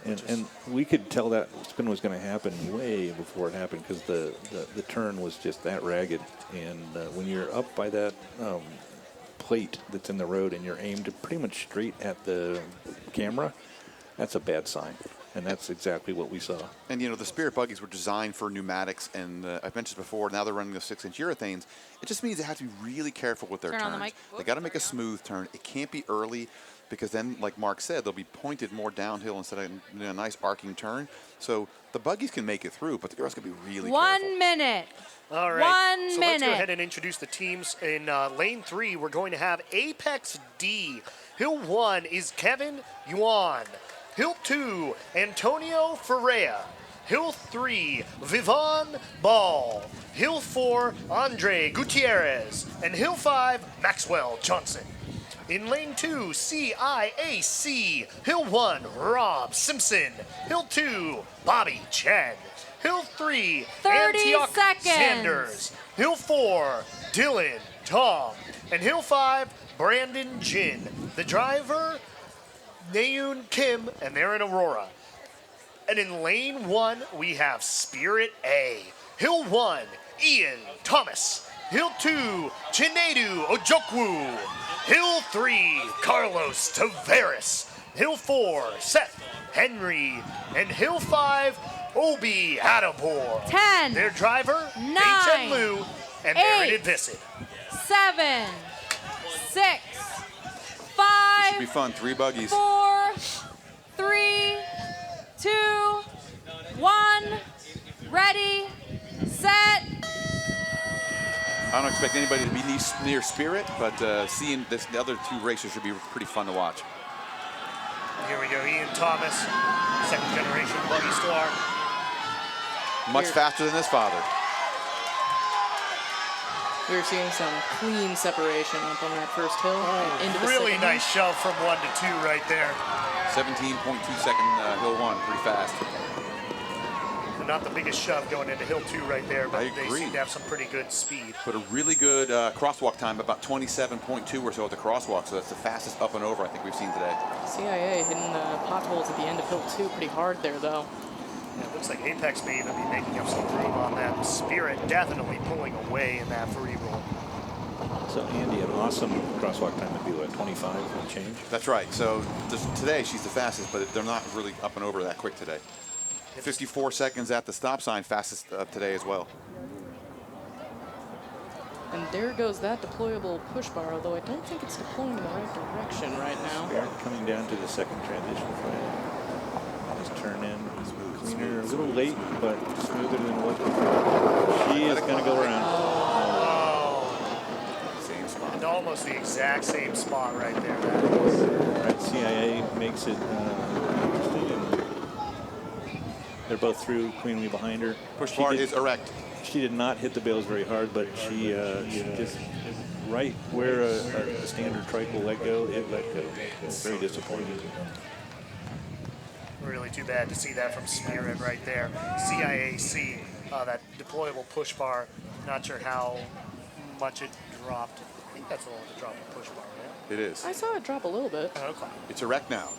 Speaker 5: And we could tell that spin was going to happen way before it happened because the turn was just that ragged. And when you're up by that plate that's in the road and you're aimed pretty much straight at the camera, that's a bad sign. And that's exactly what we saw.
Speaker 4: And, the Spirit buggies were designed for pneumatics, and I've mentioned before, now they're running the 6-inch urethanes. It just means they have to be really careful with their
Speaker 2: Turn on the
Speaker 4: turns.
Speaker 2: mic.
Speaker 4: They got to make a smooth turn. It can't be early because then, like Mark said, they'll be pointed more downhill instead of a nice arcing turn. So the buggies can make it through, but the girls got to be really careful.
Speaker 2: 1 minute.
Speaker 1: All right.
Speaker 2: 1
Speaker 1: so
Speaker 2: minute.
Speaker 1: let's go ahead and introduce the teams. In lane 3, we're going to have Apex D. Hill 1 is Kevin Yuan. Hill 2, Antonio Ferreira. Hill 3, Vivan Ball. Hill 4, Andre Gutierrez. And Hill 5, Maxwell Johnson. In lane 2, CIAC. Hill 1, Rob Simpson. Hill 2, Bobby Chen. Hill 3,
Speaker 2: 30
Speaker 1: Antioch
Speaker 2: seconds.
Speaker 1: Sanders. Hill 4, Dylan Tom. And Hill 5, Brandon Jin. The driver, Nayoon Kim, and they're in Aurora. And in lane 1, we have Spirit A. Hill 1, Ian Thomas. Hill 2, Chinedu Ojokwu. Hill 3, Carlos Tavares. Hill 4, Seth Henry. And Hill 5, Obi Hadabor.
Speaker 2: 10,
Speaker 1: Their driver,
Speaker 2: 9,
Speaker 1: H.M. Liu, and they're in
Speaker 2: 8,
Speaker 1: Envised.
Speaker 2: 7, 6,
Speaker 4: Should be
Speaker 2: 5,
Speaker 4: fun. 3 buggies.
Speaker 2: 4, 3, 2, 1. Ready, set,
Speaker 4: I don't expect anybody to be near Spirit, but seeing the other two races should be pretty fun to watch.
Speaker 1: Here we go, Ian Thomas, second generation Buggy star.
Speaker 4: Much faster than his father.
Speaker 3: We're seeing some clean separation up on that first hill. And into the
Speaker 1: Really
Speaker 3: second
Speaker 1: nice shove from 1 to 2 right there.
Speaker 4: 17.2 second hill 1, pretty fast.
Speaker 1: Not the biggest shove going into hill 2 right there, but
Speaker 4: I
Speaker 1: they
Speaker 4: agree.
Speaker 1: seem to have some pretty good speed.
Speaker 4: But a really good crosswalk time, about 27.2 or so at the crosswalk, so that's the fastest up and over I think we've seen today.
Speaker 3: CIA hitting the potholes at the end of hill 2 pretty hard there, though.
Speaker 1: Yeah, it looks like Apex may even be making up some room on that. Spirit definitely pulling away in that free roll.
Speaker 5: So Andy, an awesome crosswalk time would be what, 25 and change?
Speaker 4: That's right. So today she's the fastest, but they're not really up and over that quick today. 54 seconds at the stop sign, fastest today as well.
Speaker 3: And there goes that deployable push bar, although I don't think it's deploying in the right direction right now.
Speaker 5: Spirit coming down to the second transition frame. His turn in. Cleaner, a little late, but smoother than what before. She is going to go around.
Speaker 4: Same spot.
Speaker 1: And almost the exact same spot right there.
Speaker 5: All right, CIA makes it interesting. And they're both through. Queen Wee behind her.
Speaker 4: Push bar is erect.
Speaker 5: She did not hit the bales very hard, but she just right where a standard trike will let go, it let go. It's very disappointing.
Speaker 1: Really too bad to see that from Spirit right there. CIAC, that deployable push bar. Not sure how much it dropped. I think that's the one that dropped the push bar, right?
Speaker 4: It is.
Speaker 3: I saw it drop a little bit.
Speaker 1: Okay.
Speaker 4: It's erect now.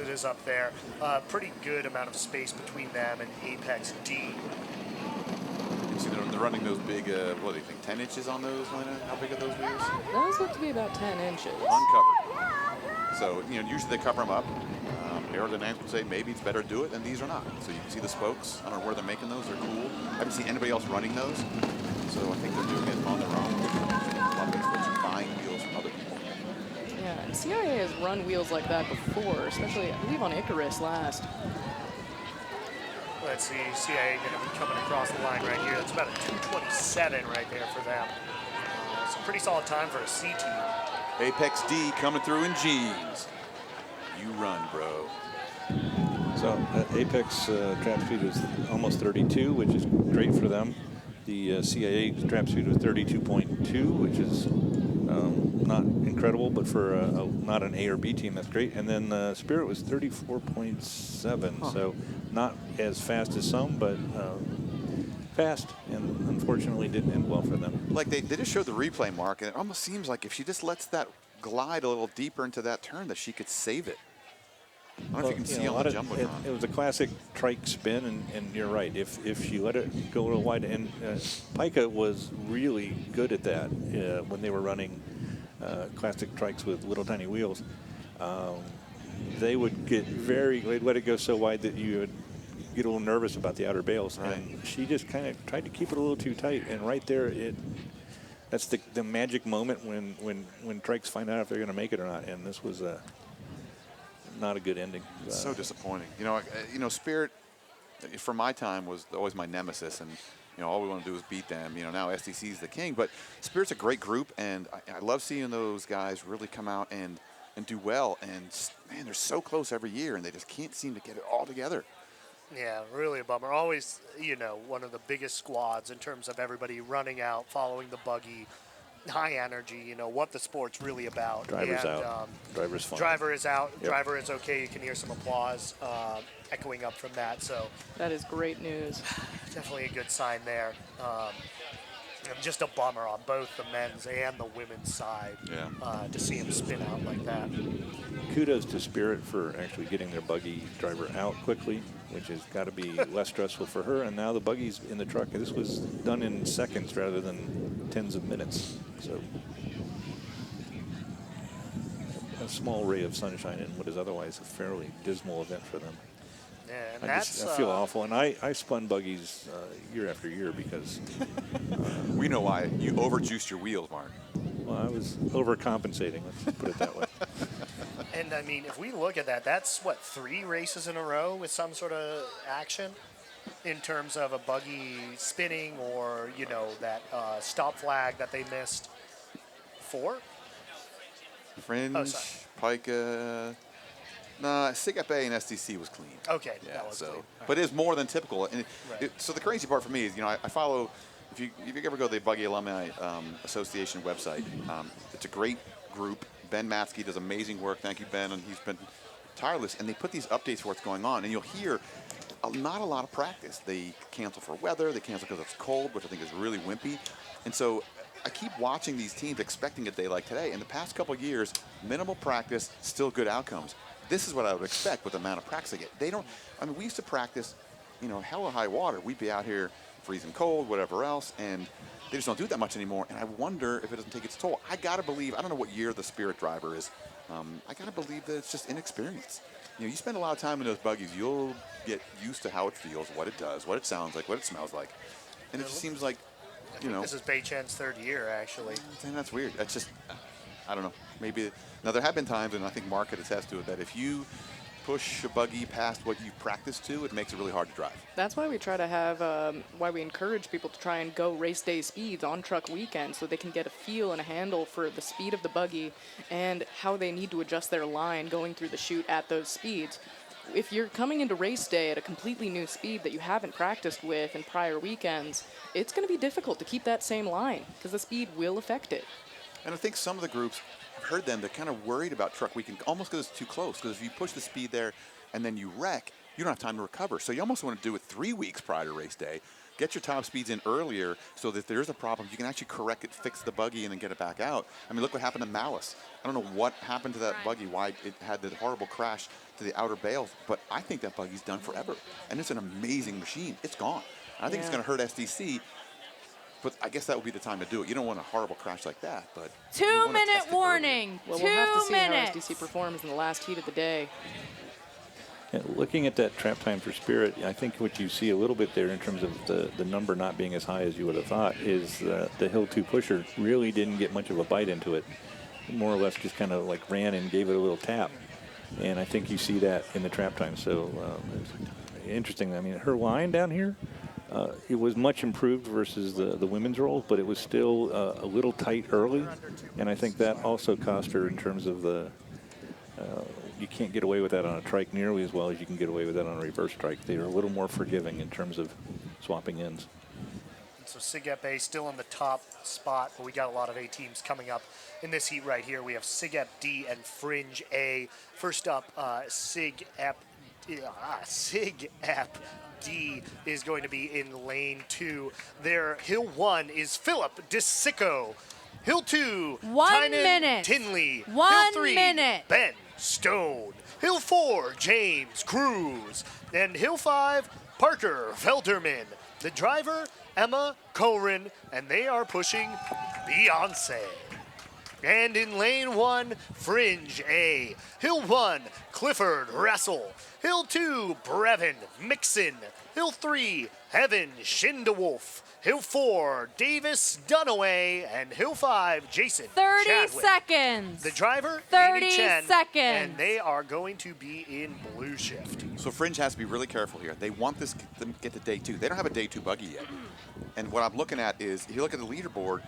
Speaker 1: It is up there. Pretty good amount of space between them and Apex D.
Speaker 4: You can see they're running those big, what do you think, 10 inches on those, Lena? How big are those wheels?
Speaker 3: Those look to be about 10 inches.
Speaker 4: Uncovered. So, usually they cover them up. Aerodynamics would say maybe it's better to do it, and these are not. So you can see the spokes. I don't know where they're making those. They're cool. I haven't seen anybody else running those. So I think they're doing it on their own. A lot of experts buying wheels from other people.
Speaker 3: Yeah, and CIA has run wheels like that before, especially, I believe, on Icarus last.
Speaker 1: Let's see, CIA going to be coming across the line right here. That's about a 2:27 right there for them. It's a pretty solid time for a C team.
Speaker 4: Apex D coming through in jeans. You run, bro.
Speaker 5: So Apex trap speed was almost 32, which is great for them. The CIA trap speed was 32.2, which is not incredible, but for not an A or B team, that's great. And then Spirit was 34.7, so not as fast as some, but fast, and unfortunately didn't end well for them.
Speaker 4: Like they just showed the replay, Mark, and it almost seems like if she just lets that glide a little deeper into that turn, that she could save it. I don't know if you can see on the Jumbotron.
Speaker 5: It was a classic trike spin, and you're right. If she let it go a little wide, and Pika was really good at that when they were running classic trikes with little tiny wheels. They would they'd let it go so wide that you would get a little nervous about the outer bales.
Speaker 4: Right.
Speaker 5: And she just kind of tried to keep it a little too tight, and right there that's the magic moment when trikes find out if they're going to make it or not. And this was not a good ending.
Speaker 4: It's so disappointing. Spirit, for my time, was always my nemesis, and all we want to do is beat them. Now SDC is the king, but Spirit's a great group, and I love seeing those guys really come out and do well. And man, they're so close every year, and they just can't seem to get it all together.
Speaker 1: Yeah, really a bummer. Always, one of the biggest squads in terms of everybody running out, following the buggy, high energy, what the sport's really about.
Speaker 5: Driver's out. Driver's fine.
Speaker 1: Driver is out.
Speaker 5: Yep.
Speaker 1: Driver is okay. You can hear some applause echoing up from that. So
Speaker 3: That is great news.
Speaker 1: definitely a good sign there. And just a bummer on both the men's and the women's side to see him spin out like that.
Speaker 5: Kudos to Spirit for actually getting their buggy driver out quickly, which has got to be less stressful for her. And now the buggy's in the truck. This was done in seconds rather than tens of minutes. So a small ray of sunshine in what is otherwise a fairly dismal event for them.
Speaker 1: Yeah, and
Speaker 5: I feel awful, and I spun buggies year after year because
Speaker 4: We know why. You overjuiced your wheels, Mark.
Speaker 5: well, I was overcompensating. Let's put it that way.
Speaker 1: And I mean, if we look at that, that's what, 3 races in a row with some sort of action? in terms of a buggy spinning or, you know, that stop flag that they missed? 4?
Speaker 4: Fringe,
Speaker 1: Oh, sorry.
Speaker 4: Pika. Nah, SIG FA and SDC was clean.
Speaker 1: Okay,
Speaker 4: Yeah,
Speaker 1: that was
Speaker 4: so,
Speaker 1: clean. All
Speaker 4: but it is more than typical. And
Speaker 1: Right.
Speaker 4: so the crazy part for me is, you know, I follow, if you ever go to the Buggy Alumni Association website, it's a great group. Ben Matsky does amazing work. Thank you, Ben, and he's been tireless. And they put these updates for what's going on, and you'll hear not a lot of practice. They cancel for weather. They cancel because it's cold, which I think is really wimpy. And so I keep watching these teams expecting a day like today. In the past couple of years, minimal practice, still good outcomes. This is what I would expect with the amount of practice they get. They don't, I mean, we used to practice, you know, hella high water. We'd be out here freezing cold, whatever else, and they just don't do that much anymore. And I wonder if it doesn't take its toll. I got to believe, I don't know what year the Spirit driver is. I got to believe that it's just inexperience. You know, you spend a lot of time in those buggies, you'll get used to how it feels, what it does, what it sounds like, what it smells like. And it just seems like, you know.
Speaker 1: This is Bei Chen's 3rd year, actually.
Speaker 4: I think that's weird. That's just, I don't know. Maybe, now there have been times, and I think Mark could attest to it, that if you push a buggy past what you practice to, it makes it really hard to drive.
Speaker 3: That's why we try to have, why we encourage people to try and go race day speeds on truck weekend so they can get a feel and a handle for the speed of the buggy and how they need to adjust their line going through the chute at those speeds. If you're coming into race day at a completely new speed that you haven't practiced with in prior weekends, it's going to be difficult to keep that same line because the speed will affect it.
Speaker 4: And I think some of the groups, I've heard them, they're kind of worried about truck weekend almost because it's too close. Because if you push the speed there and then you wreck, you don't have time to recover. So you almost want to do it 3 weeks prior to race day. Get your top speeds in earlier so that if there's a problem, you can actually correct it, fix the buggy, and then get it back out. I mean, look what happened to Malice. I don't know what happened to that buggy, why it had the horrible crash to the outer bales, but I think that buggy's done forever. And it's an amazing machine. It's gone. I think it's going to hurt SDC. But I guess that would be the time to do it. You don't want a horrible crash like that, but
Speaker 2: 2-minute warning.
Speaker 3: Well,
Speaker 2: 2
Speaker 3: we'll have to see
Speaker 2: minutes.
Speaker 3: how SDC performs in the last heat of the day.
Speaker 5: Yeah, looking at that trap time for Spirit, I think what you see a little bit there in terms of the number not being as high as you would have thought is the Hill 2 pusher really didn't get much of a bite into it. More or less just kind of like ran and gave it a little tap. And I think you see that in the trap time. So interesting. I mean, her line down here, it was much improved versus the women's roll, but it was still a little tight early. And I think that also cost her in terms of the you can't get away with that on a trike nearly as well as you can get away with that on a reverse trike. They are a little more forgiving in terms of swapping ends.
Speaker 1: So SIG A still in the top spot, but we got a lot of A teams coming up in this heat right here. We have SIG D and Fringe A. First up, SIG D is going to be in lane 2. Their Hill 1 is Philip DeSicco. Hill 2,
Speaker 2: 1
Speaker 1: Tynan
Speaker 2: minute.
Speaker 1: Tinley.
Speaker 2: 1
Speaker 1: Hill 3,
Speaker 2: minute.
Speaker 1: Ben Stone. Hill 4, James Cruz. And Hill 5, Parker Felderman. The driver, Emma Corin, and they are pushing Beyonce. And in lane 1, Fringe A. Hill 1, Clifford Russell. Hill 2, Brevin Mixon. Hill 3, Heaven Schindewolf. Hill 4, Davis Dunaway. And Hill 5, Jason
Speaker 2: 30
Speaker 1: Chadwick.
Speaker 2: seconds.
Speaker 1: The driver,
Speaker 2: 30
Speaker 1: Amy Chen,
Speaker 2: seconds.
Speaker 1: and they are going to be in blue shift.
Speaker 4: So Fringe has to be really careful here. They want this to get to day 2. They don't have a day 2 buggy yet. And what I'm looking at is, if you look at the leaderboard,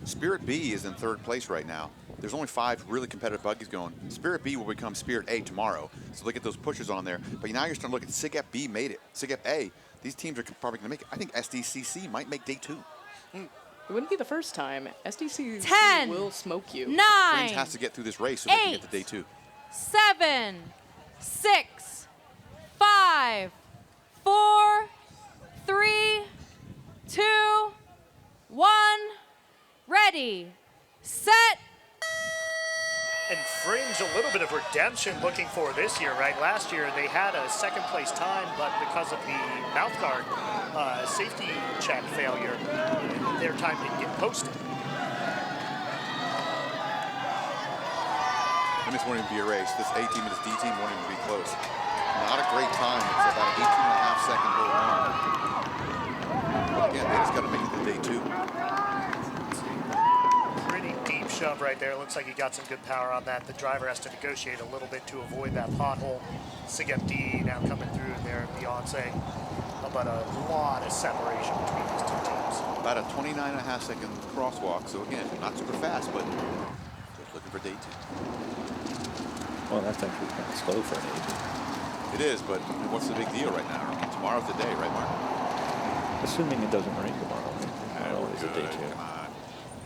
Speaker 4: Spirit B is in 3rd place right now. There's only 5 really competitive buggies going. Spirit B will become Spirit A tomorrow. So look at those pushers on there. But now you're starting to look at SIG B made it. SIG A, these teams are probably going to make it. I think SDCC might make day 2.
Speaker 3: It wouldn't be the first time. SDC
Speaker 2: 10,
Speaker 3: will smoke you.
Speaker 2: 9,
Speaker 4: Fringe has to get through this race so they can get to day 2.
Speaker 2: 7, 6, 5, 4, 3, 2, 1. Ready, set.
Speaker 1: And Fringe, a little bit of redemption looking for this year, right? Last year they had a 2nd place time, but because of the mouthguard safety check failure, their time didn't get posted.
Speaker 4: And this won't even be a race. This A team and this D team won't even be close. Not a great time. It's about an 18.5 second hold on. But again, they just got to make it to day 2.
Speaker 1: Pretty deep shove right there. Looks like he got some good power on that. The driver has to negotiate a little bit to avoid that pothole. SIG D now coming through there, Beyonce. but a lot of separation between these two teams.
Speaker 4: About a 29.5-second crosswalk. So again, not super fast, but just looking for day 2.
Speaker 5: Well, that's actually kind of slow for an 8.
Speaker 4: It is, but what's the big deal right now? I mean, tomorrow's the day, right, Mark?
Speaker 5: Assuming it doesn't rain tomorrow. Tomorrow is a day 2.
Speaker 4: Come on.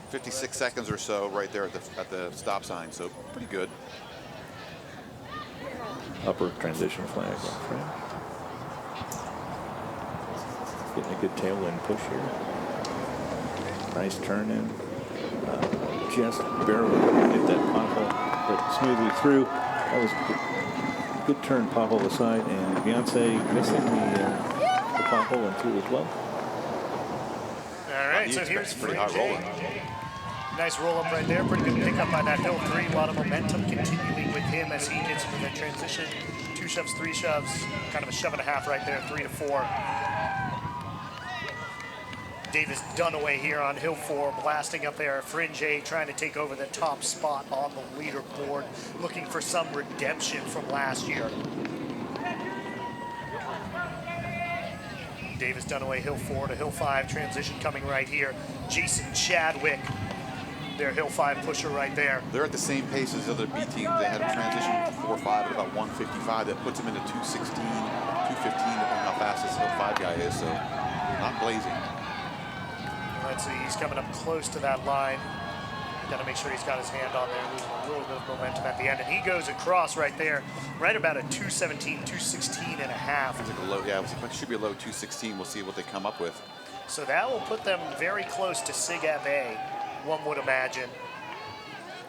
Speaker 4: 56 seconds or so right there at the stop sign, so pretty good.
Speaker 5: Upper transition flag on front. Getting a good tailwind push here. Nice turn in. Just barely hit that pothole, but smoothly through. That was a good turn, pothole aside, and Beyonce missing the pothole and through as well.
Speaker 1: All right, so here's
Speaker 4: pretty high
Speaker 1: Fringe.
Speaker 4: roller.
Speaker 1: Nice roll up right there. Pretty good pickup by that hill 3. A lot of momentum continuing with him as he gets into the transition. 2 shoves, 3 shoves. Kind of a shove and a half right there, 3 to 4. Davis Dunaway here on hill 4, blasting up there. Fringe trying to take over the top spot on the leaderboard, looking for some redemption from last year. Davis Dunaway, hill 4 to hill 5, transition coming right here. Jason Chadwick, their hill 5 pusher right there.
Speaker 4: They're at the same pace as the other B teams. They had a transition 4-5 at about 155. That puts them into 216, 215, depending on how fast this hill 5 guy is. So not blazing.
Speaker 1: Let's see, he's coming up close to that line. Got to make sure he's got his hand on there, losing a little bit of momentum at the end. And he goes across right there, right about a 217, 216 and a half.
Speaker 4: It's like a low, yeah, it should be a low 216. We'll see what they come up with.
Speaker 1: So that will put them very close to SIGEP A, one would imagine.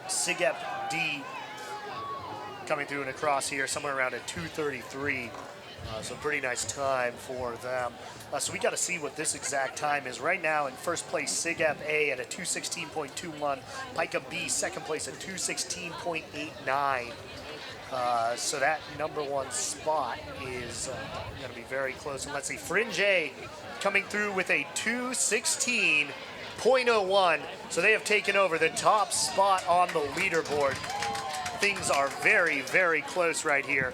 Speaker 1: SIGEP D coming through and across here, somewhere around a 233. So pretty nice time for them. So we got to see what this exact time is. Right now in first place, SIGEP A at a 216.21. Pika B second place at 216.89. So that number 1 spot is going to be very close. And let's see, Fringe A coming through with a 216.01. So they have taken over the top spot on the leaderboard. Things are very, very close right here.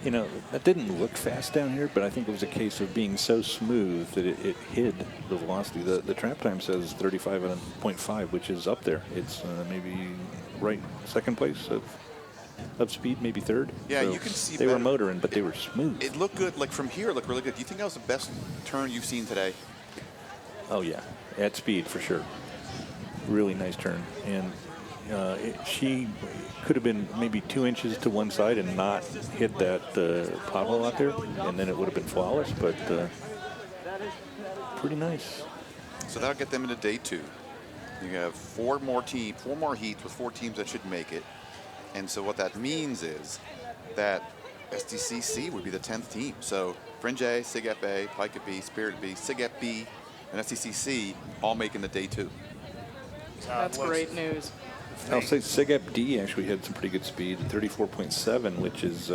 Speaker 5: You know, that didn't look fast down here, but I think it was a case of being so smooth that it hid the velocity. The trap time says 35.5, which is up there. It's maybe right second place of speed, maybe third.
Speaker 4: Yeah,
Speaker 5: so
Speaker 4: you can see
Speaker 5: they
Speaker 4: better.
Speaker 5: were motoring, but they were smooth.
Speaker 4: It looked good, like from here, it looked really good. Do you think that was the best turn you've seen today?
Speaker 5: Oh yeah, at speed for sure. Really nice turn, and she could have been maybe 2 inches to one side and not hit that pothole out there, and then it would have been flawless. But pretty nice.
Speaker 4: So that'll get them into day 2. You have 4 more heats with 4 teams that should make it. And so what that means is that SDCC would be the 10th team. So Fringe A, SIGEP A, Pika B, Spirit B, SIGEP B, and SDCC all making the day 2.
Speaker 3: That's great news.
Speaker 5: I'll say SIGEP D actually had some pretty good speed, 34.7, which is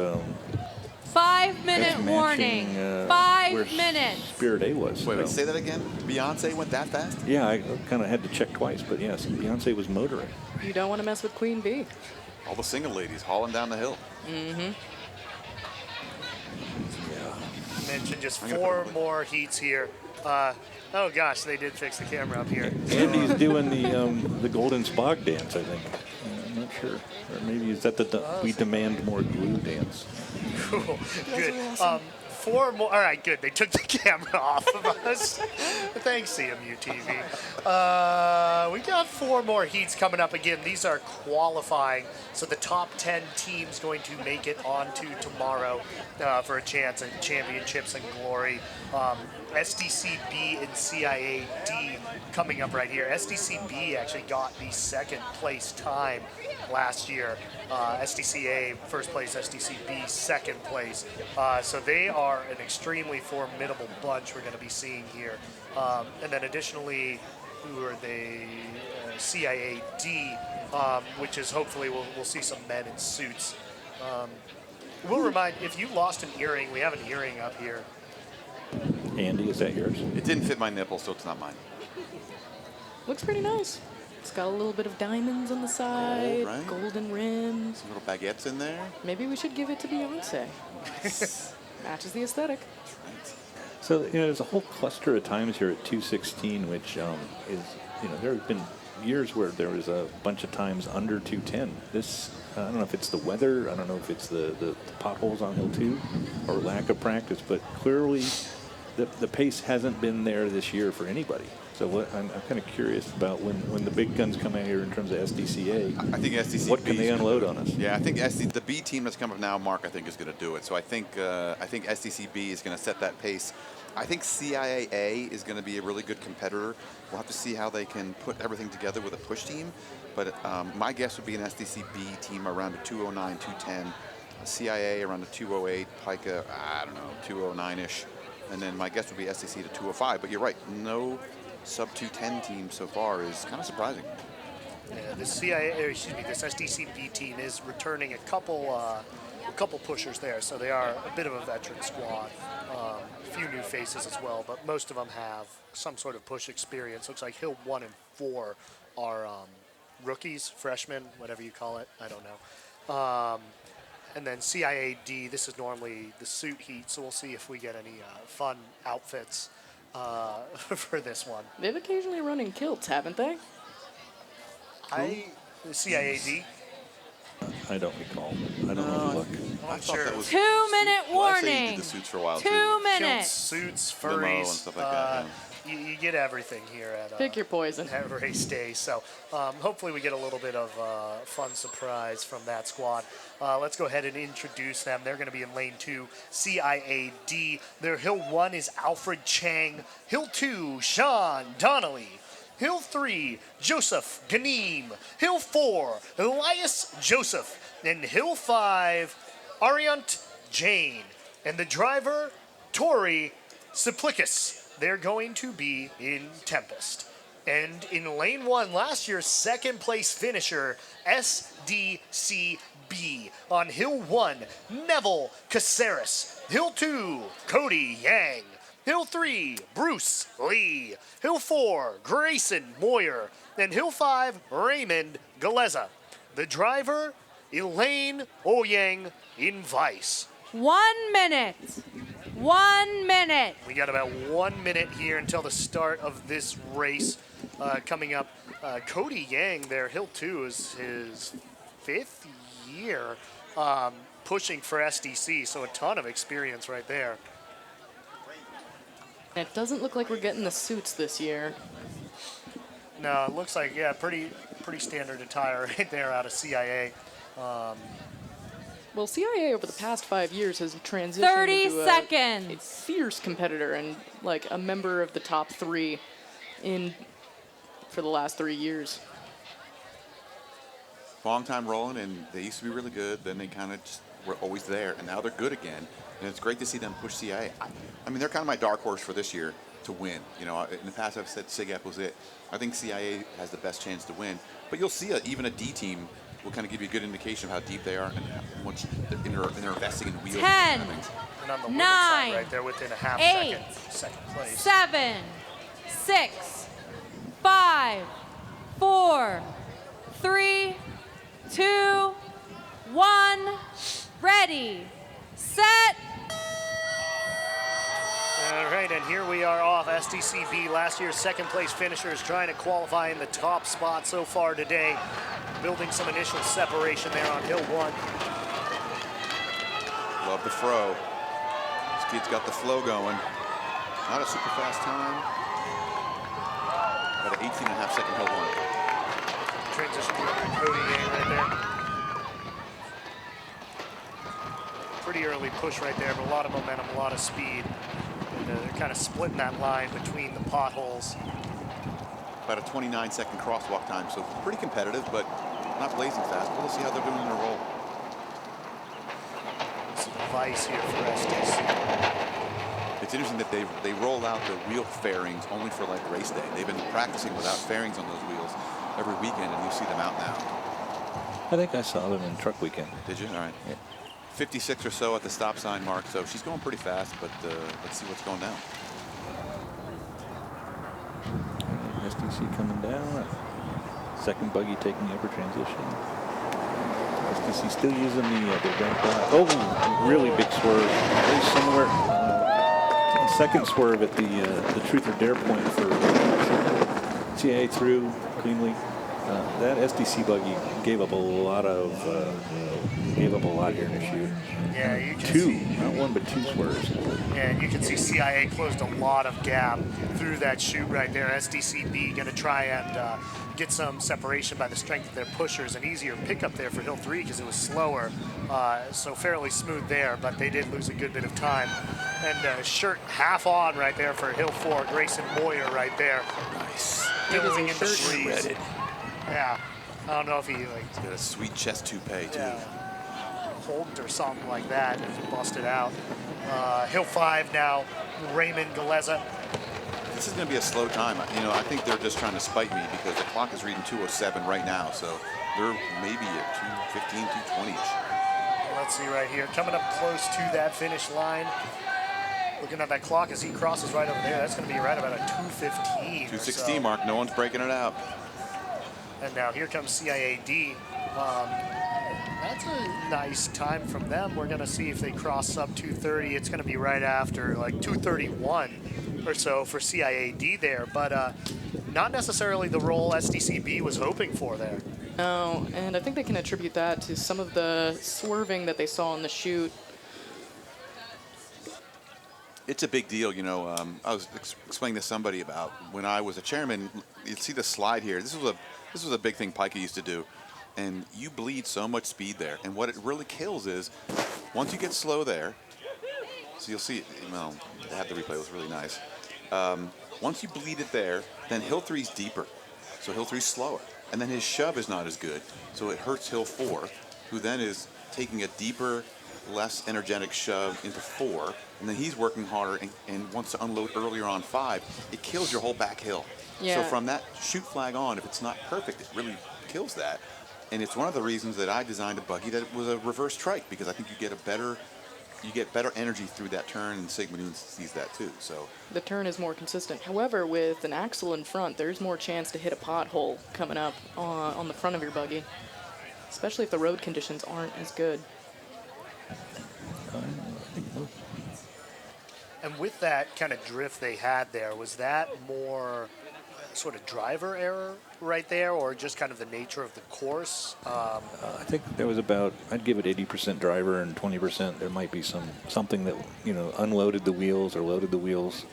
Speaker 2: 5-minute warning. 5
Speaker 5: where
Speaker 2: minutes.
Speaker 5: Spirit A was.
Speaker 4: Wait,
Speaker 5: so.
Speaker 4: say that again? Beyonce went that fast?
Speaker 5: Yeah, I kind of had to check twice, but yes, Beyonce was motoring.
Speaker 3: You don't want to mess with Queen B.
Speaker 4: All the single ladies hauling down the hill.
Speaker 3: Mm-hmm.
Speaker 5: Yeah.
Speaker 1: Mentioned just 4 more heats here. Oh gosh, they did fix the camera up here.
Speaker 5: Andy's doing the Golden Spog dance, I think. I'm not sure. Or maybe is that the We Demand More Glue dance?
Speaker 1: Cool, good. 4 more. All right, good. They took the camera off of us. Thanks, CMU TV. We got 4 more heats coming up again. These are qualifying, so the top 10 teams going to make it onto tomorrow for a chance at championships and glory. SDCB and CIA-D coming up right here. SDCB actually got the 2nd place time last year. SDCA first place, SDCB 2nd place. So they are an extremely formidable bunch we're going to be seeing here. And then additionally, who are they? CIA-D, which is hopefully we'll see some men in suits. We'll remind, if you lost an earring, we have an earring up here.
Speaker 5: Andy, is that yours?
Speaker 4: It didn't fit my nipple, so it's not mine.
Speaker 3: Looks pretty nice. It's got a little bit of diamonds on the side,
Speaker 4: right.
Speaker 3: golden rims.
Speaker 4: Some little baguettes in there.
Speaker 3: Maybe we should give it to Beyonce. Matches the aesthetic.
Speaker 5: So, there's a whole cluster of times here at 216, which is, there have been years where there was a bunch of times under 210. This, I don't know if it's the weather, I don't know if it's the potholes on Hill 2 or lack of practice, but clearly the pace hasn't been there this year for anybody. So I'm kind of curious about when the big guns come out here in terms of SDCA.
Speaker 4: I think SDCB.
Speaker 5: What can they unload on us?
Speaker 4: Yeah, I think the B team that's coming up now, Mark, I think is going to do it. So I think SDCB is going to set that pace. I think CIAA is going to be a really good competitor. We'll have to see how they can put everything together with a push team. But my guess would be an SDCB team around a 209, 210, a CIA around a 208, Pica, I don't know, 209-ish. And then my guess would be SDC to 205. But you're right, no sub-210 team so far is kind of surprising.
Speaker 1: Yeah, this SDCB team is returning a couple pushers there, so they are a bit of a veteran squad. A few new faces as well, but most of them have some sort of push experience. Looks like Hill 1 and 4 are rookies, freshmen, whatever you call it. I don't know. And then CIAD, this is normally the suit heat, so we'll see if we get any fun outfits for this one.
Speaker 3: They've occasionally run in kilts, haven't they?
Speaker 1: The CIAD.
Speaker 5: I don't recall. I don't know the look.
Speaker 4: I thought that was
Speaker 2: 2 minute
Speaker 4: Well, I say you
Speaker 2: warning.
Speaker 4: did the suits for a while
Speaker 2: 2
Speaker 4: too.
Speaker 1: Kilts,
Speaker 2: minutes.
Speaker 1: suits,
Speaker 4: Limo and
Speaker 1: furries.
Speaker 4: stuff like that,
Speaker 1: You get everything here at
Speaker 3: Pick your poison.
Speaker 1: at race day. So hopefully we get a little bit of fun surprise from that squad. Let's go ahead and introduce them. They're going to be in lane 2, CIAD. Their Hill 1 is Alfred Chang. Hill 2, Sean Donnelly. Hill 3, Joseph Ganeem. Hill 4, Elias Joseph. And Hill 5, Ariant Jane. And the driver, Tori Simplicus. They're going to be in Tempest. And in lane 1, last year's second place finisher, SDCB. On Hill 1, Neville Caceres. Hill 2, Cody Yang. Hill 3, Bruce Lee. Hill 4, Grayson Moyer. And Hill 5, Raymond Galeza. The driver, Elaine Oyang in Vice.
Speaker 2: 1 minute. 1 minute.
Speaker 1: We got about 1 minute here until the start of this race coming up. Cody Yang there, Hill 2 is his 5th year pushing for SDC, so a ton of experience right there.
Speaker 3: It doesn't look like we're getting the suits this year.
Speaker 1: No, it looks like, yeah, pretty standard attire right there out of CIA.
Speaker 3: Well, CIA over the past 5 years has transitioned
Speaker 2: 30
Speaker 3: into a
Speaker 2: seconds.
Speaker 3: fierce competitor and like a member of the top 3 for the last 3 years.
Speaker 4: Long time rolling, and they used to be really good. Then they kind of just were always there, and now they're good again. And it's great to see them push CIA. I mean, they're kind of my dark horse for this year to win. You know, in the past I've said SIGEP was it. I think CIA has the best chance to win. But you'll see even a D team will kind of give you a good indication of how deep they are and how much they're investing in wheels.
Speaker 2: 10,
Speaker 1: And on the women's
Speaker 2: 9,
Speaker 1: side right there within a half
Speaker 2: 8,
Speaker 1: second place.
Speaker 2: 7, 6, 5, 4, 3, 2, 1. Ready, set.
Speaker 1: All right, and here we are off SDCB, last year's second place finishers trying to qualify in the top spot so far today. Building some initial separation there on Hill 1.
Speaker 4: Love the fro. This kid's got the flow going. Not a super fast time. About an 18.5-second Hill 1.
Speaker 1: Transition to Cody Yang right there. Pretty early push right there, but a lot of momentum, a lot of speed. And they're kind of splitting that line between the potholes.
Speaker 4: About a 29-second crosswalk time, so pretty competitive, but not blazing fast. We'll see how they're doing in their roll.
Speaker 1: Some Vice here for SDC.
Speaker 4: It's interesting that they roll out the wheel fairings only for like race day. They've been practicing without fairings on those wheels every weekend, and you see them out now.
Speaker 5: I think I saw them in truck weekend.
Speaker 4: Did you? All right.
Speaker 5: Yeah.
Speaker 4: 56 or so at the stop sign mark, so she's going pretty fast, but let's see what's going down.
Speaker 5: SDC coming down. Second buggy taking the upper transition. SDC still using the ramp. Oh, really big swerve. Really somewhere. second swerve at the truth or dare point for CIA through cleanly. That SDC buggy gave up a lot here in the shoot.
Speaker 1: Yeah, you can
Speaker 5: Two,
Speaker 1: see.
Speaker 5: not one, but 2 swerves.
Speaker 1: And you can see CIA closed a lot of gap through that chute right there. SDCB going to try and get some separation by the strength of their pushers. An easier pickup there for Hill 3 because it was slower. So fairly smooth there, but they did lose a good bit of time. And shirt half on right there for Hill 4, Grayson Moyer right there.
Speaker 4: Nice.
Speaker 1: Billowing in the
Speaker 3: shirt
Speaker 1: breeze.
Speaker 4: Shredded.
Speaker 1: Yeah. I don't know if he like
Speaker 4: He's got a sweet chest toupee, too.
Speaker 1: Hulked or something like that and he busted out. Hill 5 now, Raymond Galeza.
Speaker 4: This is going to be a slow time. I think they're just trying to spite me because the clock is reading 2:07 right now. So they're maybe at 2:15, 2:20ish.
Speaker 1: Let's see right here, coming up close to that finish line. Looking at that clock as he crosses right over there, that's going to be right about a 2:15.
Speaker 4: 2:16 mark. No one's breaking it out.
Speaker 1: And now here comes CIAD. That's a nice time from them. We're going to see if they cross sub 2:30. It's going to be right after like 2:31 or so for CIAD there, but not necessarily the role SDCB was hoping for there.
Speaker 3: No, and I think they can attribute that to some of the swerving that they saw in the chute.
Speaker 4: It's a big deal, I was explaining to somebody about when I was a chairman. You see the slide here. This was a big thing Pica used to do, and you bleed so much speed there. And what it really kills is once you get slow there. So you'll see. They had the replay. It was really nice. Once you bleed it there, then Hill 3's deeper, so Hill 3's slower, and then his shove is not as good, so it hurts Hill 4, who then is taking a deeper, less energetic shove into 4, and then he's working harder and wants to unload earlier on 5. It kills your whole back hill.
Speaker 3: Yeah.
Speaker 4: So from that chute flag on, if it's not perfect, it really kills that. And it's one of the reasons that I designed a buggy that was a reverse trike, because I think you get better energy through that turn, and Sigma Noon sees that too. So
Speaker 3: The turn is more consistent. However, with an axle in front, there's more chance to hit a pothole coming up on the front of your buggy, especially if the road conditions aren't as good.
Speaker 1: And with that kind of drift they had there, was that more sort of driver error right there, or just kind of the nature of the course?
Speaker 5: I think there was about, I'd give it 80% driver and 20% there might be something that, unloaded the wheels or loaded the wheels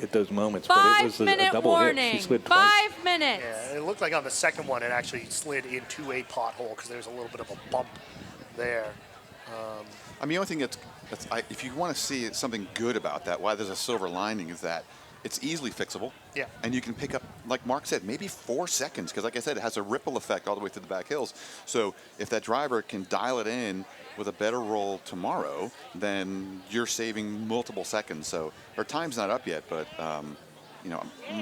Speaker 5: at those moments. But it was a double
Speaker 2: warning.
Speaker 5: hit. She slid twice.
Speaker 2: 5 minutes.
Speaker 1: Yeah, it looked like on the second one it actually slid into a pothole because there's a little bit of a bump there.
Speaker 4: the only thing if you want to see something good about that, why there's a silver lining, is that it's easily fixable.
Speaker 1: Yeah.
Speaker 4: And you can pick up, like Mark said, maybe 4 seconds, because like I said, it has a ripple effect all the way to the back hills. So if that driver can dial it in with a better roll tomorrow, then you're saving multiple seconds. So our time's not up yet, but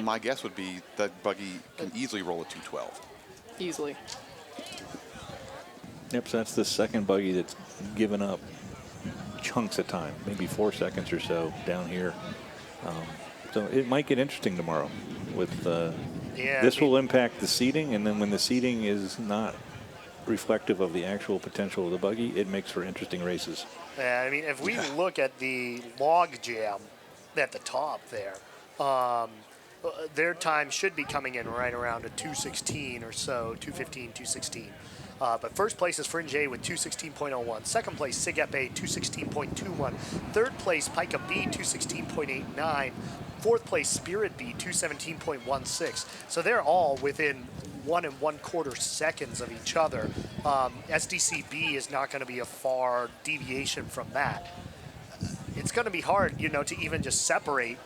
Speaker 4: my guess would be that buggy can easily roll a 212.
Speaker 3: Easily.
Speaker 5: Yep, so that's the second buggy that's given up chunks of time, maybe 4 seconds or so down here. So it might get interesting tomorrow. This will impact the seating, and then when the seating is not reflective of the actual potential of the buggy, it makes for interesting races.
Speaker 1: Yeah, if we look at the log jam at the top there, their time should be coming in right around a 2:16 or so, 2:15, 2:16. But first place is Fringe A with 2:16.01. Second place, SIGEP A, 2:16.21. Third place, Pica B, 2:16.89. Fourth place, Spirit B, 2:17.16. So they're all within 1 1/4 seconds of each other. SDCB is not going to be a far deviation from that. It's going to be hard, to even just separate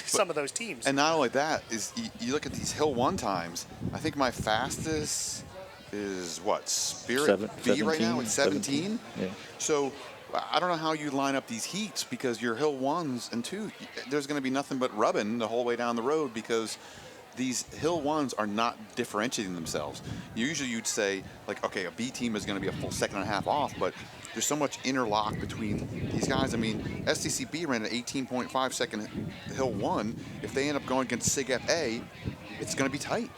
Speaker 1: some of those teams.
Speaker 4: And not only that, is you look at these Hill 1 times, I think my fastest is what, Spirit B right now? It's 17?
Speaker 5: Yeah.
Speaker 4: So I don't know how you line up these heats, because your Hill 1s and 2, there's going to be nothing but rubbing the whole way down the road, because these Hill 1s are not differentiating themselves. Usually you'd say, like, okay, a B team is going to be a full second and a half off, but there's so much interlock between these guys. SDCB ran an 18.5 second Hill 1. If they end up going against SIGEP A, it's going to be tight.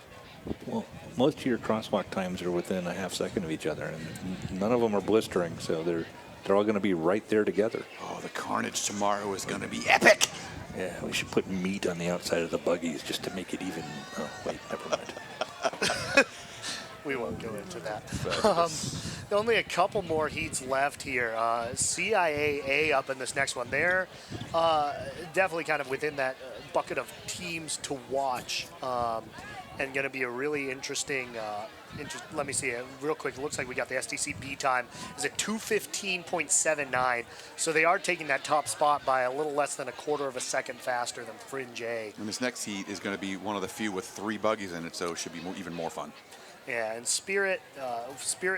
Speaker 5: Well, most of your crosswalk times are within a half second of each other, and none of them are blistering, so they're all going to be right there together.
Speaker 4: Oh, the carnage tomorrow is going to be epic.
Speaker 5: Yeah, we should put meat on the outside of the buggies just to make it even. Oh, wait, never mind.
Speaker 1: We won't go into that. Only a couple more heats left here. CIAA up in this next one. They're definitely kind of within that bucket of teams to watch, and going to be a really interesting. Let me see it real quick. It looks like we got the STC B time is at 2:15.79. So they are taking that top spot by a little less than a quarter of a second faster than Fringe A.
Speaker 4: And this next heat is going to be one of the few with 3 buggies in it, so it should be even more fun.
Speaker 1: Yeah, and Spirit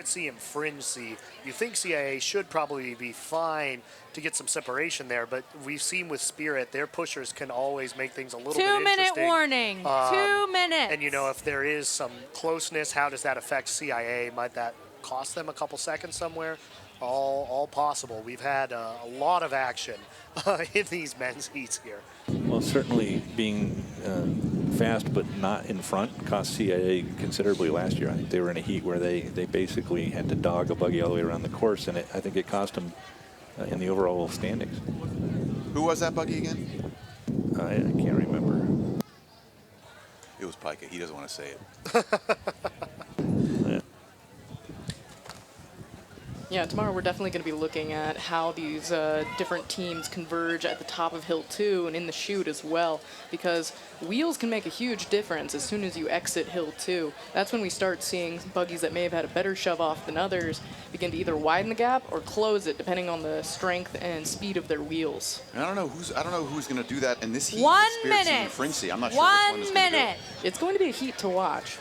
Speaker 1: C and Fringe C, you think CIA should probably be fine to get some separation there, but we've seen with Spirit, their pushers can always make things a little bit interesting.
Speaker 2: 2-minute warning. 2 minutes.
Speaker 1: And, you know, if there is some closeness, how does that affect CIA? Might that cost them a couple seconds somewhere? All possible. We've had a lot of action in these men's heats here.
Speaker 5: Well, certainly being fast but not in front cost CIA considerably last year. I think they were in a heat where they basically had to dog a buggy all the way around the course, and I think it cost them in the overall standings.
Speaker 4: Who was that buggy again?
Speaker 5: I can't remember.
Speaker 4: It was Pica. He doesn't want to say it.
Speaker 3: Yeah, tomorrow we're definitely going to be looking at how these different teams converge at the top of Hill 2 and in the chute as well, because wheels can make a huge difference as soon as you exit Hill 2. That's when we start seeing buggies that may have had a better shove off than others begin to either widen the gap or close it, depending on the strength and speed of their wheels.
Speaker 4: And I don't know who's going to do that in this heat.
Speaker 2: 1
Speaker 4: Spirit C and
Speaker 2: minute.
Speaker 4: Fringe C. I'm not sure which one
Speaker 2: 1
Speaker 4: is going to do
Speaker 2: minute.
Speaker 4: it.
Speaker 3: It's going to be a heat to watch.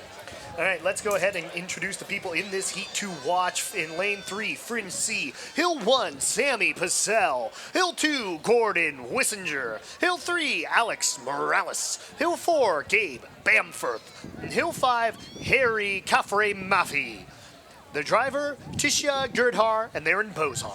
Speaker 1: All right, let's go ahead and introduce the people in this heat to watch. In lane 3, Fringe C. Hill 1, Sammy Pacell. Hill 2, Gordon Wissinger. Hill 3, Alex Morales. Hill 4, Gabe Bamforth. And Hill 5, Harry Kafre Maffey. The driver, Tisha Girdhar, and they're in Boson.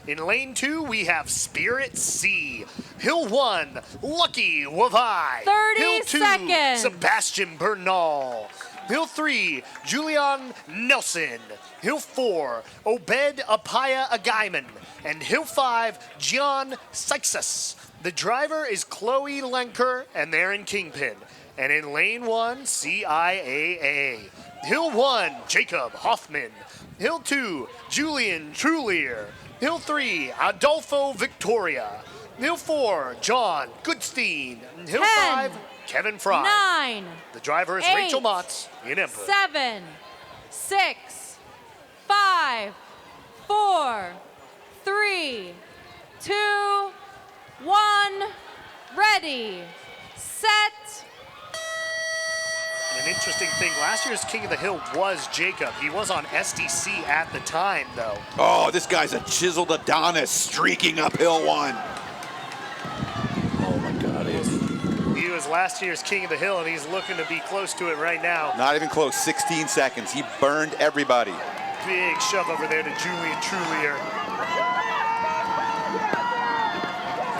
Speaker 1: In lane 2, we have Spirit C. Hill 1, Lucky Wavai.
Speaker 2: 30
Speaker 1: Hill 2,
Speaker 2: seconds.
Speaker 1: Sebastian Bernal. Hill 3, Julian Nelson. Hill 4, Obed Apaya Agaiman. And Hill 5, Gian Sykes. The driver is Chloe Lenker, and they're in Kingpin. And in lane 1, CIAA. Hill 1, Jacob Hoffman. Hill 2, Julian Trulier. Hill 3, Adolfo Victoria. Hill 4, John Goodstein. And Hill
Speaker 2: 10,
Speaker 1: 5, Kevin Fry.
Speaker 2: 9,
Speaker 1: The driver is
Speaker 2: 8,
Speaker 1: Rachel Motz in Emperor.
Speaker 2: 7, 6, 5, 4, 3, 2, 1. Ready, set.
Speaker 1: An interesting thing, last year's King of the Hill was Jacob. He was on SDC at the time, though.
Speaker 4: Oh, this guy's a chiseled Adonis streaking up Hill 1.
Speaker 5: Oh my God,
Speaker 1: He was last year's King of the Hill, and he's looking to be close to it right now.
Speaker 4: Not even close, 16 seconds. He burned everybody.
Speaker 1: Big shove over there to Julian Trulier.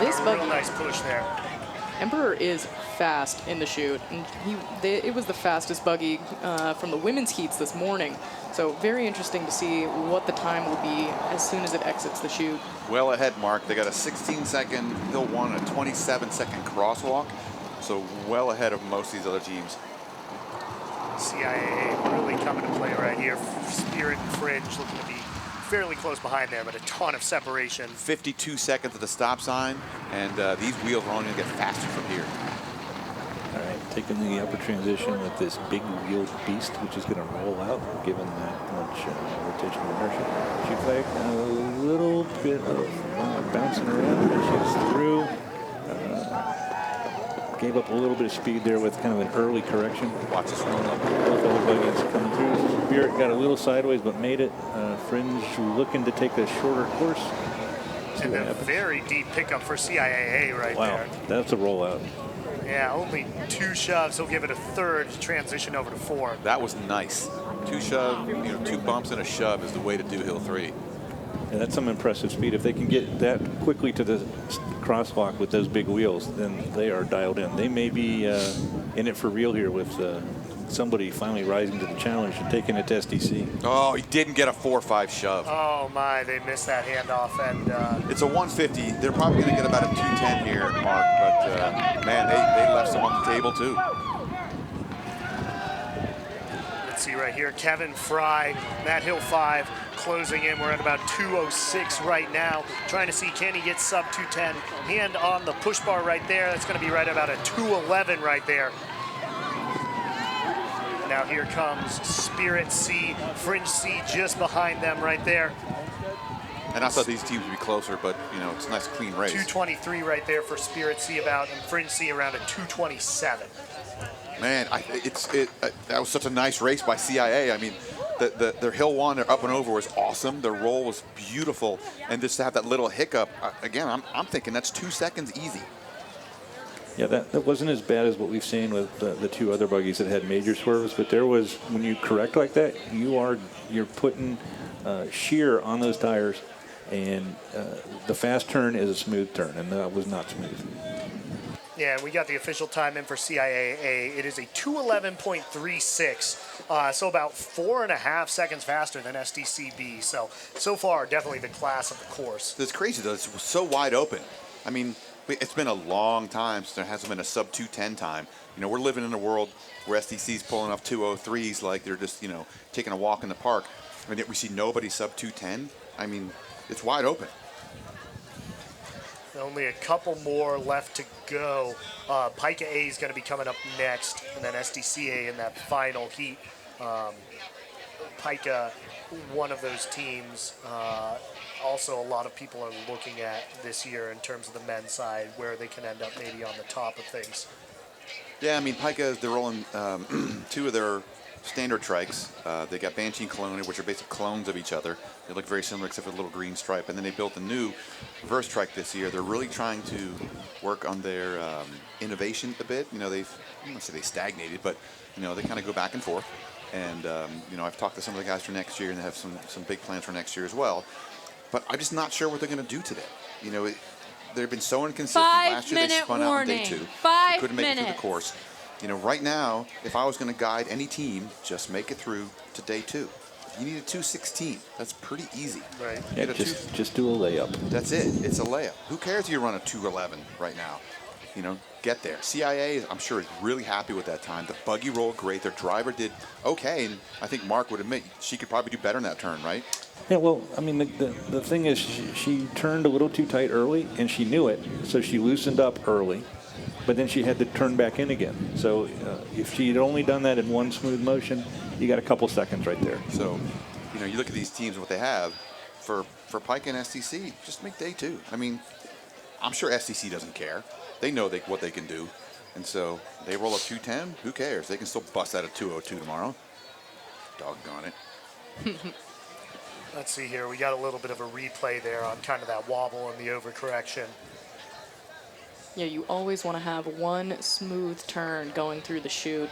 Speaker 3: This
Speaker 1: A real
Speaker 3: buggy,
Speaker 1: nice push there.
Speaker 3: Emperor is fast in the chute, and it was the fastest buggy from the women's heats this morning. So very interesting to see what the time will be as soon as it exits the chute.
Speaker 4: Well ahead, Mark. They got a 16-second Hill 1 and a 27-second crosswalk. So well ahead of most of these other teams.
Speaker 1: CIA really coming to play right here. Spirit and Fringe looking to be fairly close behind there, but a ton of separation.
Speaker 4: 52 seconds at the stop sign, and these wheels are only going to get faster from here.
Speaker 5: All right, taking the upper transition with this big wheeled beast, which is going to roll out, given that much rotational inertia. She flag a little bit of bouncing around, but she's through. Gave up a little bit of speed there with kind of an early correction.
Speaker 4: Watch this rolling up.
Speaker 5: Both other buggies coming through. Spirit got a little sideways, but made it. Fringe looking to take a shorter course.
Speaker 1: And a very deep pickup for CIAA right
Speaker 5: Wow,
Speaker 1: there.
Speaker 5: that's a rollout.
Speaker 1: Yeah, only 2 shoves. He'll give it a third to transition over to 4.
Speaker 4: That was nice. 2 shove, 2 bumps and a shove is the way to do Hill 3.
Speaker 5: Yeah, that's some impressive speed. If they can get that quickly to the crosswalk with those big wheels, then they are dialed in. They may be in it for real here with somebody finally rising to the challenge and taking it to SDC.
Speaker 4: Oh, he didn't get a 4-5 shove.
Speaker 1: Oh my, they missed that handoff, and
Speaker 4: It's a 150. They're probably going to get about a 210 here, Mark. But man, they left some on the table too.
Speaker 1: let's see right here, Kevin Fry, Matt Hill 5, closing in. We're at about 206 right now. Trying to see, can he get sub 210? Hand on the push bar right there. That's going to be right about a 211 right there. Now here comes Spirit C, Fringe C just behind them right there.
Speaker 4: And I thought these teams would be closer, but you know, it's a nice clean race.
Speaker 1: 223 right there for Spirit C about, and Fringe C around a 227.
Speaker 4: Man, that was such a nice race by CIA. I mean, their Hill 1, their up and over was awesome. Their roll was beautiful. And just to have that little hiccup, again, I'm thinking that's 2 seconds easy.
Speaker 5: Yeah, that wasn't as bad as what we've seen with the two other buggies that had major swerves, but there was, when you correct like that, you're putting shear on those tires, and the fast turn is a smooth turn, and that was not smooth.
Speaker 1: Yeah, we got the official time in for CIAA. It is a 211.36, so about 4.5 seconds faster than SDCB. So far, definitely the class of the course.
Speaker 4: It's crazy, though. It's so wide open. I mean, it's been a long time since there hasn't been a sub 210 time. You know, we're living in a world where SDC's pulling off 203s like they're just, you know, taking a walk in the park. And yet we see nobody sub 210. I mean, it's wide open.
Speaker 1: Only a couple more left to go. Pika A is going to be coming up next, and then SDCA in that final heat. Pika, one of those teams, also a lot of people are looking at this year in terms of the men's side, where they can end up maybe on the top of things.
Speaker 4: Yeah, I mean, Pika, they're rolling two of their standard trikes. They got Banshee and Kelowna, which are basic clones of each other. They look very similar except for the little green stripe. And then they built a new reverse trike this year. They're really trying to work on their innovation a bit. You know, I don't want to say they stagnated, but, you know, they kind of go back and forth. And, you know, I've talked to some of the guys for next year, and they have some big plans for next year as well. But I'm just not sure what they're going to do today. You know, they've been so inconsistent. Last year they spun out on day 2. They couldn't make it through the course. You know, right now, if I was going to guide any team, just make it through to day 2. You need a 216. That's pretty easy.
Speaker 1: Right.
Speaker 5: Yeah, just do a layup.
Speaker 4: That's it. It's a layup. Who cares if you run a 211 right now? You know, get there. CIA, I'm sure, is really happy with that time. The buggy rolled great. Their driver did okay, and I think Mark would admit she could probably do better in that turn, right?
Speaker 5: Yeah, well, I mean, the thing is, she turned a little too tight early, and she knew it, so she loosened up early, but then she had to turn back in again. So if she had only done that in one smooth motion, you got a couple seconds right there.
Speaker 4: So, you know, you look at these teams and what they have for Pike and STC, just make day 2. I mean, I'm sure STC doesn't care. They know what they can do. And so they roll a 210, who cares? They can still bust out a 202 tomorrow. Doggone it.
Speaker 1: Let's see here. We got a little bit of a replay there on kind of that wobble and the overcorrection.
Speaker 3: Yeah, you always want to have one smooth turn going through the chute.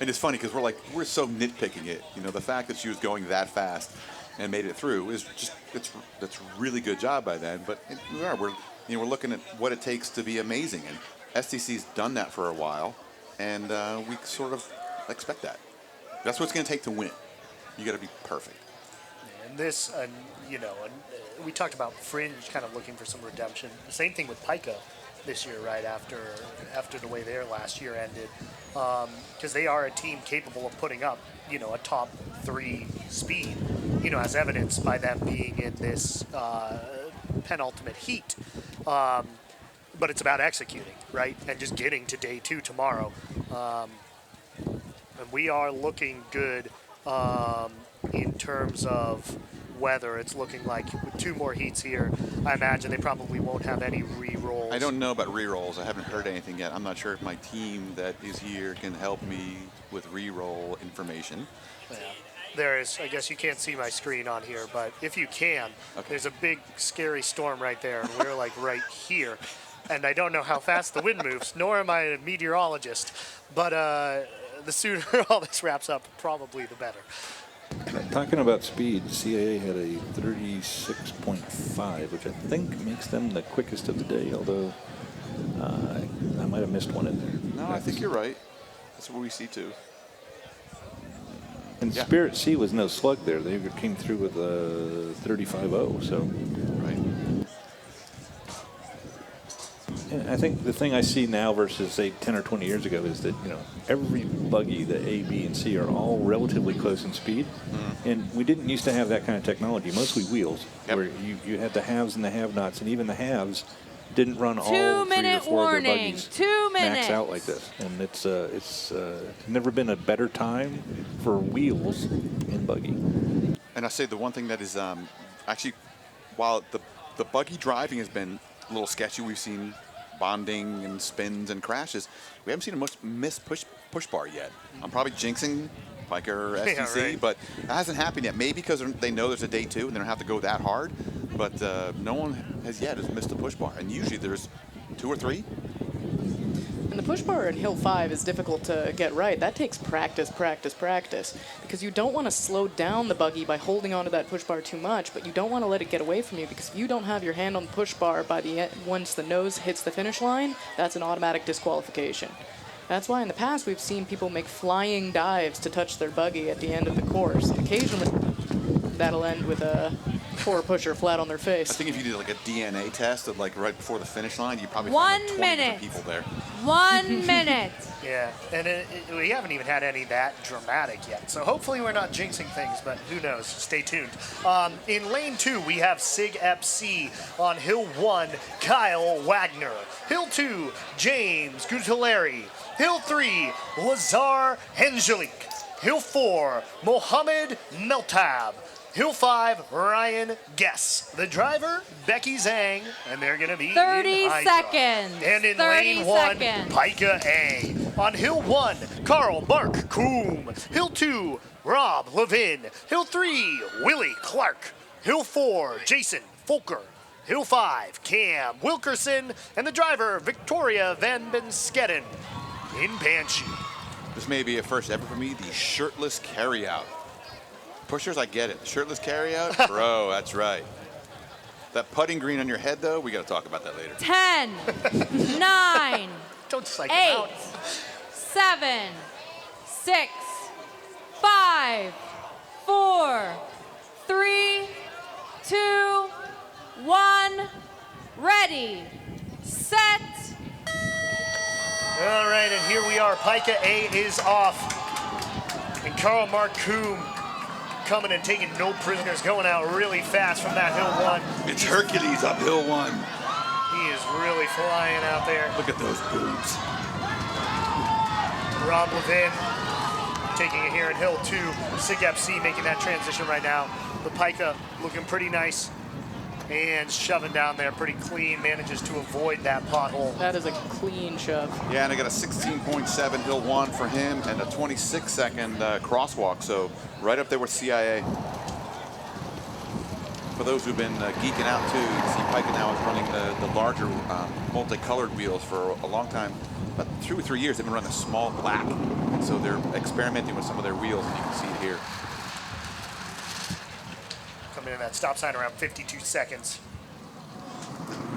Speaker 4: And it's funny because we're so nitpicking it. You know, the fact that she was going that fast and made it through is just that's really good job by them. But we're looking at what it takes to be amazing, and STC's done that for a while, and we sort of expect that. That's what it's going to take to win. You got to be perfect.
Speaker 1: And this, you know, and we talked about Fringe kind of looking for some redemption. The same thing with Pika this year, right after the way their last year ended, because they are a team capable of putting up, you know, a top 3 speed, you know, as evidenced by them being in this penultimate heat. But it's about executing, right, and just getting to day 2 tomorrow. And we are looking good in terms of weather. It's looking like with 2 more heats here, I imagine they probably won't have any re-rolls.
Speaker 4: I don't know about re-rolls. I haven't heard anything yet. I'm not sure if my team that is here can help me with re-roll information.
Speaker 1: Yeah. There is, I guess you can't see my screen on here, but if you can, okay. There's a big scary storm right there, and we're like right here. And I don't know how fast the wind moves, nor am I a meteorologist, but the sooner all this wraps up, probably the better.
Speaker 5: Talking about speed, CAA had a 36.5, which I think makes them the quickest of the day, although I might have missed one in there.
Speaker 4: No, I think you're right. That's what we see too.
Speaker 5: And
Speaker 4: Yeah.
Speaker 5: Spirit C was no slug there. They came through with a 35.0. So
Speaker 4: Right.
Speaker 5: and I think the thing I see now versus say 10 or 20 years ago is that every buggy, the A, B, and C are all relatively close in speed, and we didn't used to have that kind of technology. Mostly wheels,
Speaker 4: Yep.
Speaker 5: where you had the haves and the have-nots, and even the haves didn't run all 3 or
Speaker 2: 2-minute
Speaker 5: 4 of their
Speaker 2: warning.
Speaker 5: buggies
Speaker 2: 2
Speaker 5: max
Speaker 2: minutes.
Speaker 5: out like this. And it's never been a better time for wheels in buggy.
Speaker 4: And I say the one thing that is actually, while the buggy driving has been a little sketchy, we've seen bonding and spins and crashes. We haven't seen a much missed push bar yet. I'm probably jinxing Piker or STC,
Speaker 1: right.
Speaker 4: but it hasn't happened yet. Maybe because they know there's a day 2 and they don't have to go that hard. But no one has missed a push bar, and usually there's 2 or 3.
Speaker 3: And the push bar in Hill 5 is difficult to get right. That takes practice, practice, practice. Because you don't want to slow down the buggy by holding onto that push bar too much, but you don't want to let it get away from you, because if you don't have your hand on the push bar by the end, once the nose hits the finish line, that's an automatic disqualification. That's why in the past we've seen people make flying dives to touch their buggy at the end of the course. Occasionally that'll end with a poor pusher flat on their
Speaker 4: I
Speaker 3: face.
Speaker 4: think if you did like a DNA test of like right before the finish line, you probably
Speaker 2: 1
Speaker 4: find like 20
Speaker 2: minute.
Speaker 4: people there.
Speaker 2: 1 minute.
Speaker 1: Yeah, and we haven't even had any that dramatic yet. So hopefully we're not jinxing things, but who knows? Stay tuned. In lane 2, we have Sig FC. On hill 1, Kyle Wagner. Hill 2, James Gutileri. Hill 3, Lazar Hengelik. Hill 4, Mohammed Meltab. Hill 5, Ryan Guess. The driver, Becky Zhang, and they're going to be
Speaker 2: 30
Speaker 1: in Hydra.
Speaker 2: seconds.
Speaker 1: And in
Speaker 2: 30
Speaker 1: lane 1,
Speaker 2: seconds.
Speaker 1: Pika A. On hill 1, Carl Mark Coombe. Hill 2, Rob Levin. Hill 3, Willie Clark. Hill 4, Jason Folker. Hill 5, Cam Wilkerson. And the driver, Victoria Van Benskedden in Banshee.
Speaker 4: This may be a first ever for me, the shirtless carryout. Pushers, I get it. Shirtless carryout? Bro, that's right. That putting green on your head, though, we got to talk about that later.
Speaker 2: 10, 9,
Speaker 1: Don't psych him
Speaker 2: 8,
Speaker 1: out.
Speaker 2: 7, 6, 5, 4, 3, 2, 1. Ready, set.
Speaker 1: All right, and here we are. Pika A is off. And Carl Mark Coombe coming and taking no prisoners, going out really fast from that hill 1.
Speaker 4: It's Hercules up hill 1.
Speaker 1: He is really flying out there.
Speaker 4: Look at those boobs.
Speaker 1: Rob Levin taking it here in hill 2. Sig FC making that transition right now. The Pika looking pretty nice and shoving down there pretty clean, manages to avoid that pothole.
Speaker 3: That is a clean shove.
Speaker 4: Yeah, and I got a 16.7 hill 1 for him and a 26-second crosswalk, so right up there with CIA. For those who've been geeking out too, you can see Pika now is running the larger multicolored wheels for a long time. About 2 or 3 years, they've been running the small black. So they're experimenting with some of their wheels, and you can see it here.
Speaker 1: Coming in that stop sign around 52 seconds.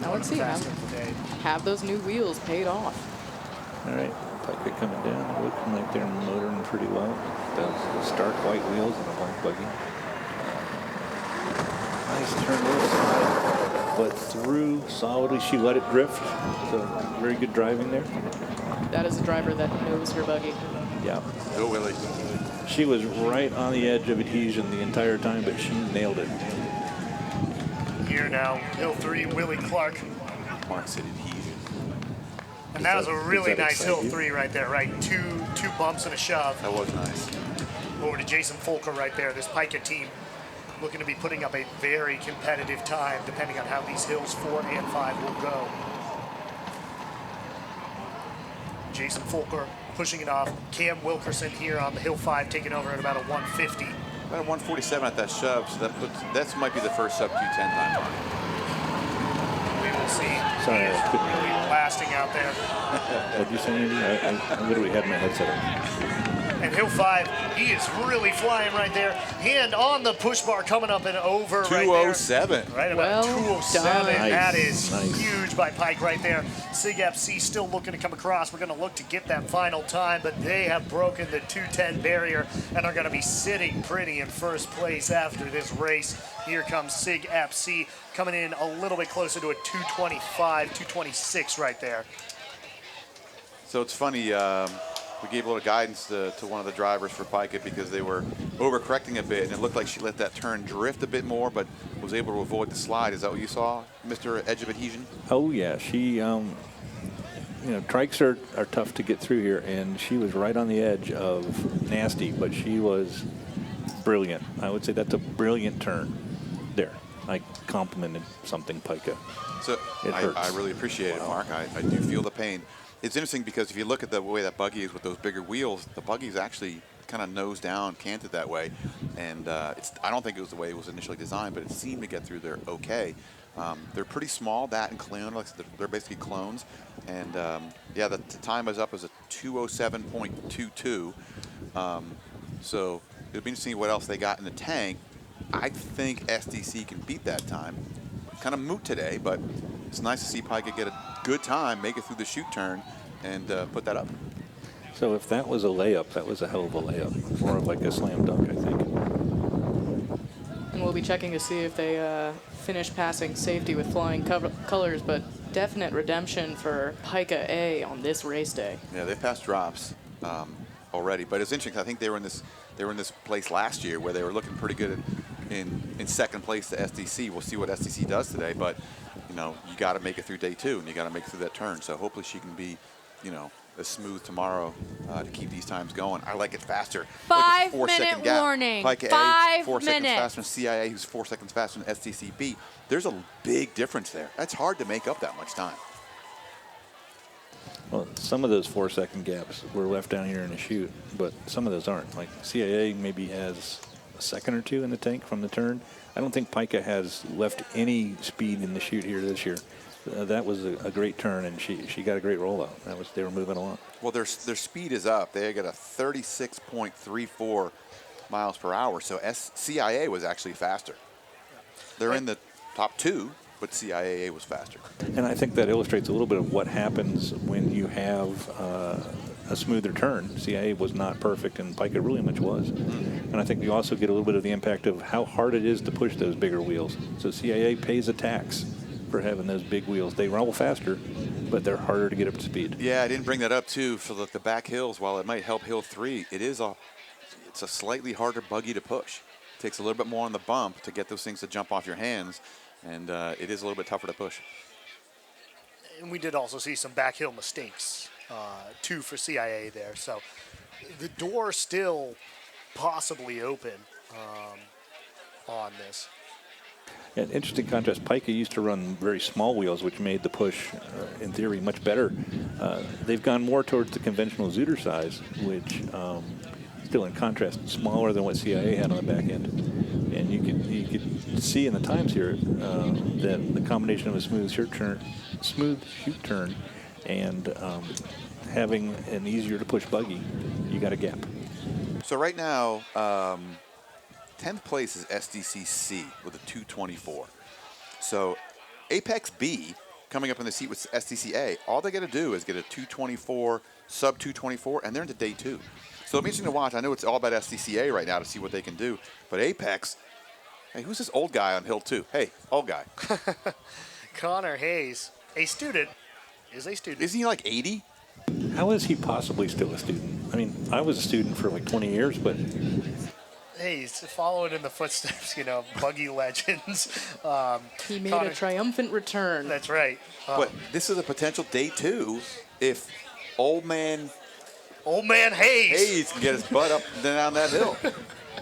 Speaker 3: Now let's see,
Speaker 1: Fastest of the day.
Speaker 3: have those new wheels paid off?
Speaker 5: All right, Pika coming down, looking like they're motoring pretty well. Those stark white wheels and a black buggy. Nice turn to the side, but through solidly. She let it drift, so very good driving there.
Speaker 3: That is a driver that knows her buggy.
Speaker 5: Yeah,
Speaker 4: Go Willie.
Speaker 5: she was right on the edge of adhesion the entire time, but she nailed it.
Speaker 1: Here now, hill 3, Willie Clark.
Speaker 4: Mark City adhesion.
Speaker 1: And that was a really
Speaker 5: does that
Speaker 1: nice
Speaker 5: excite
Speaker 1: hill
Speaker 5: you?
Speaker 1: 3 right there, right? Two bumps and a shove.
Speaker 4: That was nice.
Speaker 1: Over to Jason Folker right there. This Pika team looking to be putting up a very competitive time depending on how these hills 4 and 5 will go. Jason Folker pushing it off. Cam Wilkerson here on the hill 5 taking over at about a 150.
Speaker 4: About a 147 at that shove, so that might be the first sub 210 time on it.
Speaker 1: We will see.
Speaker 5: Sorry,
Speaker 1: He is
Speaker 5: I couldn't-
Speaker 1: really blasting out there.
Speaker 5: What'd you say, Andy? I literally had my headset on.
Speaker 1: And Hill 5, he is really flying right there. Hand on the push bar coming up and over right there.
Speaker 4: 207.
Speaker 1: Right about
Speaker 3: Well
Speaker 1: 207.
Speaker 3: done.
Speaker 1: That is
Speaker 5: Nice.
Speaker 1: huge by Pike right there. Sig FC still looking to come across. We're going to look to get that final time, but they have broken the 210 barrier and are going to be sitting pretty in first place after this race. Here comes Sig FC coming in a little bit closer to a 225, 226 right there.
Speaker 4: So it's funny, we gave a little guidance to one of the drivers for Pika because they were overcorrecting a bit, and it looked like she let that turn drift a bit more, but was able to avoid the slide. Is that what you saw, Mr. Edge of Adhesion?
Speaker 5: Oh yeah, she, trikes are tough to get through here, and she was right on the edge of nasty, but she was brilliant. I would say that's a brilliant turn there. I complimented something Pika.
Speaker 4: So
Speaker 5: It hurts.
Speaker 4: I really appreciate it, Mark. I do feel the pain. It's interesting because if you look at the way that Buggy is with those bigger wheels, the Buggy's actually kind of nose down, canted that way. And I don't think it was the way it was initially designed, but it seemed to get through there okay. They're pretty small, that and clone. They're basically clones. And yeah, the time is up as a 207.22. So it'll be interesting to see what else they got in the tank. I think SDC can beat that time. Kind of moot today, but it's nice to see Pika get a good time, make it through the shoot turn, and put that up.
Speaker 5: So if that was a layup, that was a hell of a layup. More of like a slam dunk, I think.
Speaker 3: And we'll be checking to see if they finish passing safety with flying colors, but definite redemption for Pika A on this race day.
Speaker 4: Yeah, they've passed drops already, but it's interesting. I think they were in this place last year where they were looking pretty good in second place to SDC. We'll see what SDC does today, but you got to make it through day 2, and you got to make it through that turn. So hopefully she can be, as smooth tomorrow to keep these times going. I like it faster.
Speaker 2: 5
Speaker 4: Look at
Speaker 2: minute
Speaker 4: gap.
Speaker 2: warning.
Speaker 4: Pika
Speaker 2: 5
Speaker 4: A, 4 seconds
Speaker 2: minutes.
Speaker 4: faster than CIA, who's 4 seconds faster than SDCB. There's a big difference there. That's hard to make up that much time.
Speaker 5: Well, some of those 4-second gaps were left down here in the chute, but some of those aren't. Like CIA maybe has a second or two in the tank from the turn. I don't think Pika has left any speed in the chute here this year. That was a great turn, and she got a great rollout. They were moving along.
Speaker 4: Well, their speed is up. They got a 36.34 miles per hour. So CIA was actually faster. They're in the top 2, but CIAA was faster.
Speaker 5: And I think that illustrates a little bit of what happens when you have a smoother turn. CIA was not perfect, and Pika really much was. And I think you also get a little bit of the impact of how hard it is to push those bigger wheels. So CIA pays a tax for having those big wheels. They roll faster, but they're harder to get up to speed.
Speaker 4: Yeah, I didn't bring that up too for the back hills. While it might help hill 3, it's a slightly harder buggy to push. It takes a little bit more on the bump to get those things to jump off your hands, and it is a little bit tougher to push.
Speaker 1: And we did also see some backhill mistakes, too, for CIA there. So the door still possibly open on this.
Speaker 5: An interesting contrast. Pika used to run very small wheels, which made the push, in theory, much better. They've gone more towards the conventional Zuder size, which, still in contrast, smaller than what CIA had on the back end. And you could see in the times here that the combination of a smooth shoot turn, and having an easier to push buggy, you got a gap.
Speaker 4: So right now, 10th place is SDCC with a 224. So Apex B coming up in the seat with SDCA, all they got to do is get a 224, sub 224, and they're into day 2. So it'll be interesting to watch. I know it's all about SDCA right now to see what they can do. But Apex, hey, who's this old guy on Hill 2? Hey, old guy.
Speaker 1: Connor Hayes, a student, is a student.
Speaker 4: Isn't he like 80?
Speaker 5: How is he possibly still a student? I mean, I was a student for like 20 years, but
Speaker 1: Hey, he's following in the footsteps, Buggy legends.
Speaker 3: He made
Speaker 1: Connor,
Speaker 3: a triumphant return.
Speaker 1: That's right.
Speaker 4: But this is a potential day 2 if old man Hayes can get his butt up and down that hill.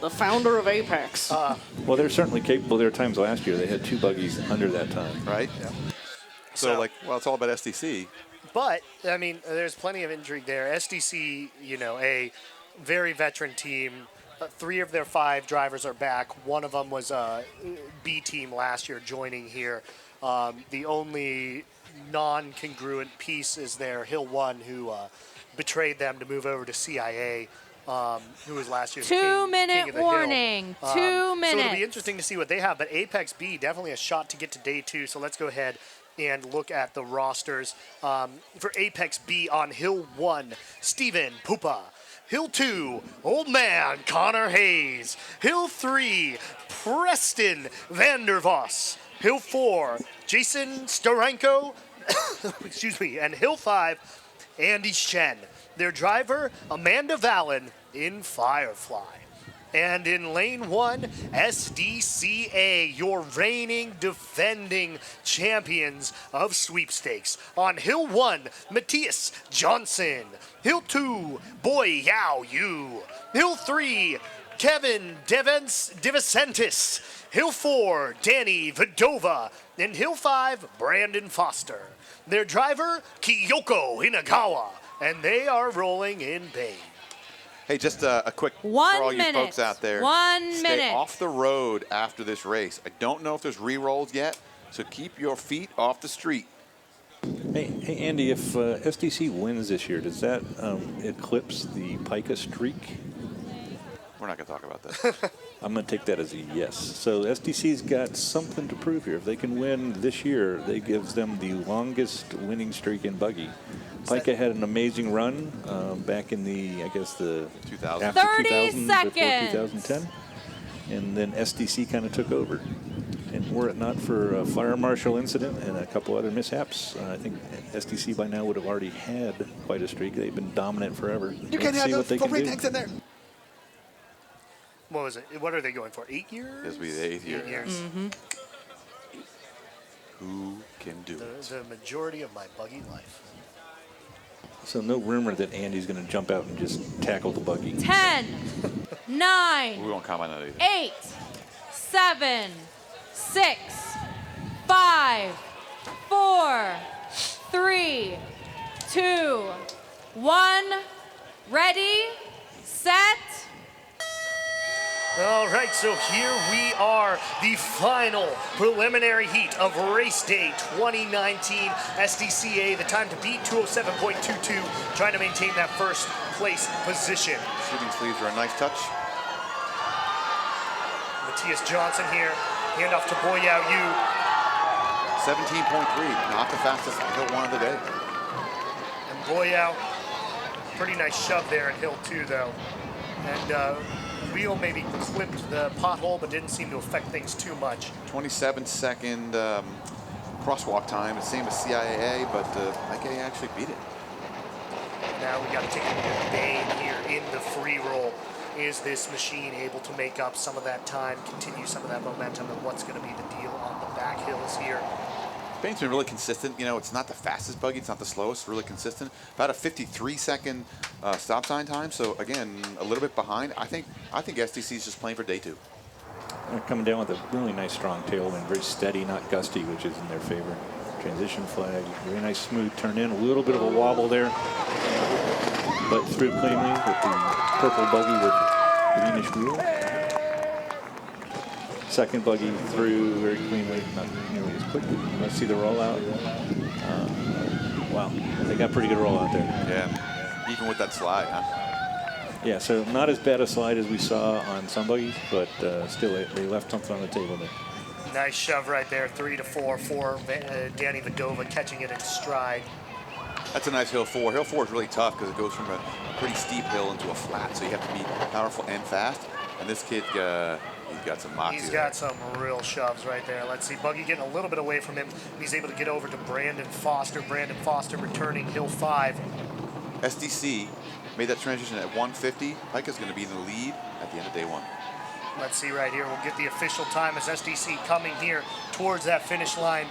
Speaker 3: The founder of Apex.
Speaker 5: well, they're certainly capable. There were times last year they had 2 buggies under that time.
Speaker 4: Right?
Speaker 1: Yeah.
Speaker 4: So, it's all about SDC.
Speaker 1: But, I mean, there's plenty of intrigue there. SDC, a very veteran team. 3 of their 5 drivers are back. One of them was a B team last year joining here. The only non-congruent piece is their Hill 1 who betrayed them to move over to CIA. who was last year's
Speaker 2: 2-minute
Speaker 1: king of the hill.
Speaker 2: warning. 2
Speaker 1: So
Speaker 2: minutes.
Speaker 1: it'll be interesting to see what they have. But Apex B, definitely a shot to get to day 2. So let's go ahead and look at the rosters. For Apex B on Hill 1, Steven Pupa. Hill 2, Old Man Connor Hayes. Hill 3, Preston Vandervoss. Hill 4, Jason Starenko. Excuse me. And Hill 5, Andy Shen. Their driver, Amanda Vallon in Firefly. And in lane 1, SDCA, your reigning, defending champions of sweepstakes. On Hill 1, Matthias Johnson. Hill 2, Boy Yao Yu. Hill 3, Kevin DeVicentis. Hill 4, Danny Vidova. And Hill 5, Brandon Foster. Their driver, Kyoko Hinagawa. And they are rolling in Bay.
Speaker 4: Hey, just a quick
Speaker 2: 1
Speaker 4: for all
Speaker 2: minute.
Speaker 4: you folks out there.
Speaker 2: 1
Speaker 4: Stay
Speaker 2: minute.
Speaker 4: off the road after this race. I don't know if there's re-rolls yet, so keep your feet off the street.
Speaker 5: Hey, Andy, if SDC wins this year, does that eclipse the Pika streak?
Speaker 4: We're not going to talk about that.
Speaker 5: I'm going to take that as a yes. So SDC's got something to prove here. If they can win this year, that gives them the longest winning streak in Buggy. Pika had an amazing run back in the, I guess, the
Speaker 4: 2000.
Speaker 5: after
Speaker 2: 30
Speaker 5: 2000
Speaker 2: seconds.
Speaker 5: before 2010. And then SDC kind of took over. And were it not for a fire marshal incident and a couple other mishaps, I think SDC by now would have already had quite a streak. They've been dominant forever.
Speaker 4: You can't have those propane tanks in there.
Speaker 1: What was it? What are they going for? 8 years?
Speaker 4: This will be the 8th year.
Speaker 1: 8 years.
Speaker 2: Mm-hmm.
Speaker 4: Who can do it?
Speaker 1: The majority of my Buggy life.
Speaker 5: So no rumor that Andy's going to jump out and just tackle the Buggy.
Speaker 2: 10, 9,
Speaker 4: We won't comment on it either.
Speaker 2: 8, 7, 6, 5, 4, 3, 2, 1. Ready, set.
Speaker 1: All right, so here we are, the final preliminary heat of race day 2019 SDCA. The time to beat 207.22, trying to maintain that first place position.
Speaker 4: Shooting sleeves are a nice touch.
Speaker 1: Matthias Johnson here, handoff to Boyao Yu.
Speaker 4: 17.3, not the fastest hill one of the day.
Speaker 1: And Boyao, pretty nice shove there in hill 2 though. And wheel maybe clipped the pothole, but didn't seem to affect things too much.
Speaker 4: 27-second crosswalk time, the same as CIAA, but IKA actually beat it.
Speaker 1: Now we got to take a look at Bane here in the free roll. Is this machine able to make up some of that time, continue some of that momentum, and what's going to be the deal on the back hills here?
Speaker 4: Bane's been really consistent. You know, it's not the fastest Buggy, it's not the slowest, really consistent. About a 53-second stop sign time, so again, a little bit behind. I think SDC is just playing for day 2.
Speaker 5: They're coming down with a really nice strong tailwind, very steady, not gusty, which is in their favor. Transition flag, very nice smooth turn in, a little bit of a wobble there, but through cleanly with the purple Buggy with greenish wheel. Second Buggy through very cleanly, not nearly as quick. Let's see the rollout. Wow, they got pretty good rollout there.
Speaker 4: Yeah, even with that slide, huh?
Speaker 5: Yeah, so not as bad a slide as we saw on some Buggies, but still they left something on the table there.
Speaker 1: Nice shove right there, 3 to 4 for Danny Vidova, catching it in stride.
Speaker 4: That's a nice hill 4. Hill 4 is really tough because it goes from a pretty steep hill into a flat, so you have to be powerful and fast. And this kid, he's got some moxie.
Speaker 1: He's got some real shoves right there. Let's see, Buggy getting a little bit away from him. He's able to get over to Brandon Foster. Brandon Foster returning hill 5.
Speaker 4: SDC made that transition at 150. Pika's going to be in the lead at the end of day 1.
Speaker 1: Let's see right here. We'll get the official time as SDC coming here towards that finish line.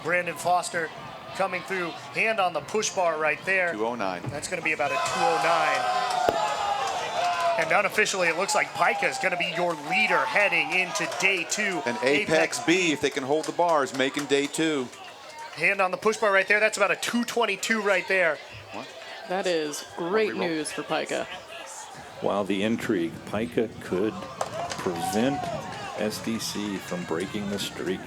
Speaker 1: Brandon Foster coming through. Hand on the push bar right there.
Speaker 4: 209.
Speaker 1: That's going to be about a 209. And unofficially, it looks like Pika is going to be your leader heading into day 2.
Speaker 4: And Apex B, if they can hold the bars, making day 2.
Speaker 1: Hand on the push bar right there. That's about a 222 right there.
Speaker 4: What?
Speaker 3: That is great news for Pika.
Speaker 5: While the intrigue, Pika could prevent SDC from breaking the streak.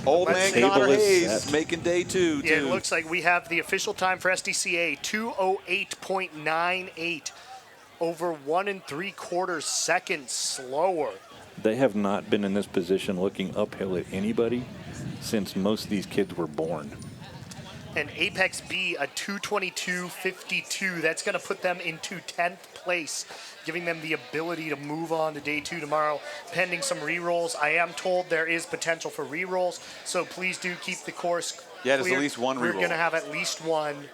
Speaker 4: Old
Speaker 1: Let's
Speaker 4: man
Speaker 1: see.
Speaker 4: Connor
Speaker 5: Table is
Speaker 4: Hayes
Speaker 5: set.
Speaker 4: making day 2,
Speaker 1: Yeah, it
Speaker 4: too.
Speaker 1: looks like we have the official time for SDCA, 208.98. over 1 3/4 seconds slower.
Speaker 5: They have not been in this position looking uphill at anybody since most of these kids were born.
Speaker 1: And Apex B, a 2:22.52. That's going to put them into 10th place, giving them the ability to move on to day 2 tomorrow, pending some re-rolls. I am told there is potential for re-rolls, so please do keep the course
Speaker 4: Yeah, there's
Speaker 1: clear.
Speaker 4: at least one
Speaker 1: We're
Speaker 4: re-roll.
Speaker 1: going to have at least one.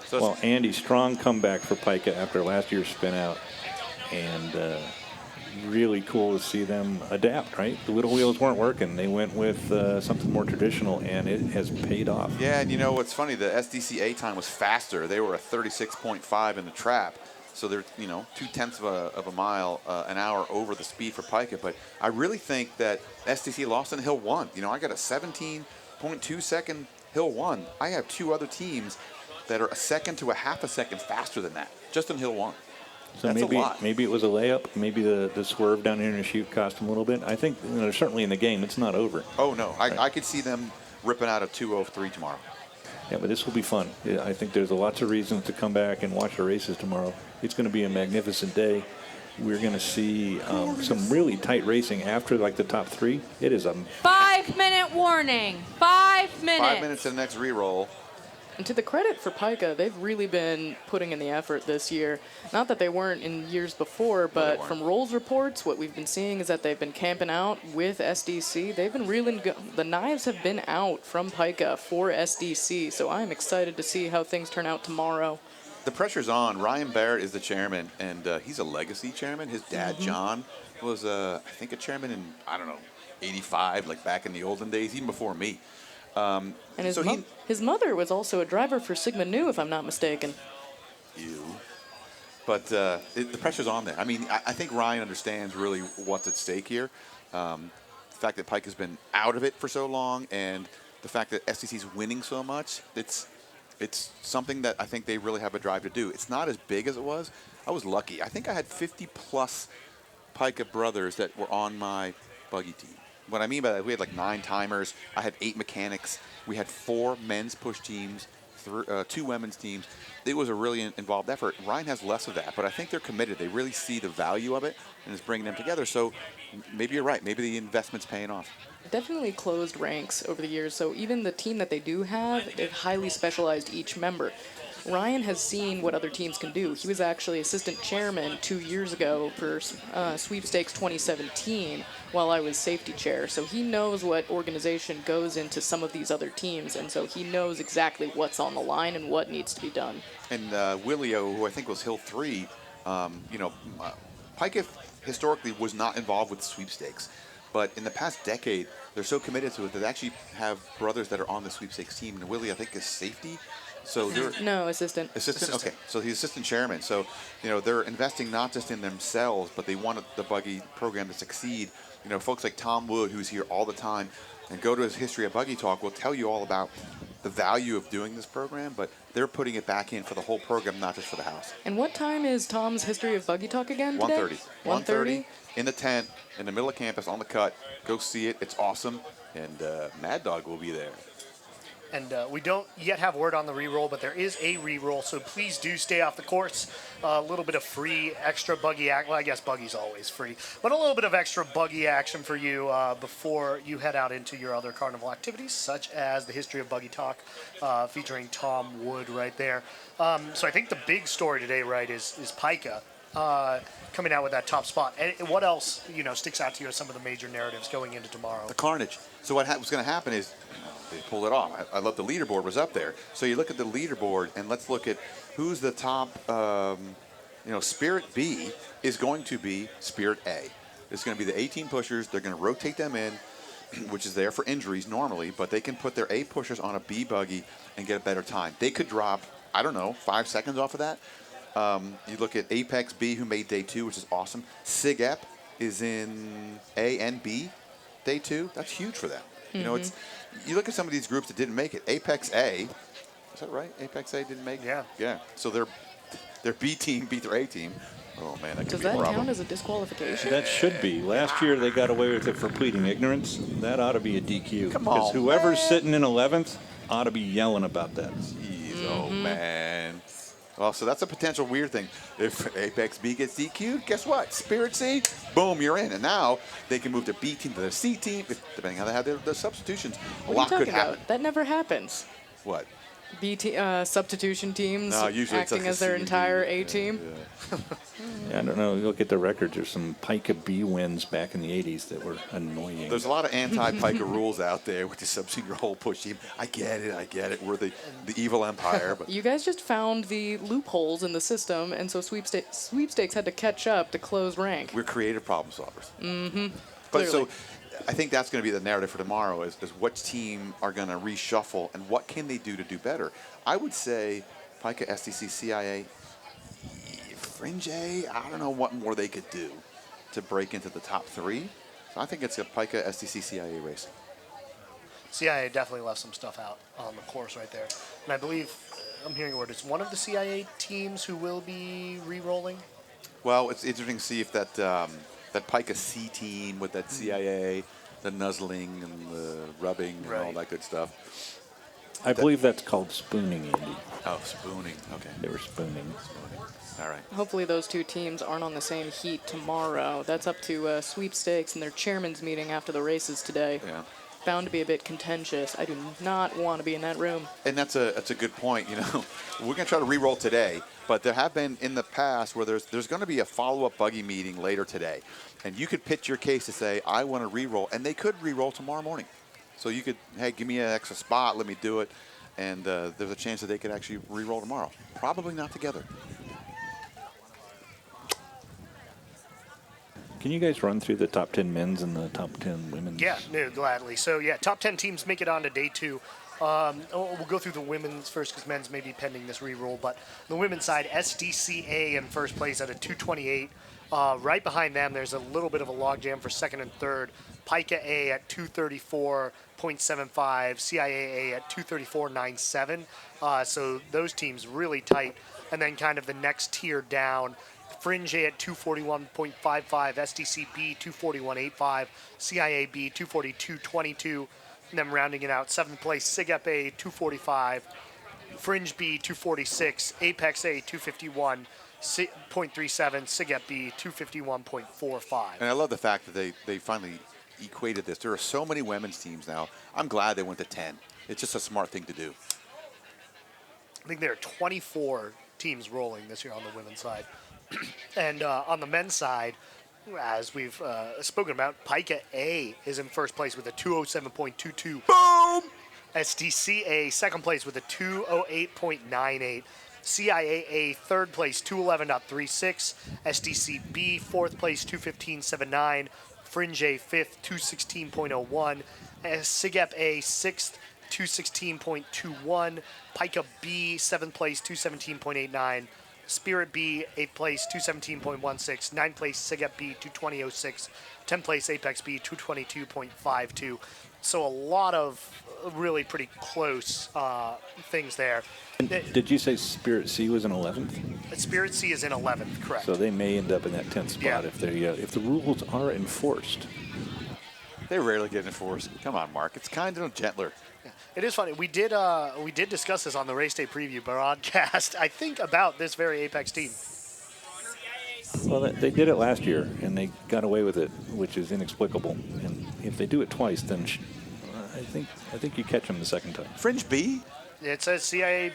Speaker 4: So
Speaker 5: Well, Andy, strong comeback for Pica after last year's spin out. And really cool to see them adapt, right? The little wheels weren't working. They went with something more traditional, and it has paid off.
Speaker 4: yeah, and you know what's funny? The SDCA time was faster. They were a 36.5 in the trap. So they're, 0.2 of a mile an hour over the speed for Pica. But I really think that SDC lost in Hill 1. I got a 17.2 second Hill 1. I have 2 other teams that are a second to a half a second faster than that, just in Hill 1.
Speaker 5: So
Speaker 4: That's a lot.
Speaker 5: maybe it was a layup. Maybe the swerve down there in the chute cost them a little bit. I think they're certainly in the game. It's not over.
Speaker 4: Oh, no. I could see them ripping out a 2:03 tomorrow.
Speaker 5: Yeah, but this will be fun. I think there's lots of reasons to come back and watch the races tomorrow. It's going to be a magnificent day. We're going to see some really tight racing after the top 3. It is a
Speaker 2: 5-minute warning. 5 minutes.
Speaker 4: 5 minutes to the next re-roll.
Speaker 3: And to the credit for Pica, they've really been putting in the effort this year. Not that they weren't in years before, but
Speaker 4: weren't.
Speaker 3: from Rolls reports, what we've been seeing is that they've been camping out with SDC. They've been reeling, the knives have been out from Pica for SDC, so I'm excited to see how things turn out tomorrow.
Speaker 4: The pressure's on. Ryan Barrett is the chairman, and he's a legacy chairman. His dad, John, was, I think, a chairman in, 85, back in the olden days, even before me.
Speaker 3: And his mother was also a driver for Sigma Nu, if I'm not mistaken.
Speaker 4: But the pressure's on there. I think Ryan understands really what's at stake here. The fact that Pike has been out of it for so long, and the fact that STC's winning so much, it's something that I think they really have a drive to do. It's not as big as it was. I was lucky. I think I had 50-plus Pica brothers that were on my buggy team. What I mean by that, we had 9 timers. I had 8 mechanics. We had 4 men's push teams, 2 women's teams. It was a really involved effort. Ryan has less of that, but I think they're committed. They really see the value of it, and it's bringing them together. So maybe you're right. Maybe the investment's paying off.
Speaker 3: Definitely closed ranks over the years, so even the team that they do have, they've highly specialized each member. Ryan has seen what other teams can do. He was actually assistant chairman 2 years ago for Sweepstakes 2017 while I was safety chair. So he knows what organization goes into some of these other teams, and so he knows exactly what's on the line and what needs to be done.
Speaker 4: And Willio, who I think was Hill 3, Pica historically was not involved with sweepstakes. But in the past decade, they're so committed to it that they actually have brothers that are on the sweepstakes team. And Willie, I think, is safety. So they're
Speaker 3: No, assistant.
Speaker 4: Assistant? Okay. So he's assistant chairman. So, they're investing not just in themselves, but they want the buggy program to succeed. Folks like Tom Wood, who's here all the time, and go to his History of Buggy Talk, will tell you all about the value of doing this program, but they're putting it back in for the whole program, not just for the house.
Speaker 3: And what time is Tom's History of Buggy Talk again today?
Speaker 4: 1:30.
Speaker 3: 1:30?
Speaker 4: In the tent, in the middle of campus, on the cut. Go see it. It's awesome. And Mad Dog will be there.
Speaker 1: And we don't yet have word on the re-roll, but there is a re-roll, so please do stay off the course. A little bit of free extra buggy action. Well, I guess buggy's always free, but a little bit of extra buggy action for you before you head out into your other carnival activities, such as the History of Buggy Talk featuring Tom Wood right there. So I think the big story today, right, is Pica coming out with that top spot. And what else, sticks out to you as some of the major narratives going into tomorrow?
Speaker 4: The carnage. So what's going to happen is they pulled it off. I love the leaderboard was up there. So you look at the leaderboard, and let's look at who's the top. Spirit B is going to be Spirit A. It's going to be the 18 pushers. They're going to rotate them in, which is there for injuries normally, but they can put their A pushers on a B buggy and get a better time. They could drop, 5 seconds off of that. You look at Apex B, who made day 2, which is awesome. SIGEP is in A and B day 2. That's huge for them. You look at some of these groups that didn't make it. Apex A, is that right? Apex A didn't make it?
Speaker 1: Yeah.
Speaker 4: Yeah. So their B team beat their A team. Oh, man, that could
Speaker 3: Does
Speaker 4: be a
Speaker 3: that
Speaker 4: problem.
Speaker 3: count as a disqualification?
Speaker 5: That should be. Last year they got away with it for pleading ignorance. That ought to be a DQ.
Speaker 4: Come on,
Speaker 5: because whoever's
Speaker 4: man.
Speaker 5: sitting in 11th ought to be yelling about that.
Speaker 4: Jeez, oh, man. Well, so that's a potential weird thing. If Apex B gets DQ'd, guess what? Spirit C, boom, you're in. And now they can move to B team to the C team, depending how they have their substitutions.
Speaker 3: What
Speaker 4: a lot
Speaker 3: are you
Speaker 4: could
Speaker 3: talking
Speaker 4: happen.
Speaker 3: about? That never happens.
Speaker 4: What?
Speaker 3: Substitution teams
Speaker 4: No, usually it's
Speaker 3: acting
Speaker 4: like
Speaker 3: as their
Speaker 4: a C and D.
Speaker 3: entire A team.
Speaker 5: Yeah, I don't know. You look at the records. There's some Pika B wins back in the 80s that were annoying.
Speaker 4: There's a lot of anti-Pika rules out there with the sub-senior whole push team. I get it. We're the evil empire. But
Speaker 3: You guys just found the loopholes in the system, and so sweepstakes had to catch up to close rank.
Speaker 4: we're creative problem solvers. Mm-hmm. But
Speaker 3: Clearly.
Speaker 4: so I think that's going to be the narrative for tomorrow is which team are going to reshuffle and what can they do to do better. I would say Pika, SDC, CIA, Fringe A, I don't know what more they could do to break into the top 3. So I think it's a Pika, SDC, CIA race.
Speaker 1: CIA definitely left some stuff out on the course right there. And I believe, I'm hearing word, it's one of the CIA teams who will be re-rolling.
Speaker 4: Well, it's interesting to see if that Pika C team with that CIA, the nuzzling and the rubbing and all
Speaker 1: Right.
Speaker 4: that good stuff.
Speaker 5: I believe that's called spooning, Andy.
Speaker 4: Oh, spooning. Okay.
Speaker 5: They were spooning.
Speaker 4: All right.
Speaker 3: Hopefully those two teams aren't on the same heat tomorrow. That's up to sweepstakes and their chairman's meeting after the races today.
Speaker 4: Yeah.
Speaker 3: Bound to be a bit contentious. I do not want to be in that room.
Speaker 4: And that's a good point. You know, we're going to try to re-roll today, but there have been in the past where there's going to be a follow-up Buggy meeting later today, and you could pitch your case to say I want to re-roll, and they could re-roll tomorrow morning. So you could, hey, give me an extra spot, let me do it, and there's a chance that they could actually re-roll tomorrow. Probably not together.
Speaker 5: Can you guys run through the top 10 men's and the top 10 women's?
Speaker 1: Yeah, no, gladly. So, yeah, top 10 teams make it on to day 2. We'll go through the women's first because men's may be pending this re-roll. But the women's side, SDCA in first place at a 228. Right behind them, there's a little bit of a logjam for second and third. Pika A at 234.75, CIAA at 234.97. So those teams really tight. And then kind of the next tier down, Fringe A at 241.55, SDCB 241.85, CIAB 242.22, and then rounding it out, 7th place, SIGEP A 245, Fringe B 246, Apex A 251.37, SIGEP B 251.45.
Speaker 4: And I love the fact that they finally equated this. There are so many women's teams now. I'm glad they went to 10. It's just a smart thing to do.
Speaker 1: I think there are 24 teams rolling this year on the women's side. And on the men's side, as we've spoken about, Pika A is in first place with a 207.22. Boom! SDCA second place with a 208.98. CIAA third place 211.36. SDCB fourth place 215.79. Fringe A fifth 216.01. SIGEP A sixth 216.21. Pika B seventh place 217.89. Spirit B, 8th place, 217.16. 9th place, SIGEP B, 220.06. 10th place, Apex B, 222.52. So a lot of really pretty close things there.
Speaker 5: Did you say Spirit C was in 11th?
Speaker 1: Spirit C is in 11th, correct.
Speaker 5: So they may end up in that 10th spot
Speaker 1: Yeah.
Speaker 5: if the rules are enforced.
Speaker 4: They rarely get enforced. Come on, Mark. It's kind of gentler.
Speaker 1: It is funny. We did discuss this on the race day preview broadcast, I think, about this very Apex team.
Speaker 5: Well, they did it last year, and they got away with it, which is inexplicable. And if they do it twice, then I think you catch them the second time.
Speaker 4: Fringe B?
Speaker 1: It says CIA.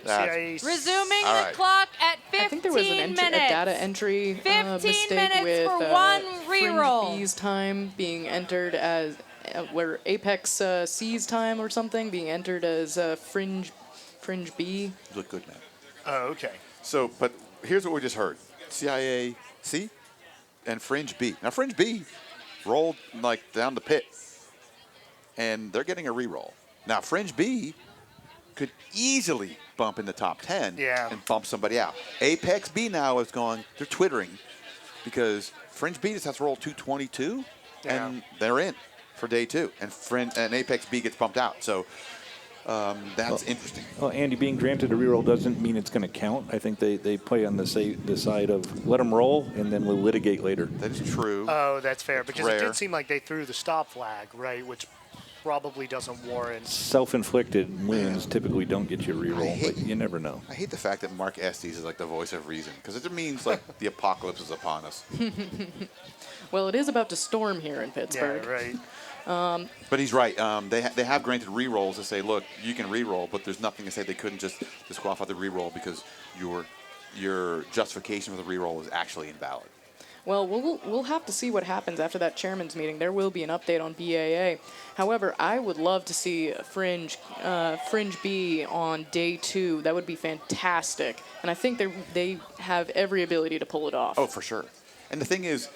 Speaker 2: Resuming
Speaker 4: All
Speaker 2: the
Speaker 4: right.
Speaker 2: clock at 15
Speaker 3: I think there was a
Speaker 2: minutes.
Speaker 3: data entry
Speaker 2: 15
Speaker 3: mistake
Speaker 2: minutes
Speaker 3: with
Speaker 2: for one
Speaker 3: Fringe
Speaker 2: reroll.
Speaker 3: B's time being entered as where Apex C's time or something being entered as Fringe B.
Speaker 4: You look good, man.
Speaker 1: Oh, okay.
Speaker 4: So, but here's what we just heard. CIA C and Fringe B. Now, Fringe B rolled like down the pit, and they're getting a re-roll. Now, Fringe B could easily bump in the top 10 and bump somebody out. Apex B now is going, they're twittering because Fringe B just has to roll 222, and they're in for day 2. And Apex B gets bumped out. So that's interesting.
Speaker 5: Well, Andy, being granted a reroll doesn't mean it's going to count. I think they play on the side of let them roll, and then we'll litigate later.
Speaker 4: That is true.
Speaker 1: Oh, that's fair, because it
Speaker 4: rare.
Speaker 1: did seem like they threw the stop flag, right, which probably doesn't warrant.
Speaker 5: Self-inflicted wounds typically don't get you a reroll, but you never know.
Speaker 4: I hate the fact that Mark Estes is like the voice of reason, because it means like the apocalypse is upon us.
Speaker 3: Well, it is about to storm here in Pittsburgh.
Speaker 1: Yeah, right.
Speaker 4: But he's right. They have granted rerolls to say, look, you can reroll, but there's nothing to say they couldn't just disqualify the reroll because your justification for the reroll is actually invalid.
Speaker 3: Well, we'll have to see what happens after that chairman's meeting. There will be an update on BAA. However, I would love to see Fringe B on day 2. That would be fantastic. And I think they have every ability to pull it off.
Speaker 4: Oh, for sure. And the thing is,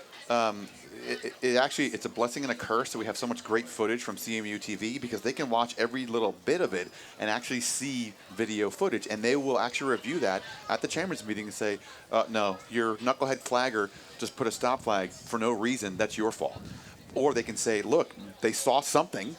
Speaker 4: it's a blessing and a curse that we have so much great footage from CMU TV, because they can watch every little bit of it and actually see video footage, and they will actually review that at the chairman's meeting and say, no, your knucklehead flagger just put a stop flag for no reason, that's your fault. Or they can say, look, they saw something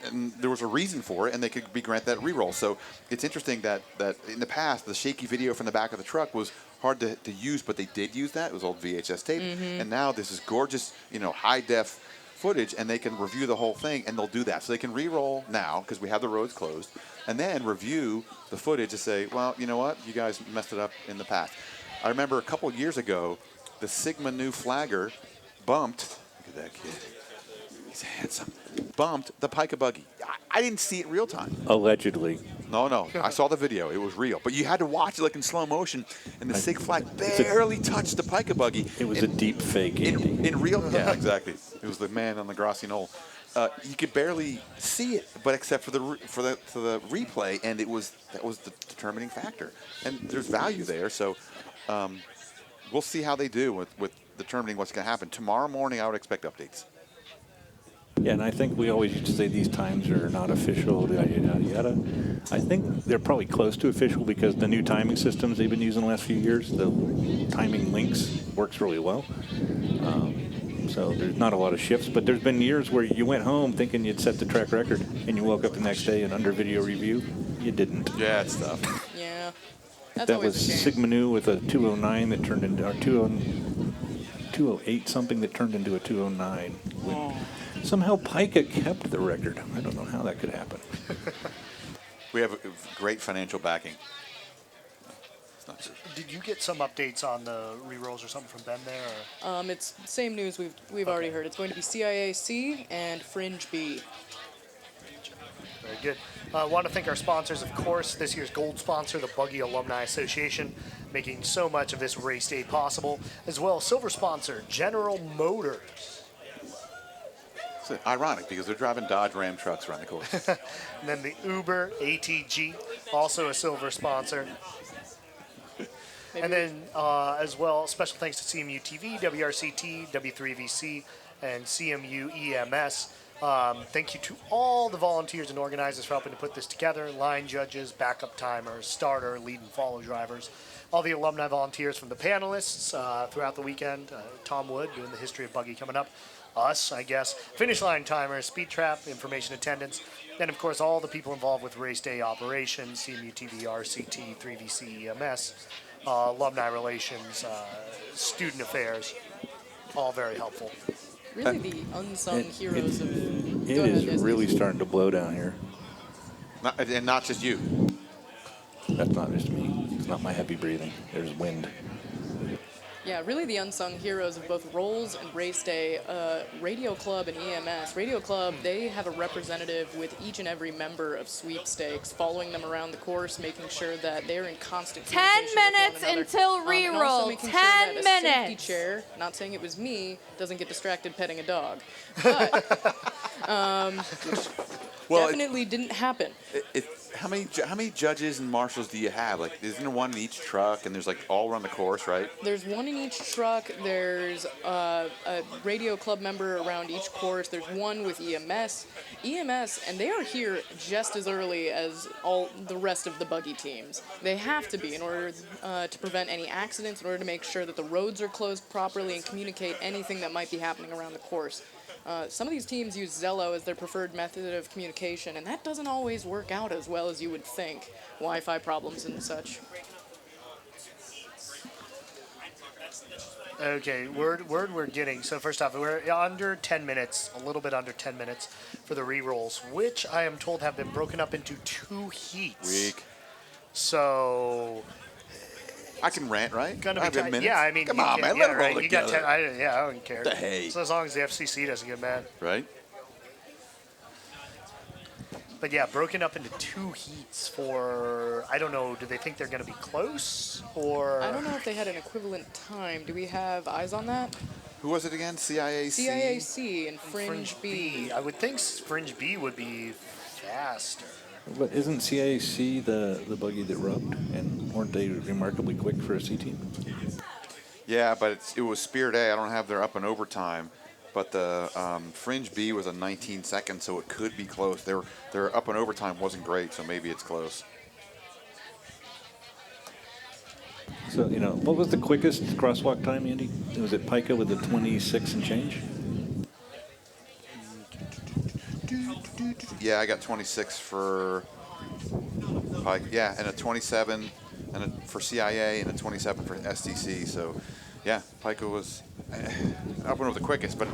Speaker 4: and there was a reason for it, and they could be granted that reroll. So it's interesting that in the past, the shaky video from the back of the truck was hard to use, but they did use that. It was old VHS tape. And now this is gorgeous, high-def footage, and they can review the whole thing, and they'll do that. So they can re-roll now, because we have the roads closed, and then review the footage to say, well, you know what? You guys messed it up in the past. I remember a couple of years ago, the Sigma Nu flagger bumped, look at that kid, he's handsome, bumped the Pica Buggy. I didn't see it real time.
Speaker 5: Allegedly.
Speaker 4: No, I saw the video. It was real. But you had to watch it like in slow motion, and the Sig flag barely touched the Pica Buggy.
Speaker 5: It was a deep fake, Andy.
Speaker 4: In real, yeah, exactly. It was the man on the grassy knoll. You could barely see it, but except for the replay, and that was the determining factor. And there's value there, so we'll see how they do with determining what's going to happen. Tomorrow morning, I would expect updates.
Speaker 5: Yeah, and I think we always used to say these times are not official, yada, yada, yada. I think they're probably close to official because the new timing systems they've been using the last few years, the timing links, works really well. So there's not a lot of shifts, but there's been years where you went home thinking you'd set the track record, and you woke up the next day and under video review, you didn't.
Speaker 4: Yeah, it's tough.
Speaker 3: Yeah. That's
Speaker 5: That
Speaker 3: always
Speaker 5: was
Speaker 3: a shame.
Speaker 5: Sigma Nu with a 209 that turned into, or 208 something that turned into a 209. Somehow Pica kept the record. I don't know how that could happen.
Speaker 4: We have a great financial backing. It's not true.
Speaker 1: Did you get some updates on the rerolls or something from Ben there? Or?
Speaker 3: It's same news we've already heard. It's going to be CIAC and Fringe B.
Speaker 1: Very good. I want to thank our sponsors, of course, this year's gold sponsor, the Buggy Alumni Association, making so much of this race day possible, as well as silver sponsor, General Motors.
Speaker 4: It's ironic because they're driving Dodge Ram trucks around the course.
Speaker 1: And then the Uber ATG, also a silver sponsor. And then, as well, special thanks to CMU TV, WRCT, W3VC, and CMU EMS. Thank you to all the volunteers and organizers for helping to put this together. Line judges, backup timers, starter, lead and follow drivers. All the alumni volunteers from the panelists throughout the weekend. Tom Wood doing the history of Buggy coming up. Us, I guess. Finish line timers, speed trap, information attendance. And, of course, all the people involved with race day operations, CMU TV, RCT, 3VC, EMS, alumni relations, student affairs. All very helpful.
Speaker 3: Really the unsung heroes of...
Speaker 5: It is really starting to blow down here.
Speaker 4: And not just you.
Speaker 5: That's not just me. It's not my heavy breathing. There's wind.
Speaker 3: Yeah, really the unsung heroes of both Rolls and Race Day, Radio Club and EMS. Radio Club, they have a representative with each and every member of Sweepstakes, following them around the course, making sure that they're in constant
Speaker 2: 10
Speaker 3: communication
Speaker 2: minutes
Speaker 3: with one
Speaker 2: until
Speaker 3: another. And also
Speaker 2: reroll.
Speaker 3: making
Speaker 2: 10
Speaker 3: sure that a safety
Speaker 2: minutes.
Speaker 3: chair, not saying it was me, doesn't get distracted petting a dog. But,
Speaker 4: Well,
Speaker 3: definitely didn't happen.
Speaker 4: How many judges and marshals do you have? Like, isn't there one in each truck, and there's like all around the course, right?
Speaker 3: There's one in each truck. There's a radio club member around each course. There's one with EMS, and they are here just as early as all the rest of the Buggy teams. They have to be in order to prevent any accidents, in order to make sure that the roads are closed properly and communicate anything that might be happening around the course. Some of these teams use Zello as their preferred method of communication, and that doesn't always work out as well as you would think. Wi-Fi problems and such.
Speaker 1: Okay, word we're getting. So first off, we're under 10 minutes, a little bit under 10 minutes for the re-rolls, which I am told have been broken up into 2 heats.
Speaker 4: Weak.
Speaker 1: So
Speaker 4: I can rant, right?
Speaker 1: gonna
Speaker 4: I
Speaker 1: be
Speaker 4: have 10
Speaker 1: tight.
Speaker 4: minutes.
Speaker 1: Yeah, I mean,
Speaker 4: Come
Speaker 1: you
Speaker 4: on,
Speaker 1: can,
Speaker 4: man.
Speaker 1: yeah,
Speaker 4: Let them
Speaker 1: right.
Speaker 4: roll
Speaker 1: You got
Speaker 4: together.
Speaker 1: 10. I don't care.
Speaker 4: The hay.
Speaker 1: So as long as the FCC doesn't get mad.
Speaker 4: Right?
Speaker 1: But yeah, broken up into 2 heats for, I don't know, do they think they're going to be close or?
Speaker 3: I don't know if they had an equivalent time. Do we have eyes on that?
Speaker 4: Who was it again? CIAC?
Speaker 3: CIAC and Fringe B.
Speaker 1: I would think Fringe B would be faster.
Speaker 5: But isn't CAC the buggy that rubbed? And weren't they remarkably quick for a C team?
Speaker 4: Yeah, but it was Spirit A. I don't have their up and overtime. But the Fringe B was a 19 seconds, so it could be close. Their up and overtime wasn't great, so maybe it's close.
Speaker 5: So, what was the quickest crosswalk time, Andy? Was it Pica with the 26 and change?
Speaker 4: Yeah, I got 26 for Pike. Yeah, and a 27 for CIA and a 27 for SDC. So, yeah, Pica was up and over the quickest. But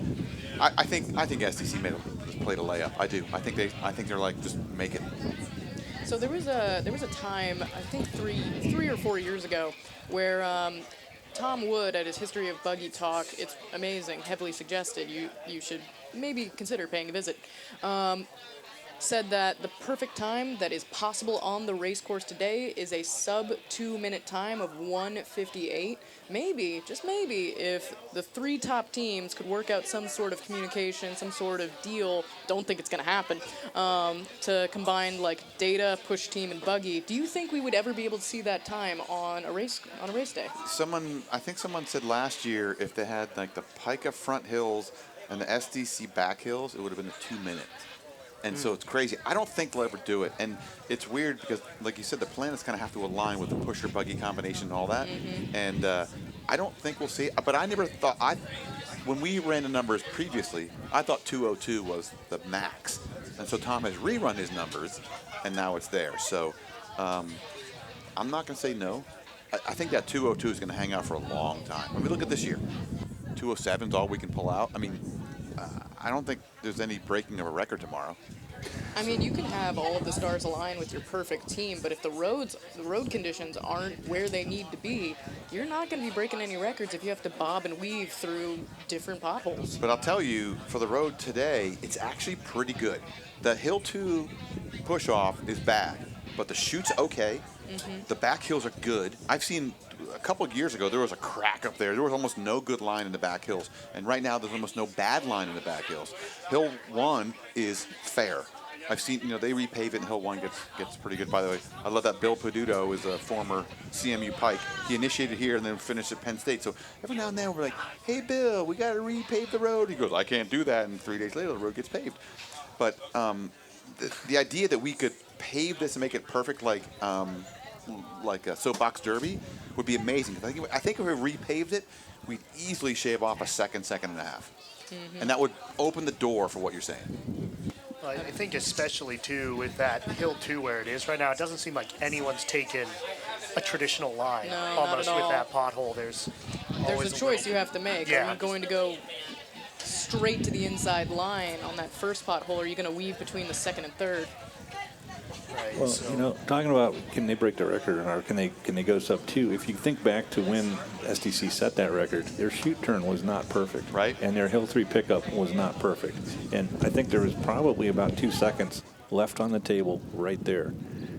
Speaker 4: I think SDC played a layup. I do. I think they're like, just make it.
Speaker 3: So there was a time, I think three or 4 years ago, where Tom Wood at his History of Buggy talk, it's amazing, heavily suggested, you should maybe consider paying a visit, said that the perfect time that is possible on the race course today is a sub 2 minute time of 1:58. Maybe, just maybe, if the 3 top teams could work out some sort of communication, some sort of deal, don't think it's going to happen, to combine like Data, Push Team, and Buggy, do you think we would ever be able to see that time on a race day?
Speaker 4: I think someone said last year if they had like the Pica front hills and the SDC back hills, it would have been a 2 minute. And so it's crazy. I don't think they'll ever do it. And it's weird because, like you said, the planets kind of have to align with the pusher buggy combination and all that. Mm-hmm. And I don't think we'll see it. But I never thought, when we ran the numbers previously, I thought 202 was the max. And so Tom has rerun his numbers, and now it's there. So I'm not going to say no. I think that 202 is going to hang out for a long time. I mean, look at this year. 207 is all we can pull out. I mean, I don't think there's any breaking of a record tomorrow.
Speaker 3: I mean, you can have all of the stars align with your perfect team, but if the road conditions aren't where they need to be, you're not going to be breaking any records if you have to bob and weave through different potholes.
Speaker 4: But I'll tell you, for the road today, it's actually pretty good. The Hill 2 push-off is bad, but the chute's okay. Mm-hmm. The back hills are good. I've seen a couple of years ago, there was a crack up there. There was almost no good line in the back hills. And right now, there's almost no bad line in the back hills. Hill 1 is fair. I've seen, they repave it, and Hill 1 gets pretty good. By the way, I love that Bill Peduto is a former CMU Pike. He initiated here and then finished at Penn State. So every now and then, we're like, hey, Bill, we got to repave the road. He goes, I can't do that. And 3 days later, the road gets paved. But the idea that we could pave this and make it perfect like a soapbox derby would be amazing. I think if we repaved it, we'd easily shave off a second and a half. Mm-hmm. And that would open the door for what you're saying.
Speaker 1: I think especially, too, with that Hill 2 where it is right now, it doesn't seem like anyone's taken a traditional line almost with that pothole. There's
Speaker 3: a choice you have to make.
Speaker 1: Yeah.
Speaker 3: Are you going to go straight to the inside line on that first pothole, or are you going to weave between the second and third?
Speaker 1: Right,
Speaker 5: well, talking about can they break the record or can they go sub 2? If you think back to when SDC set that record, their chute turn was not perfect,
Speaker 4: right?
Speaker 5: And their Hill 3 pickup was not perfect. And I think there was probably about 2 seconds left on the table right there,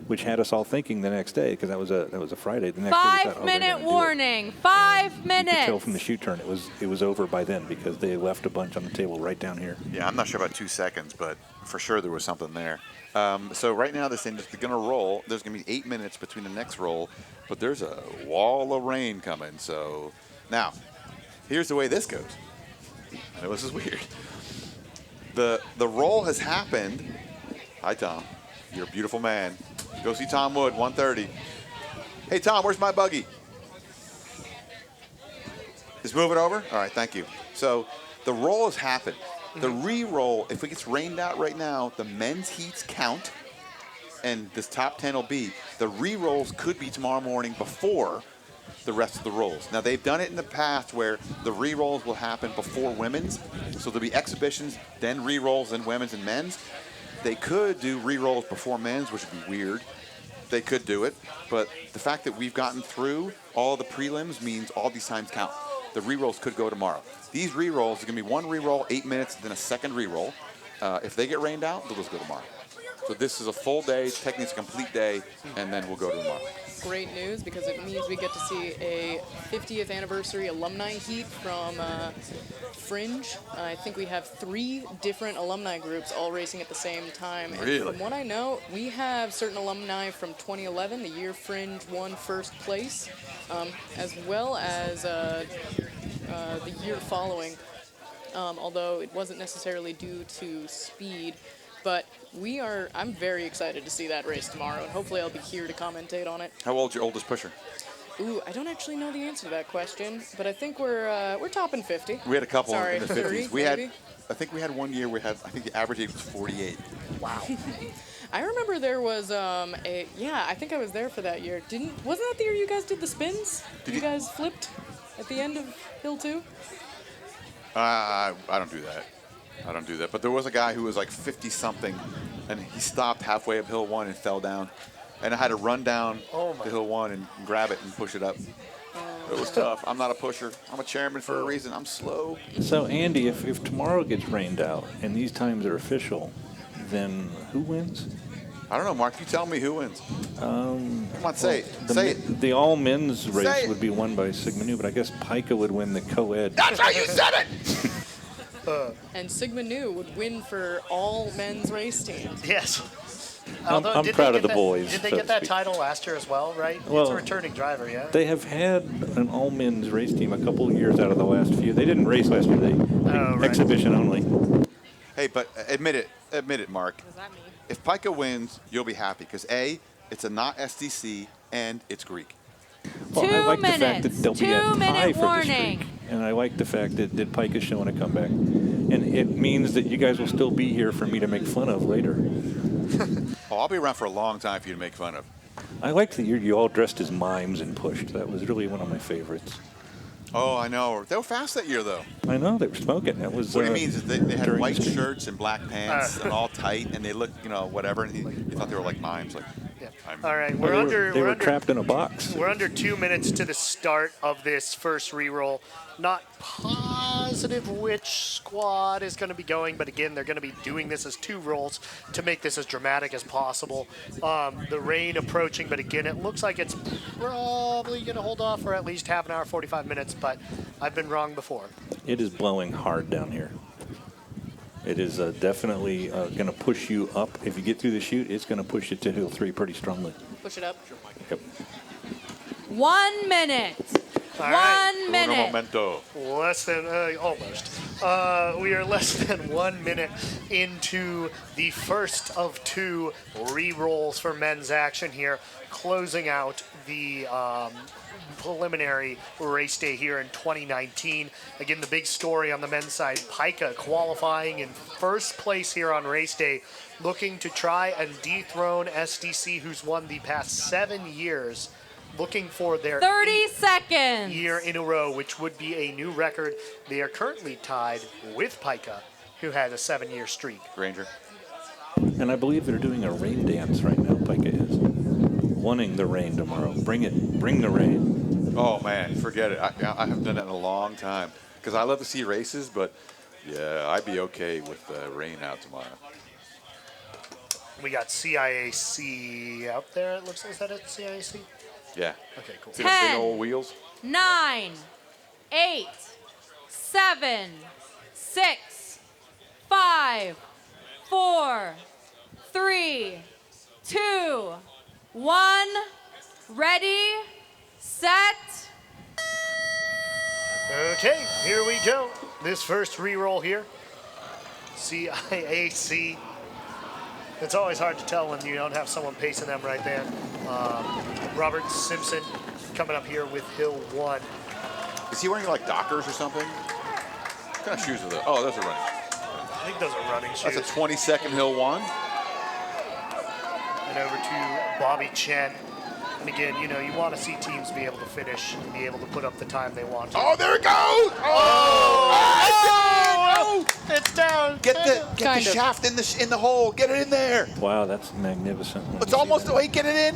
Speaker 5: which had us all thinking the next day because that was a Friday. The next day we thought,
Speaker 2: 5 minute warning. 5 minutes.
Speaker 5: You could tell from the chute turn it was over by then because they left a bunch on the table right down here.
Speaker 4: Yeah, I'm not sure about 2 seconds, but for sure there was something there. So right now this thing is going to roll. There's going to be 8 minutes between the next roll, but there's a wall of rain coming. So now, here's the way this goes. I know this is weird. The roll has happened. Hi, Tom. You're a beautiful man. Go see Tom Wood, 1:30. Hey, Tom, where's my buggy? Just move it over? All right, thank you. So the roll has happened. The re-roll, if it gets rained out right now, the men's heats count, and this top 10 will be. The re-rolls could be tomorrow morning before the rest of the rolls. Now, they've done it in the past where the re-rolls will happen before women's. So there'll be exhibitions, then re-rolls, then women's and men's. They could do re-rolls before men's, which would be weird. They could do it. But the fact that we've gotten through all the prelims means all these times count. The re-rolls could go tomorrow. These re-rolls are going to be one re-roll, 8 minutes, then a second re-roll. If they get rained out, they'll just go tomorrow. So this is a full day, technically it's a complete day, and then we'll go to tomorrow.
Speaker 3: Great news, because it means we get to see a 50th anniversary alumni heat from Fringe. I think we have 3 different alumni groups all racing at the same time. And
Speaker 4: Really?
Speaker 3: from what I know, we have certain alumni from 2011, the year Fringe won first place, as well as the year following, although it wasn't necessarily due to speed. But I'm very excited to see that race tomorrow, and hopefully I'll be here to commentate on it.
Speaker 4: How old's your oldest pusher?
Speaker 3: Ooh, I don't actually know the answer to that question, but I think we're topping 50.
Speaker 4: We had a couple
Speaker 3: Sorry,
Speaker 4: in the
Speaker 3: 30,
Speaker 4: 50s.
Speaker 3: maybe?
Speaker 4: I think we had one year I think the average age was 48.
Speaker 1: Wow.
Speaker 3: I remember there was I think I was there for that year. Wasn't that the year you guys did the spins?
Speaker 4: Did
Speaker 3: you
Speaker 4: you-
Speaker 3: guys flipped at the end of Hill 2?
Speaker 4: I don't do that. I don't do that. But there was a guy who was like 50-something, and he stopped halfway up Hill 1 and fell down. And I had to run down to Hill 1 and grab it and push it up. It was tough. I'm not a pusher. I'm a chairman for a reason. I'm slow.
Speaker 5: So, Andy, if tomorrow gets rained out and these times are official, then who wins?
Speaker 4: I don't know, Mark. You tell me who wins. Come on, say it.
Speaker 5: The,
Speaker 4: Say it.
Speaker 5: the all men's race
Speaker 4: Say it.
Speaker 5: would be won by Sigma Nu, but I guess Pika would win the co-ed.
Speaker 4: That's how you said it!
Speaker 3: And Sigma Nu would win for all men's race teams.
Speaker 1: Yes.
Speaker 5: I'm
Speaker 1: Although, did
Speaker 5: proud
Speaker 1: they
Speaker 5: of the
Speaker 1: get that-
Speaker 5: boys,
Speaker 1: Did they
Speaker 5: so
Speaker 1: get
Speaker 5: to
Speaker 1: that
Speaker 5: speak.
Speaker 1: title last year as well, right? It's
Speaker 5: Well,
Speaker 1: a returning driver, yeah?
Speaker 5: They have had an all men's race team a couple of years out of the last few. They didn't race last year. They
Speaker 1: right.
Speaker 5: exhibition only.
Speaker 4: Hey, but admit it, Mark.
Speaker 3: What does that mean?
Speaker 4: If Pika wins, you'll be happy because A, it's a not SDC and it's Greek.
Speaker 5: Well, I
Speaker 2: 2
Speaker 5: like the fact that
Speaker 2: minutes.
Speaker 5: there'll be a tie
Speaker 2: 2-minute
Speaker 5: for the
Speaker 2: warning.
Speaker 5: streak. And I like the fact that Pike is showing a comeback. And it means that you guys will still be here for me to make fun of later.
Speaker 4: Oh, I'll be around for a long time for you to make fun of.
Speaker 5: I liked the year you all dressed as mimes and pushed. That was really one of my favorites.
Speaker 4: Oh, I know. They were fast that year, though.
Speaker 5: I know, they were smoking. That was,
Speaker 4: What he means is they had
Speaker 5: during
Speaker 4: white
Speaker 5: the streak.
Speaker 4: shirts and black pants and all tight, and they looked, whatever. And he thought they were like mimes. Like,
Speaker 1: Yeah.
Speaker 4: I'm-
Speaker 1: All right,
Speaker 5: They
Speaker 1: we're
Speaker 5: were-
Speaker 1: under.
Speaker 5: They
Speaker 1: we're
Speaker 5: were
Speaker 1: under.
Speaker 5: trapped in a box.
Speaker 1: We're under 2 minutes to the start of this first reroll. Not positive which squad is going to be going, but again, they're going to be doing this as 2 rolls to make this as dramatic as possible. The rain approaching, but again, it looks like it's probably going to hold off for at least half an hour, 45 minutes, but I've been wrong before.
Speaker 5: It is blowing hard down here. It is definitely going to push you up. If you get through the chute, it's going to push you to Hill 3 pretty strongly.
Speaker 3: Push it up.
Speaker 5: Yep.
Speaker 2: 1 minute.
Speaker 1: All right.
Speaker 2: 1
Speaker 4: Uno
Speaker 2: minute.
Speaker 4: momento.
Speaker 1: Less than, almost. We are less than 1 minute into the first of 2 re-rolls for men's action here, closing out the preliminary race day here in 2019. Again, the big story on the men's side, Pika qualifying in first place here on race day, looking to try and dethrone SDC, who's won the past 7 years, looking for their
Speaker 2: 30 seconds.
Speaker 1: year in a row, which would be a new record. They are currently tied with Pika, who had a 7-year streak.
Speaker 4: Granger.
Speaker 5: And I believe they're doing a rain dance right now, Pika is. Wanting the rain tomorrow. Bring it. Bring the rain.
Speaker 4: Oh, man, forget it. I haven't done that in a long time because I love to see races, but, yeah, I'd be okay with rain out tomorrow.
Speaker 1: We got CIAC out there. It looks like, is that it, CIAC?
Speaker 4: Yeah.
Speaker 1: Okay, cool.
Speaker 4: See the big
Speaker 2: 10.
Speaker 4: old wheels?
Speaker 2: 9, 8, 7, 6, 5, 4, 3, 2, 1. Ready, set.
Speaker 1: Okay, here we go. This first re-roll here. CIAC. It's always hard to tell when you don't have someone pacing them right there. Robert Simpson coming up here with Hill 1.
Speaker 4: Is he wearing like Dockers or something? What kind of shoes are those? Oh, those are running.
Speaker 1: I think those are running shoes.
Speaker 4: That's a 22nd Hill 1.
Speaker 1: And over to Bobby Chen And again, you know, you want to see teams be able to finish and be able to put up the time they want to.
Speaker 4: Oh, there it goes! Oh!
Speaker 1: It's down.
Speaker 4: Get the shaft in the hole. Get it in there.
Speaker 5: Wow, that's magnificent.
Speaker 4: It's almost the way. Get it in.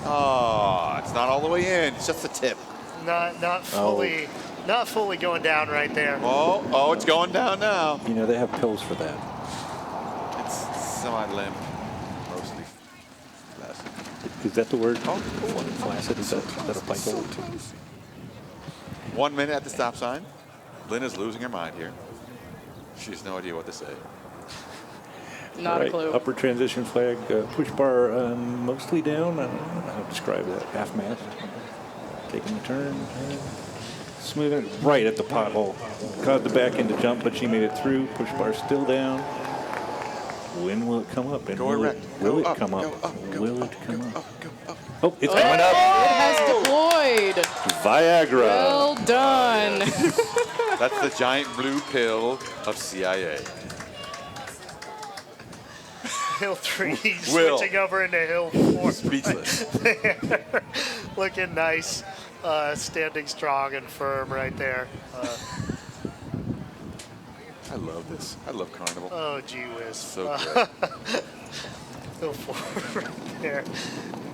Speaker 4: Oh, it's not all the way in. It's just the tip.
Speaker 1: Not fully. Not fully going down right there.
Speaker 4: Oh, it's going down now.
Speaker 5: You know, they have pills for that.
Speaker 4: It's semi-limp, mostly flaccid.
Speaker 5: Is that the word?
Speaker 4: Oh,
Speaker 5: Flaccid? Is that a pike word?
Speaker 4: 1 minute at the stop sign. Lynn is losing her mind here. She has no idea what to say.
Speaker 3: Not a clue.
Speaker 5: Upper transition flag, push bar mostly down. I don't know how to describe that. Half mast. Taking the turn. Smoothing it right at the pothole. Caused the back end to jump, but she made it through. Push bar still down. When will it come up? And will it come up? Will it come up? Oh, it's coming up.
Speaker 3: It has deployed.
Speaker 5: Viagra.
Speaker 3: Well done.
Speaker 4: That's the giant blue pill of CIA.
Speaker 1: Hill 3
Speaker 4: Will.
Speaker 1: switching over into Hill 4.
Speaker 4: Speechless.
Speaker 1: Looking nice. Standing strong and firm right there.
Speaker 4: I love this. I love Carnival.
Speaker 1: Oh, gee whiz.
Speaker 4: So great.
Speaker 1: Hill 4 right there.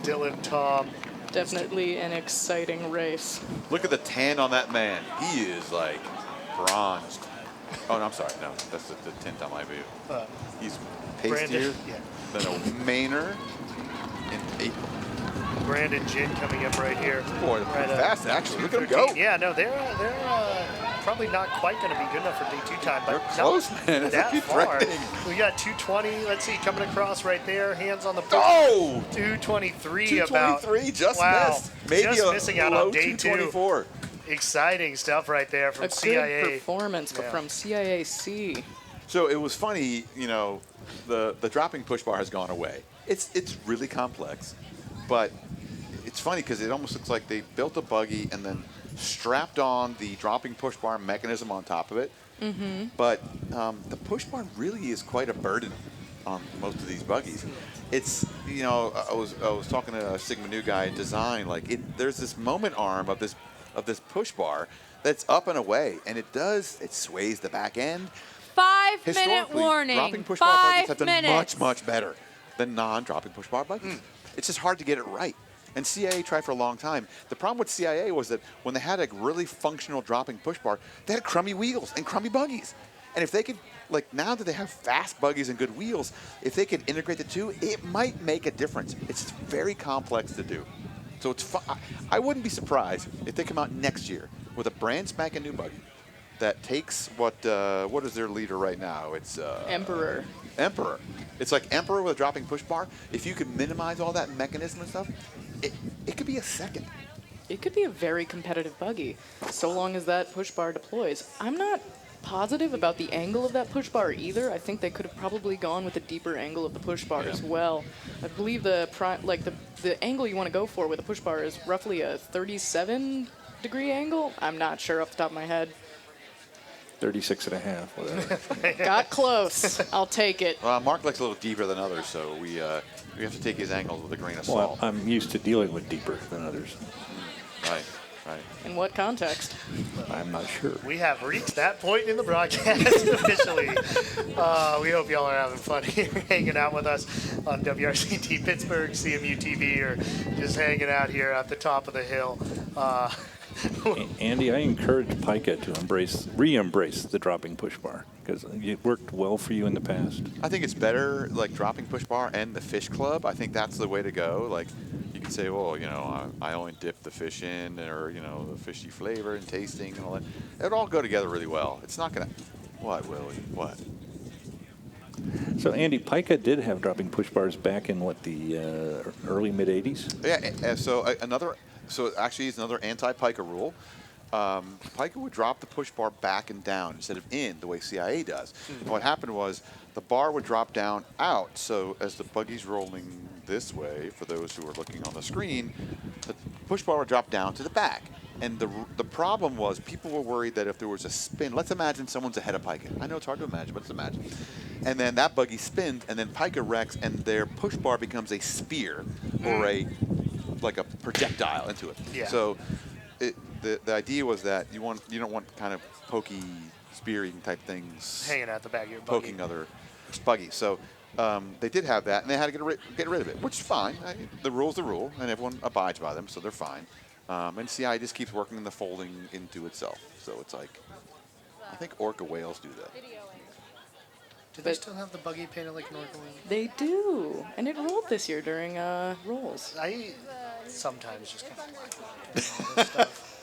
Speaker 1: Dylan, Tom.
Speaker 3: Definitely an exciting race.
Speaker 4: Look at the tan on that man. He is like bronzed. Oh, no, I'm sorry. No, that's the tint on my view. He's pastier than a Mainer in April.
Speaker 1: Brandon Jin coming up right here.
Speaker 4: Boy, they're pretty fast, actually. Look at them go.
Speaker 1: Yeah, no, they're probably not quite going to be good enough for day 2 time. But
Speaker 4: they're close, man. It's
Speaker 1: that
Speaker 4: like
Speaker 1: far.
Speaker 4: threatening.
Speaker 1: We got 220. Let's see, coming across right there. Hands on the push.
Speaker 4: Oh!
Speaker 1: 223 about.
Speaker 4: 223, just
Speaker 1: wow.
Speaker 4: missed. Maybe
Speaker 1: just missing out on day 2.
Speaker 4: 224.
Speaker 1: Exciting stuff right there from
Speaker 3: A
Speaker 1: CIA.
Speaker 3: good performance from CIAC.
Speaker 4: So it was funny, you know, the dropping push bar has gone away. It's really complex, but it's funny because it almost looks like they built a buggy and then strapped on the dropping push bar mechanism on top of it. Mm-hmm. But the push bar really is quite a burden on most of these buggies. It's, you know, I was talking to a Sigma New guy in design. Like there's this moment arm of this push bar that's up and away, and it sways the back end.
Speaker 2: 5-minute warning.
Speaker 4: Dropping push bar buggies have
Speaker 2: 5
Speaker 4: done
Speaker 2: minutes.
Speaker 4: much better than non-dropping push bar buggies. It's just hard to get it right. And CIA tried for a long time. The problem with CIA was that when they had a really functional dropping push bar, they had crummy wheels and crummy buggies. And if they could, like now that they have fast buggies and good wheels, if they could integrate the two, it might make a difference. It's very complex to do. So it's fun. I wouldn't be surprised if they come out next year with a brand spanking new buggy that takes what is their leader right now? It's
Speaker 3: Emperor.
Speaker 4: Emperor. It's like Emperor with a dropping push bar. If you could minimize all that mechanism and stuff, it could be a second.
Speaker 3: It could be a very competitive buggy, so long as that push bar deploys. I'm not positive about the angle of that push bar either. I think they could have probably gone with a deeper angle of the push bar as well. I believe the angle you want to go for with a push bar is roughly a 37-degree angle. I'm not sure off the top of my head.
Speaker 5: 36.5, whatever.
Speaker 3: Got close. I'll take it.
Speaker 4: Well, Mark likes a little deeper than others, so we have to take his angles with a grain of
Speaker 5: Well,
Speaker 4: salt.
Speaker 5: I'm used to dealing with deeper than others.
Speaker 4: Right.
Speaker 3: In what context?
Speaker 5: I'm not sure.
Speaker 1: We have reached that point in the broadcast officially. We hope y'all are having fun here, hanging out with us on WRCT Pittsburgh, CMU TV, or just hanging out here at the top of the hill.
Speaker 5: Andy, I encourage Pika to re-embrace the dropping push bar because it worked well for you in the past.
Speaker 4: I think it's better, like dropping push bar and the fish club. I think that's the way to go. Like you can say, well, you know, I only dip the fish in, or you know, the fishy flavor and tasting and all that. It'd all go together really well. It's not gonna. What, Willie? What?
Speaker 5: So Andy, Pika did have dropping push bars back in what, the early mid '80s?
Speaker 4: Yeah. So actually, it's another anti-Pika rule. Pika would drop the push bar back and down instead of in, the way CIA does. And what happened was the bar would drop down out. So as the buggy's rolling this way, for those who are looking on the screen, the push bar would drop down to the back. And the problem was people were worried that if there was a spin, let's imagine someone's ahead of Pika. I know it's hard to imagine, but let's imagine. And then that buggy spins, and then Pika wrecks, and their push bar becomes a spear or a projectile into it.
Speaker 1: Yeah.
Speaker 4: So the idea was that you don't want kind of pokey, spearing type things
Speaker 1: Hanging out the back of your buggy.
Speaker 4: poking other buggies. So they did have that, and they had to get rid of it, which is fine. The rule's the rule, and everyone abides by them, so they're fine. And CI just keeps working the folding into itself. So it's like, I think orca whales do that.
Speaker 1: Do they still have the buggy painted like an orca whale?
Speaker 3: They do, and it rolled this year during rolls.
Speaker 1: I sometimes just kind of like all this stuff.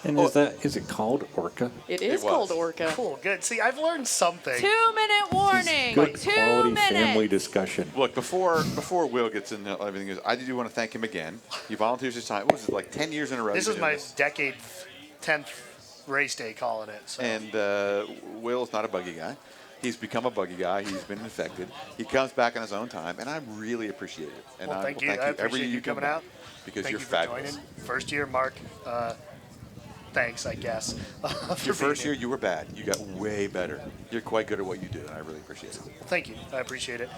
Speaker 5: And is it called Orca?
Speaker 3: It is
Speaker 4: was.
Speaker 3: called Orca.
Speaker 1: Cool, good. See, I've learned something.
Speaker 2: 2-minute warning.
Speaker 5: Good
Speaker 2: 2
Speaker 5: quality
Speaker 2: minutes.
Speaker 5: family discussion.
Speaker 4: Look, before Will gets into everything, I do want to thank him again. He volunteers his time. What was it, like 10 years in a row?
Speaker 1: This
Speaker 4: he's
Speaker 1: is
Speaker 4: doing
Speaker 1: my decade 10th race day calling it. So.
Speaker 4: And Will's not a buggy guy. He's become a buggy guy. He's been infected. He comes back on his own time, and I really appreciate it. And
Speaker 1: Well, thank
Speaker 4: will
Speaker 1: you. I
Speaker 4: every
Speaker 1: appreciate
Speaker 4: year
Speaker 1: you coming
Speaker 4: come back
Speaker 1: out.
Speaker 4: because
Speaker 1: Thank
Speaker 4: you're
Speaker 1: you for
Speaker 4: fabulous.
Speaker 1: joining. First year, Mark. Thanks, I guess. for
Speaker 4: Your first
Speaker 1: being
Speaker 4: year,
Speaker 1: here.
Speaker 4: you were bad. You got way better. You're quite good at what you do, and I really appreciate it.
Speaker 1: Thank you. I appreciate it.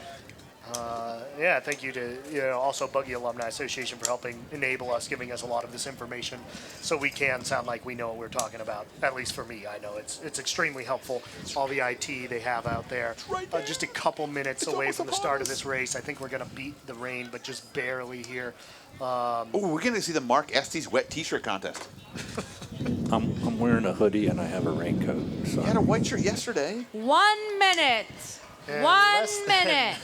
Speaker 1: Yeah, thank you to also Buggy Alumni Association for helping enable us, giving us a lot of this information, so we can sound like we know what we're talking about. At least for me, I know it's extremely helpful. All the IT they have out there. Just a couple minutes away from the start of this race. I think we're gonna beat the rain, but just barely here.
Speaker 4: Oh, we're going to see the Mark Estes wet T-shirt contest.
Speaker 5: I'm wearing a hoodie and I have a raincoat. So
Speaker 4: You had a white shirt yesterday.
Speaker 2: 1 minute.
Speaker 1: And
Speaker 2: 1
Speaker 1: less than-
Speaker 2: minute.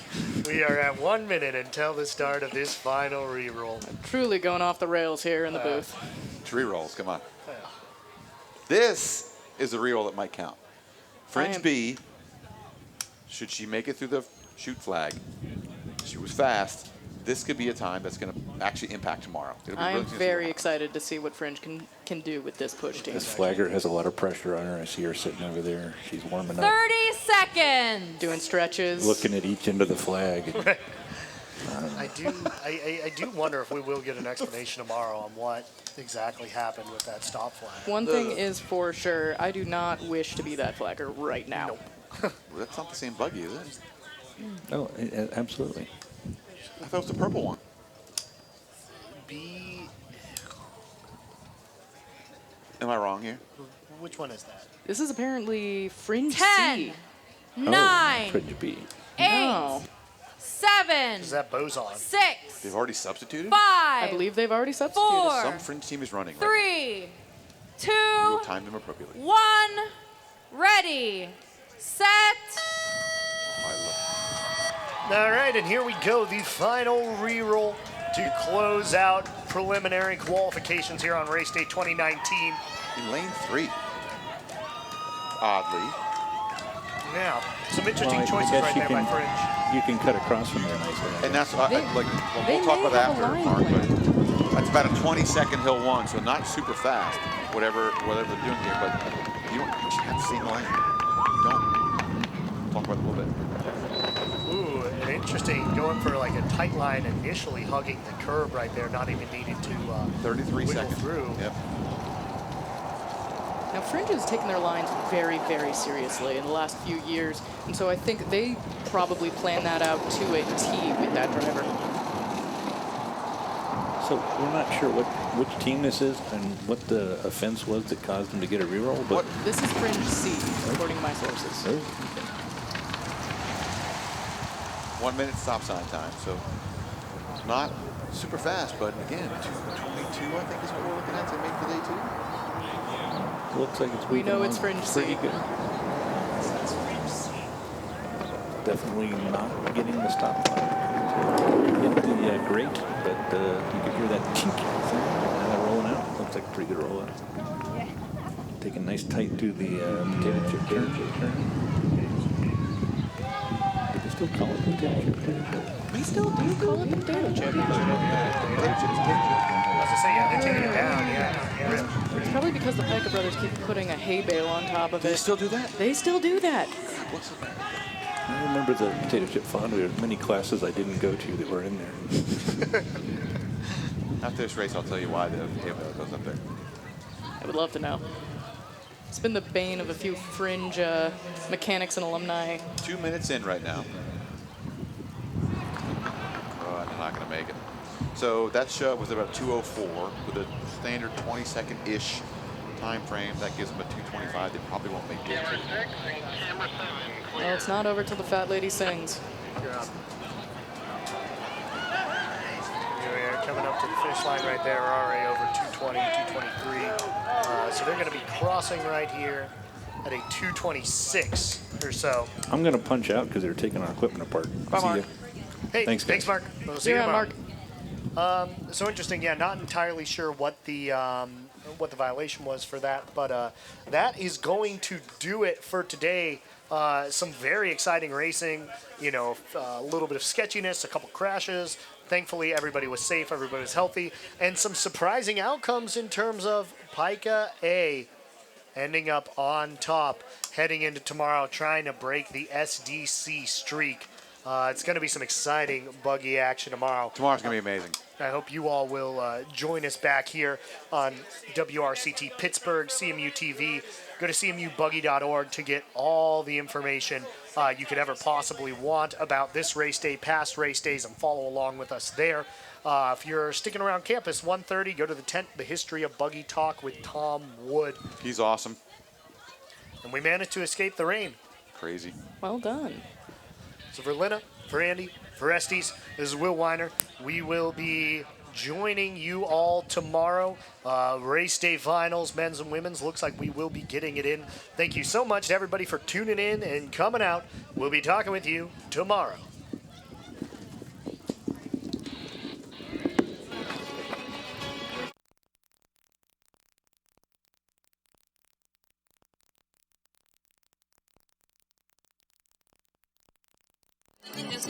Speaker 1: We are at 1 minute until the start of this final reroll.
Speaker 3: Truly going off the rails here in the booth.
Speaker 4: Three rolls, come on. This is a reroll that might count. Fringe B, should she make it through the shoot flag, she was fast. This could be a time that's going to actually impact tomorrow. It'll be
Speaker 3: I am
Speaker 4: really interesting to see
Speaker 3: very
Speaker 4: what
Speaker 3: excited to see what Fringe can do with this push team.
Speaker 5: this flagger has a lot of pressure on her. I see her sitting over there. She's warming up,
Speaker 2: 30 seconds.
Speaker 3: Doing stretches.
Speaker 5: looking at each end of the flag.
Speaker 1: I do wonder if we will get an explanation tomorrow on what exactly happened with that stop flag.
Speaker 3: One thing is for sure, I do not wish to be that flagger right now.
Speaker 4: Well, that's not the same buggy, is it?
Speaker 5: Oh, absolutely.
Speaker 4: I thought it was the purple one.
Speaker 1: B.
Speaker 4: Am I wrong here?
Speaker 1: Which one is that?
Speaker 3: This is apparently Fringe
Speaker 2: 10,
Speaker 3: C.
Speaker 2: 9,
Speaker 5: Fringe B.
Speaker 2: 8,
Speaker 3: No.
Speaker 1: 'Cause
Speaker 2: 7,
Speaker 1: that boson.
Speaker 2: 6,
Speaker 4: They've already substituted?
Speaker 2: 5,
Speaker 3: I believe they've already substituted.
Speaker 2: 4,
Speaker 4: Some fringe team is running.
Speaker 2: 3, 2,
Speaker 4: We will time them appropriately.
Speaker 2: 1. Ready, set.
Speaker 4: I love
Speaker 1: All right, and here we go, the final reroll to close out preliminary qualifications here on Race Day 2019.
Speaker 4: in lane 3. Oddly.
Speaker 1: Now, some interesting
Speaker 5: Well, I
Speaker 1: choices
Speaker 5: guess
Speaker 1: right
Speaker 5: you
Speaker 1: there by
Speaker 5: can-
Speaker 1: Fringe.
Speaker 5: You can cut across from there nicely.
Speaker 4: And that's
Speaker 3: They-
Speaker 4: like
Speaker 3: they
Speaker 4: we'll talk
Speaker 3: may
Speaker 4: about that
Speaker 3: have a
Speaker 4: after,
Speaker 3: line
Speaker 4: Mark.
Speaker 3: plan.
Speaker 4: But that's about a 20-second hill one, so not super fast. Whatever they're doing here, but you don't have to stay in the lane. You don't. Talk about it a little bit.
Speaker 1: Ooh, and interesting, going for like a tight line initially, hugging the curb right there, not even needing to
Speaker 4: 33
Speaker 1: wiggle
Speaker 4: seconds.
Speaker 1: through.
Speaker 4: Yep.
Speaker 3: Now, Fringe has taken their lines very, very seriously in the last few years, and so I think they probably plan that out to a T with that driver.
Speaker 5: So we're not sure which team this is and what the offense was that caused them to get a reroll, but
Speaker 3: This is Fringe C, according to my sources.
Speaker 5: oh,
Speaker 4: 1 minute stop sign time, so not super fast, but again, 2:22 I think is what we're looking at to make the day 2.
Speaker 5: looks like it's
Speaker 3: We
Speaker 5: moving
Speaker 3: know it's
Speaker 5: along
Speaker 3: Fringe
Speaker 5: pretty
Speaker 3: C.
Speaker 5: good. Definitely not getting the stop line. Hit the grate, but you could hear that tink sound rolling out. Looks like a pretty good rollout. Taking nice tight to the potato chip turn. Do they still call it potato chip turn?
Speaker 3: We still do call it potato chip.
Speaker 1: I was to say, yeah, they're taking it down, yeah.
Speaker 3: It's probably because the Pica brothers keep putting a hay bale on top of
Speaker 4: They
Speaker 3: it.
Speaker 4: still do that?
Speaker 3: They still do that.
Speaker 4: What's it?
Speaker 5: I remember the potato chip fond. There were many classes I didn't go to that were in there.
Speaker 4: After this race, I'll tell you why the halo goes up there.
Speaker 3: I would love to know. It's been the bane of a few Fringe mechanics and alumni.
Speaker 4: 2 minutes in right now. Oh, I'm not going to make it. So that shove was about 2:04 with a standard 20-second-ish time frame. That gives them a 2:25. They probably won't make it.
Speaker 3: Well, it's not over till the fat lady sings.
Speaker 1: Yeah. Here we are coming up to the finish line right there. We're already over 220, 223. So they're going to be crossing right here at a 226 or so.
Speaker 5: I'm going to punch out because they're taking our equipment apart.
Speaker 3: Bye,
Speaker 5: See
Speaker 3: Mark.
Speaker 5: ya.
Speaker 1: Hey,
Speaker 5: Thanks, guys.
Speaker 1: Mark. We'll see
Speaker 3: See
Speaker 1: you
Speaker 3: you around,
Speaker 1: tomorrow.
Speaker 3: Mark.
Speaker 1: So interesting. Yeah, not entirely sure what the violation was for that, but that is going to do it for today. Some very exciting racing. You know, a little bit of sketchiness, a couple crashes. Thankfully, everybody was safe, everybody was healthy, and some surprising outcomes in terms of Pika A ending up on top, heading into tomorrow, trying to break the SDC streak. It's going to be some exciting buggy action tomorrow.
Speaker 4: Tomorrow's going to be amazing.
Speaker 1: I hope you all will join us back here on WRCT Pittsburgh, CMU TV. Go to cmubuggy.org to get all the information you could ever possibly want about this race day, past race days, and follow along with us there. If you're sticking around campus, 1:30, go to the tent, The History of Buggy Talk with Tom Wood.
Speaker 4: He's awesome.
Speaker 1: And we managed to escape the rain.
Speaker 4: Crazy.
Speaker 3: Well done.
Speaker 1: So for Lena, for Andy, for Estes, this is Will Weiner. We will be joining you all tomorrow. Race day finals, men's and women's. Looks like we will be getting it in. Thank you so much to everybody for tuning in and coming out. We'll be talking with you tomorrow.
Speaker 9: Just